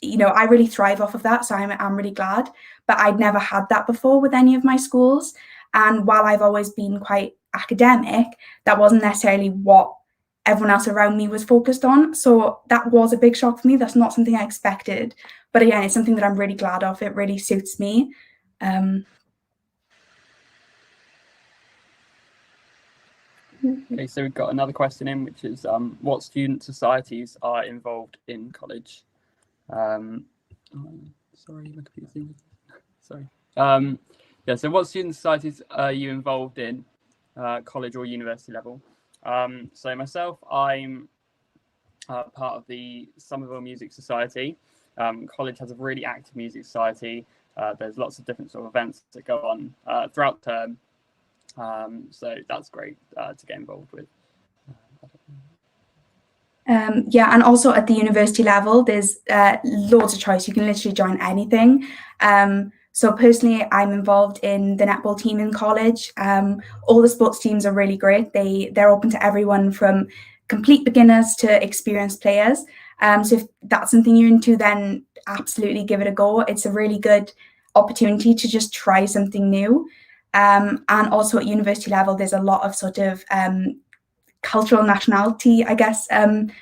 I really thrive off of that. So I'm really glad. But I'd never had that before with any of my schools. And while I've always been quite academic, that wasn't necessarily what everyone else around me was focused on. So that was a big shock for me. That's not something I expected. But again, it's something that I'm really glad of. It really suits me. Okay, so we've got another question in, which is what student societies are involved in college? Sorry, my computer's sorry. So what student societies are you involved in, college or university level? So myself, I'm part of the Somerville Music Society. College has a really active music society. There's lots of different sort of events that go on throughout the term. So that's great to get involved with. And also at the university level, there's loads of choice. You can literally join anything. So personally, I'm involved in the netball team in college. All the sports teams are really great. They're open to everyone from complete beginners to experienced players. So if that's something you're into, then absolutely give it a go. It's a really good opportunity to just try something new. And also at university level, there's a lot of sort of cultural nationality, I guess,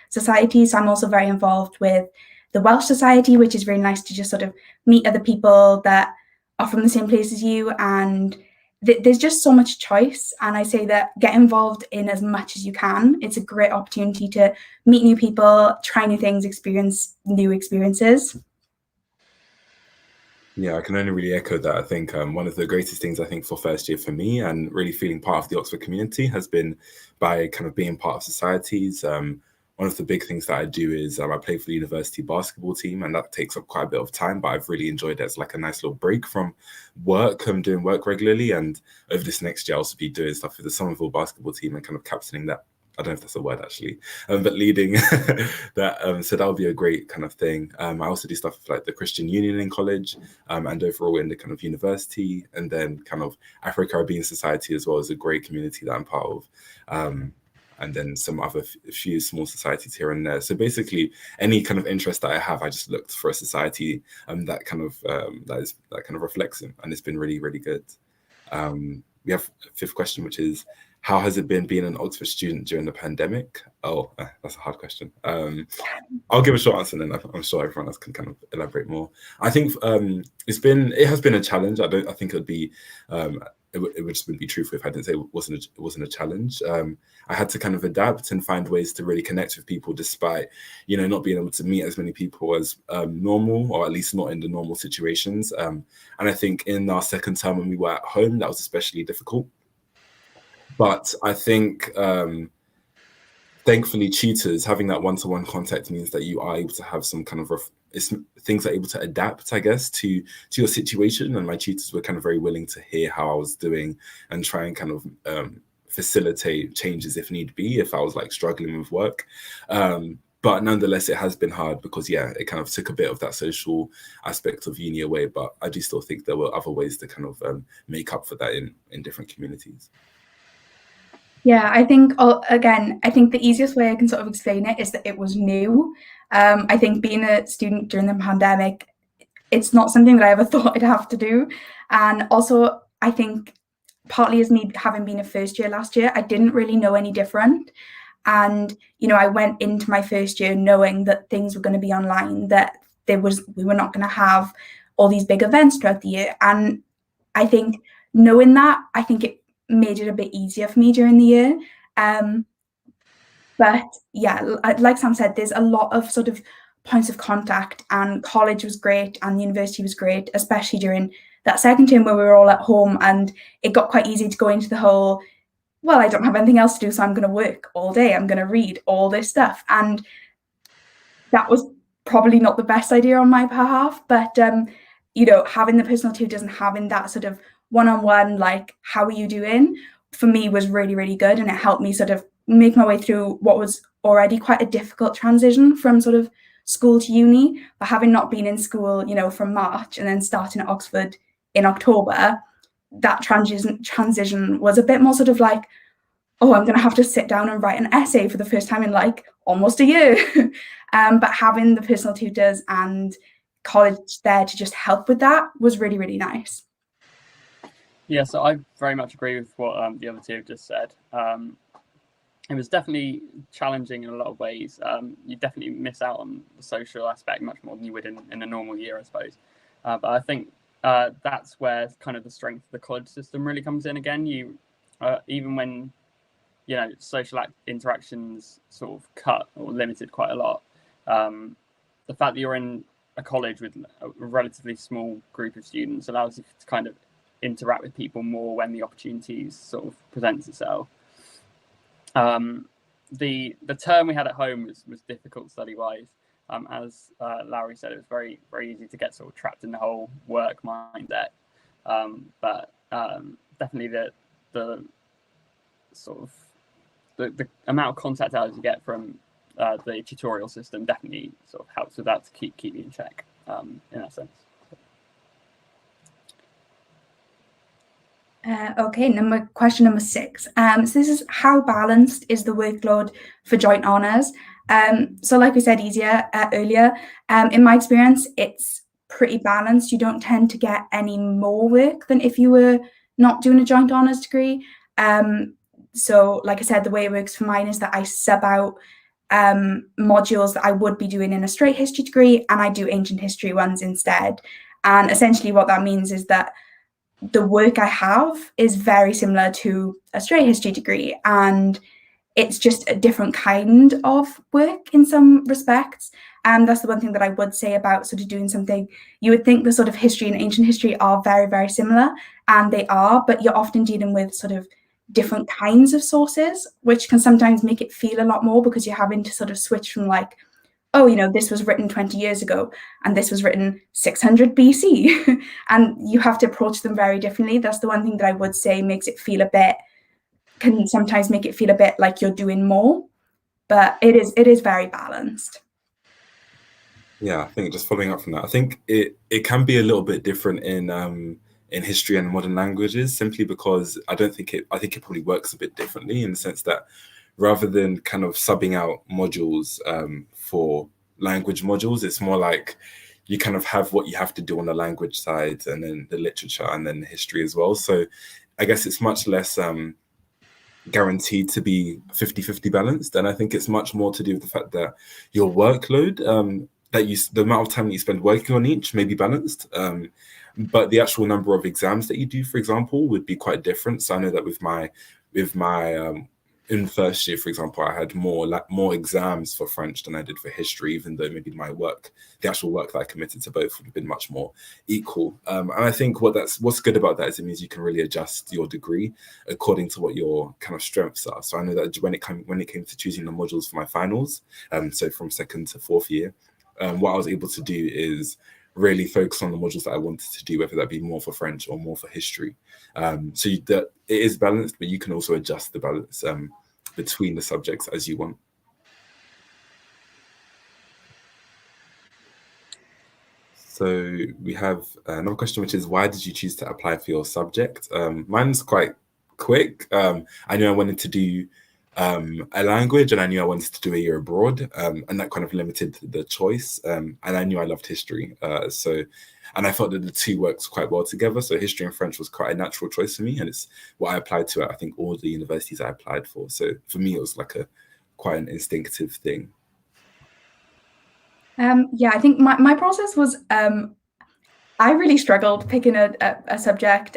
societies. So I'm also very involved with the Welsh Society, which is really nice to just sort of meet other people that are from the same place as you. And there's just so much choice. And I say that get involved in as much as you can. It's a great opportunity to meet new people, try new things, experience new experiences. Yeah, I can only really echo that. I think one of the greatest things I think for first year for me and really feeling part of the Oxford community has been by kind of being part of societies. One of the big things that I do is I play for the university basketball team, and that takes up quite a bit of time, but I've really enjoyed it as like a nice little break from work. I'm doing work regularly, and over this next year I'll also be doing stuff with the Somerville basketball team and kind of captaining that. I don't know if that's a word actually, but leading that. So that'll be a great kind of thing. I also do stuff with like the Christian Union in college, and overall in the kind of university, and then kind of Afro-Caribbean Society as well is a great community that I'm part of. and then some other few small societies here and there. So basically, any kind of interest that I have, I just looked for a society that kind of reflects them, and it's been really, really good. We have a fifth question, which is, how has it been being an Oxford student during the pandemic? Oh, that's a hard question. I'll give a short answer, and then I'm sure everyone else can kind of elaborate more. I think it has been a challenge. I think it would be it would just be truthful if I didn't say it wasn't a challenge. I had to kind of adapt and find ways to really connect with people, despite not being able to meet as many people as normal, or at least not in the normal situations. And I think in our second term when we were at home, that was especially difficult. But I think thankfully, tutors, having that one-to-one contact means that you are able to have some kind of things are able to adapt, I guess, to your situation. And my tutors were kind of very willing to hear how I was doing and try and kind of facilitate changes if need be, if I was like struggling with work. But nonetheless, it has been hard because, it kind of took a bit of that social aspect of uni away. But I do still think there were other ways to kind of make up for that in different communities. Yeah, I think, again, the easiest way I can sort of explain it is that it was new. I think being a student during the pandemic, it's not something that I ever thought I'd have to do. And also, I think partly as me having been a first year last year, I didn't really know any different. And, I went into my first year knowing that things were going to be online, that we were not going to have all these big events throughout the year. And I think knowing that, I think it made it a bit easier for me during the year. But yeah, like Sam said, there's a lot of sort of points of contact, and college was great and the university was great, especially during that second term where we were all at home, and it got quite easy to go into the whole, well, I don't have anything else to do, so I'm going to work all day, I'm going to read all this stuff. And that was probably not the best idea on my behalf, but having the personal tutors and having that sort of one-on-one, like, how are you doing, for me was really, really good. And it helped me sort of make my way through what was already quite a difficult transition from sort of school to uni. But having not been in school, from March and then starting at Oxford in October, that transition was a bit more sort of like, oh, I'm going to have to sit down and write an essay for the first time in like almost a year. But having the personal tutors and college there to just help with that was really, really nice. Yeah, so I very much agree with what the other two have just said. It was definitely challenging in a lot of ways. You definitely miss out on the social aspect much more than you would in a normal year, I suppose. But I think that's where kind of the strength of the college system really comes in again. You, even when, social interactions sort of cut or limited quite a lot, the fact that you're in a college with a relatively small group of students allows you to kind of interact with people more when the opportunities sort of presents itself. The term we had at home was difficult study wise. As Larry said, it was very, very easy to get sort of trapped in the whole work mindset. But definitely the sort of the amount of contact hours you get from the tutorial system definitely sort of helps with that to keep you in check in that sense. Okay, question number 6. So this is, how balanced is the workload for joint honours? So like we said earlier, in my experience, it's pretty balanced. You don't tend to get any more work than if you were not doing a joint honours degree. So like I said, the way it works for mine is that I sub out modules that I would be doing in a straight history degree, and I do ancient history ones instead. And essentially what that means is that the work I have is very similar to a straight history degree, and it's just a different kind of work in some respects. And that's the one thing that I would say about sort of doing something. You would think the sort of history and ancient history are very, very similar, and they are, but you're often dealing with sort of different kinds of sources, which can sometimes make it feel a lot more, because you're having to sort of switch from like, oh, this was written 20 years ago and this was written 600 BC. And you have to approach them very differently. That's the one thing that I would say can sometimes make it feel a bit like you're doing more, but it is very balanced. Yeah, I think just following up from that, I think it can be a little bit different in history and modern languages, simply because I think it probably works a bit differently, in the sense that rather than kind of subbing out modules for language modules, it's more like you kind of have what you have to do on the language side, and then the literature, and then the history as well. So I guess it's much less guaranteed to be 50-50 balanced. And I think it's much more to do with the fact that your workload, the amount of time that you spend working on each may be balanced. But the actual number of exams that you do, for example, would be quite different. So I know that with my in first year, for example, I had more exams for French than I did for history, even though maybe the actual work that I committed to both would have been much more equal. And I think what's good about that is it means you can really adjust your degree according to what your kind of strengths are. So I know that when it came to choosing the modules for my finals, so from second to fourth year, what I was able to do is really focus on the modules that I wanted to do, whether that be more for French or more for history. So that it is balanced, but you can also adjust the balance between the subjects as you want. So we have another question, which is, why did you choose to apply for your subject? Mine's quite quick. I knew I wanted to do a language, and I knew I wanted to do a year abroad, and that kind of limited the choice. And I knew I loved history, and I felt that the two worked quite well together. So history and French was quite a natural choice for me, and it's what I applied to at, I think, all the universities I applied for. So for me, it was like quite an instinctive thing. Yeah, I think my process was, I really struggled picking a subject.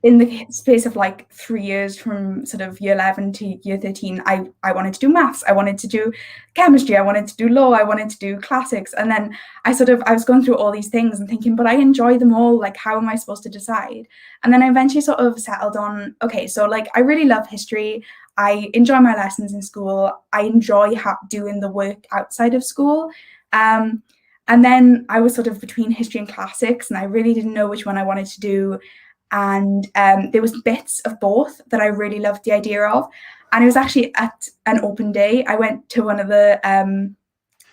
In the space of like 3 years, from sort of year 11 to year 13, I wanted to do maths, I wanted to do chemistry, I wanted to do law, I wanted to do classics. And then I was going through all these things and thinking, but I enjoy them all, like, how am I supposed to decide? And then I eventually sort of settled on, okay, so like, I really love history, I enjoy my lessons in school, I enjoy doing the work outside of school. And then I was sort of between history and classics, and I really didn't know which one I wanted to do. And there was bits of both that I really loved the idea of. And it was actually at an open day. I went to one of the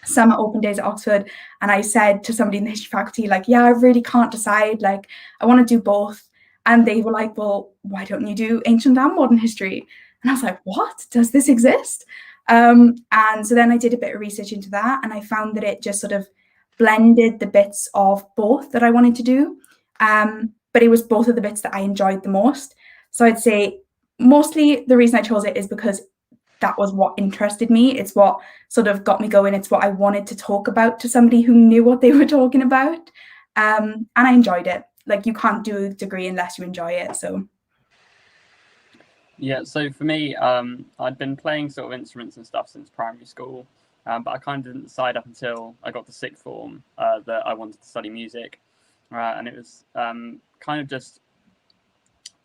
summer open days at Oxford, and I said to somebody in the history faculty, like, yeah, I really can't decide, like, I want to do both. And they were like, well, why don't you do ancient and modern history? And I was like, what? Does this exist? And so then I did a bit of research into that, and I found that it just sort of blended the bits of both that I wanted to do. But it was both of the bits that I enjoyed the most. So I'd say mostly the reason I chose it is because that was what interested me. It's what sort of got me going. It's what I wanted to talk about to somebody who knew what they were talking about. And I enjoyed it. Like, you can't do a degree unless you enjoy it. So. Yeah, so for me, I'd been playing sort of instruments and stuff since primary school, but I kind of didn't decide up until I got to sixth form that I wanted to study music. And it was kind of just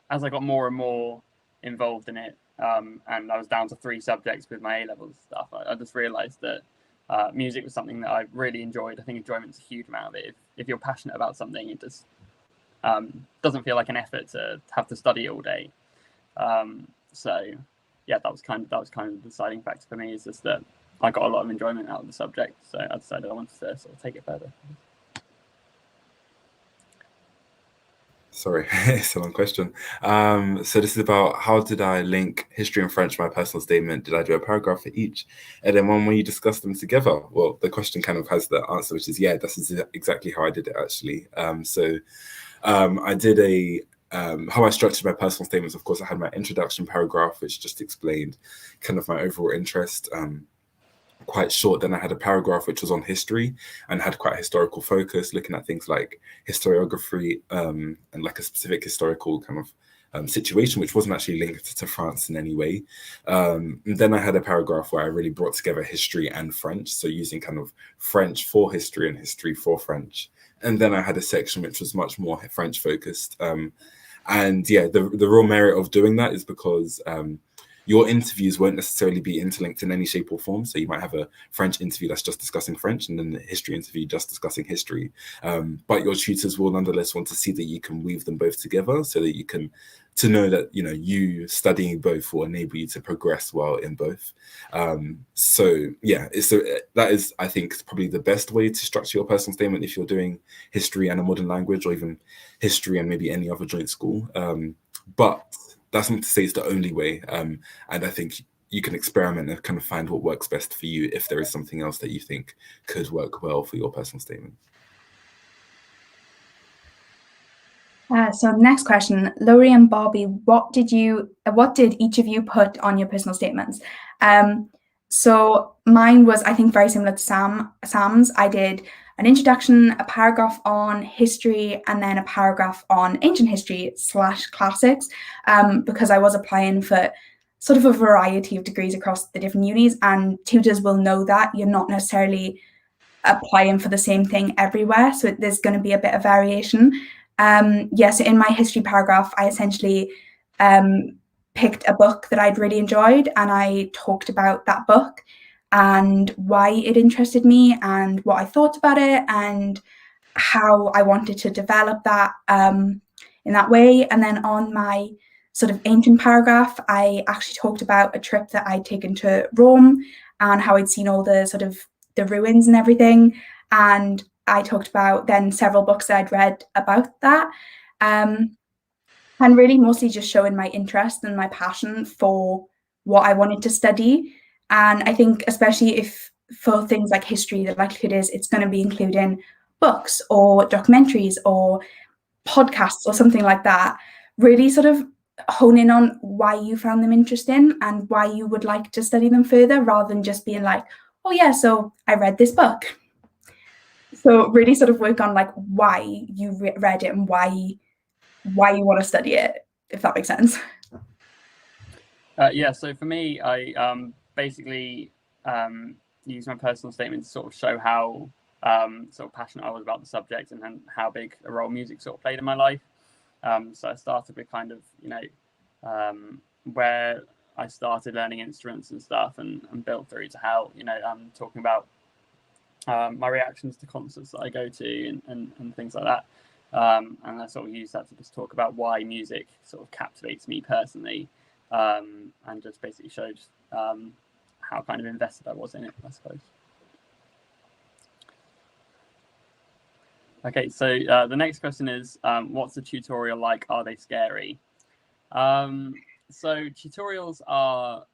as I got more and more involved in it, and I was down to 3 subjects with my A-levels stuff, I just realised that music was something that I really enjoyed. I think enjoyment's a huge amount of it. If you're passionate about something, it just doesn't feel like an effort to have to study all day. So yeah, that was kind of the deciding factor for me, is just that I got a lot of enjoyment out of the subject. So I decided I wanted to sort of take it further. Sorry, it's a long question. So this is about, how did I link history and French to my personal statement? Did I do a paragraph for each? And then when you discuss them together? Well, the question kind of has the answer, which is, yeah, this is exactly how I did it, actually. I did how I structured my personal statements. Of course, I had my introduction paragraph, which just explained kind of my overall interest. Quite short. Then I had a paragraph which was on history and had quite a historical focus, looking at things like historiography and like a specific historical kind of situation, which wasn't actually linked to France in any way. Then I had a paragraph where I really brought together history and French, so using kind of French for history and history for French. And then I had a section which was much more French focused. And yeah, the real merit of doing that is because your interviews won't necessarily be interlinked in any shape or form. So you might have a French interview that's just discussing French, and then the history interview just discussing history. But your tutors will nonetheless want to see that you can weave them both together, so that you can, to know that, you know, you studying both will enable you to progress well in both. So yeah, that is, I think, probably the best way to structure your personal statement if you're doing history and a modern language, or even history and maybe any other joint school. But that's not to say it's the only way. And I think you can experiment and kind of find what works best for you if there is something else that you think could work well for your personal statement. So next question, Laurie and Bobby, what did each of you put on your personal statements? So mine was, I think, very similar to Sam's. I did an introduction, a paragraph on history, and then a paragraph on ancient history / classics, because I was applying for sort of a variety of degrees across the different unis, and tutors will know that you're not necessarily applying for the same thing everywhere, so there's going to be a bit of variation. So in my history paragraph, I essentially picked a book that I'd really enjoyed, and I talked about that book and why it interested me and what I thought about it and how I wanted to develop that in that way. And then on my sort of ancient paragraph, I actually talked about a trip that I'd taken to Rome and how I'd seen all the sort of the ruins and everything. And I talked about then several books that I'd read about that. And really mostly just showing my interest and my passion for what I wanted to study. And I think especially if for things like history, the likelihood is it's going to be including books or documentaries or podcasts or something like that. Really sort of hone in on why you found them interesting and why you would like to study them further, rather than just being like, oh yeah, so I read this book. So really sort of work on like why you read it and why you want to study it, if that makes sense. So for me, I basically used my personal statement to sort of show how sort of passionate I was about the subject and how big a role music sort of played in my life. So I started with kind of, where I started learning instruments and stuff and built through to how, I'm talking about my reactions to concerts that I go to and things like that. And I sort of use that to just talk about why music sort of captivates me personally, and just basically showed how kind of invested I was in it, I suppose. Okay, so the next question is, what's the tutorial like? Are they scary? So tutorials are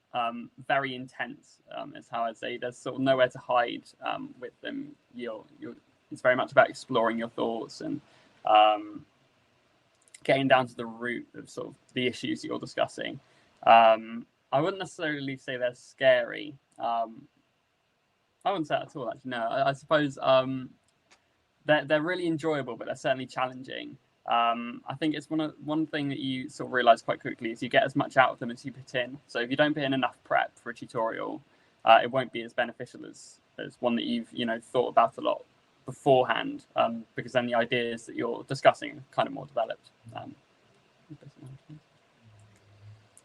very intense, is how I'd say. There's sort of nowhere to hide with them. It's very much about exploring your thoughts and getting down to the root of sort of the issues that you're discussing. I wouldn't necessarily say they're scary. I wouldn't say that at all, actually. No, I suppose they're really enjoyable, but they're certainly challenging. I think it's one thing that you sort of realize quite quickly is you get as much out of them as you put in. So if you don't put in enough prep for a tutorial, it won't be as beneficial as one that you've thought about a lot beforehand, because then the ideas that you're discussing are kind of more developed.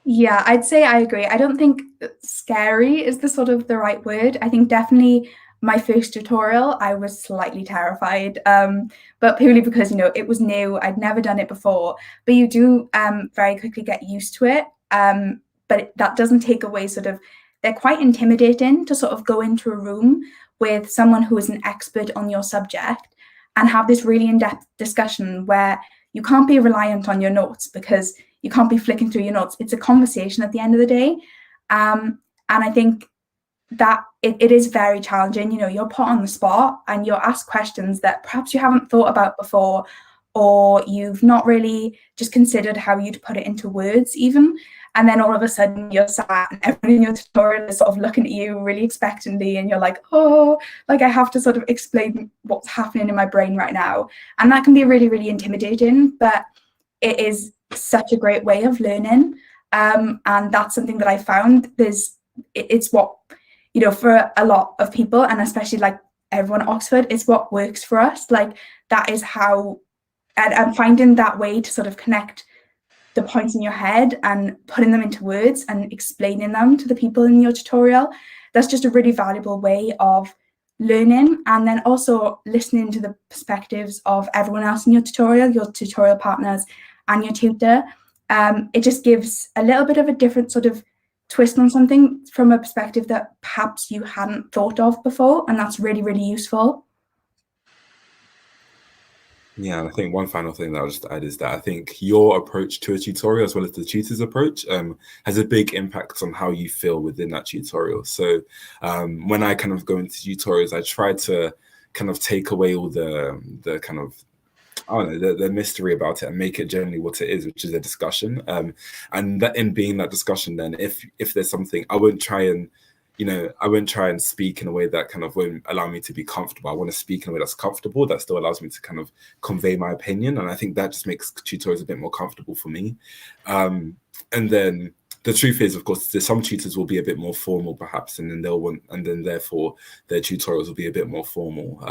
Yeah, I'd say I agree. I don't think scary is the sort of the right word. I think definitely my first tutorial, I was slightly terrified, but purely because, it was new. I'd never done it before, but you do very quickly get used to it. But that doesn't take away they're quite intimidating to sort of go into a room with someone who is an expert on your subject and have this really in-depth discussion where you can't be reliant on your notes because you can't be flicking through your notes. It's a conversation at the end of the day. And I think that it is very challenging. You're put on the spot and you're asked questions that perhaps you haven't thought about before, or you've not really just considered how you'd put it into words even. And then all of a sudden you're sat and everybody in your tutorial is sort of looking at you really expectantly, and you're like, oh, like I have to sort of explain what's happening in my brain right now. And that can be really, really intimidating, but it is such a great way of learning. And that's something that I found it's what, for a lot of people, and especially like everyone at Oxford, it's what works for us. Like that is how, and finding that way to sort of connect the points in your head and putting them into words and explaining them to the people in your tutorial, that's just a really valuable way of learning. And then also listening to the perspectives of everyone else in your tutorial partners and your tutor. It just gives a little bit of a different sort of twist on something from a perspective that perhaps you hadn't thought of before, and that's really, really useful. Yeah, and I think one final thing that I'll just add is that I think your approach to a tutorial, as well as the tutor's approach, has a big impact on how you feel within that tutorial. So when I kind of go into tutorials, I try to kind of take away all the kind of, I don't know, the mystery about it and make it generally what it is, which is a discussion. And that in being that discussion, then if there's something, I wouldn't try and speak in a way that kind of won't allow me to be comfortable. I want to speak in a way that's comfortable, that still allows me to kind of convey my opinion. And I think that just makes tutorials a bit more comfortable for me. And then the truth is, of course, some tutors will be a bit more formal, perhaps, and then therefore their tutorials will be a bit more formal.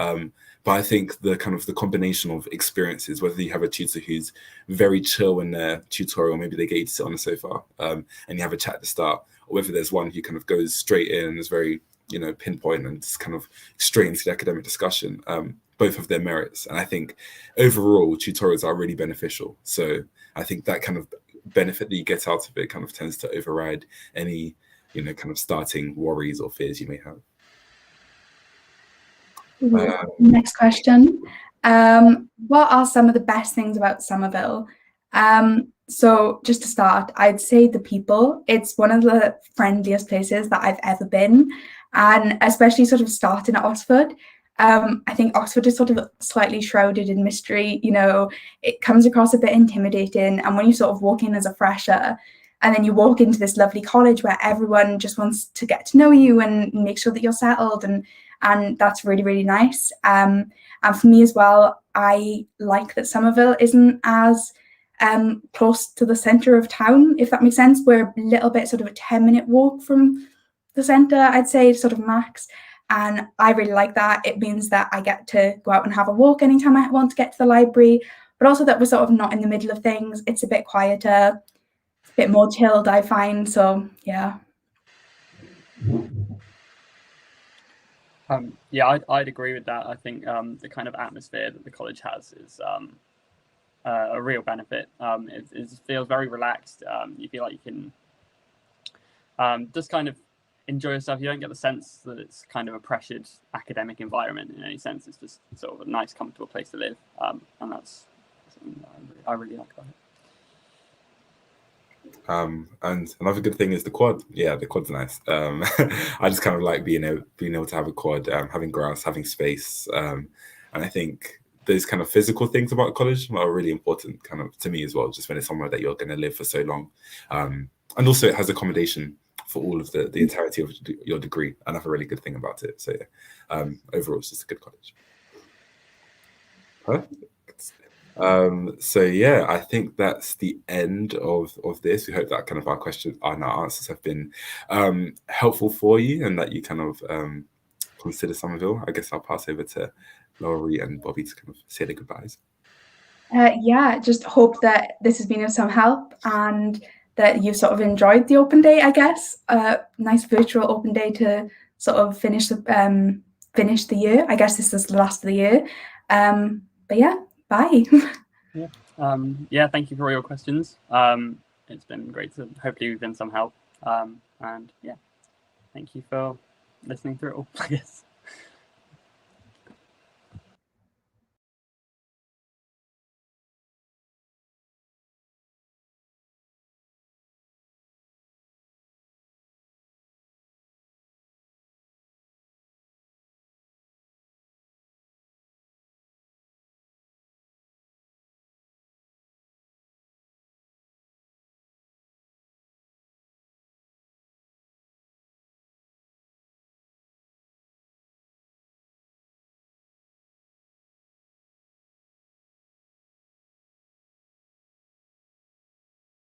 But I think the combination of experiences, whether you have a tutor who's very chill in their tutorial, maybe they get you to sit on the sofa and you have a chat at the start, or whether there's one who kind of goes straight in and is very, pinpoint and just kind of straight into the academic discussion, both have their merits. And I think overall tutorials are really beneficial. So I think that kind of benefit that you get out of it kind of tends to override any, kind of starting worries or fears you may have. Next question. What are some of the best things about Somerville? So just to start, I'd say the people. It's one of the friendliest places that I've ever been, and especially sort of starting at Oxford. I think Oxford is sort of slightly shrouded in mystery. It comes across a bit intimidating, and when you sort of walk in as a fresher, and then you walk into this lovely college where everyone just wants to get to know you and make sure that you're settled, and that's really, really nice. And for me as well, I like that Somerville isn't as close to the centre of town, if that makes sense. We're a little bit sort of a 10-minute walk from the centre, I'd say, sort of max. And I really like that. It means that I get to go out and have a walk anytime I want to get to the library, but also that we're sort of not in the middle of things. It's a bit quieter, it's a bit more chilled, I find. So, yeah. Yeah, I'd agree with that. I think the kind of atmosphere that the college has is a real benefit. It feels very relaxed. You feel like you can just kind of enjoy yourself. You don't get the sense that it's kind of a pressured academic environment in any sense. It's just sort of a nice, comfortable place to live, and that's something that I really like about it. And another good thing is the quad. Yeah, the quad's nice. I just kind of like being able to have a quad, having grass, having space, and I think those kind of physical things about college are really important, kind of to me as well. Just when it's somewhere that you're going to live for so long, and also it has accommodation for all of the entirety of your degree, and that's a really good thing about it. So yeah, overall, it's just a good college. Perfect. So yeah, I think that's the end of this. We hope that kind of our questions and our answers have been helpful for you, and that you kind of consider Somerville. I guess I'll pass over to Laurie and Bobby to kind of say the goodbyes. Yeah, just hope that this has been of some help and that you've sort of enjoyed the open day, I guess. Nice virtual open day to sort of finish the year. I guess this is the last of the year. But yeah, bye. Yeah, thank you for all your questions. It's been great to hopefully we've been some help. And yeah, thank you for listening through it all, I guess.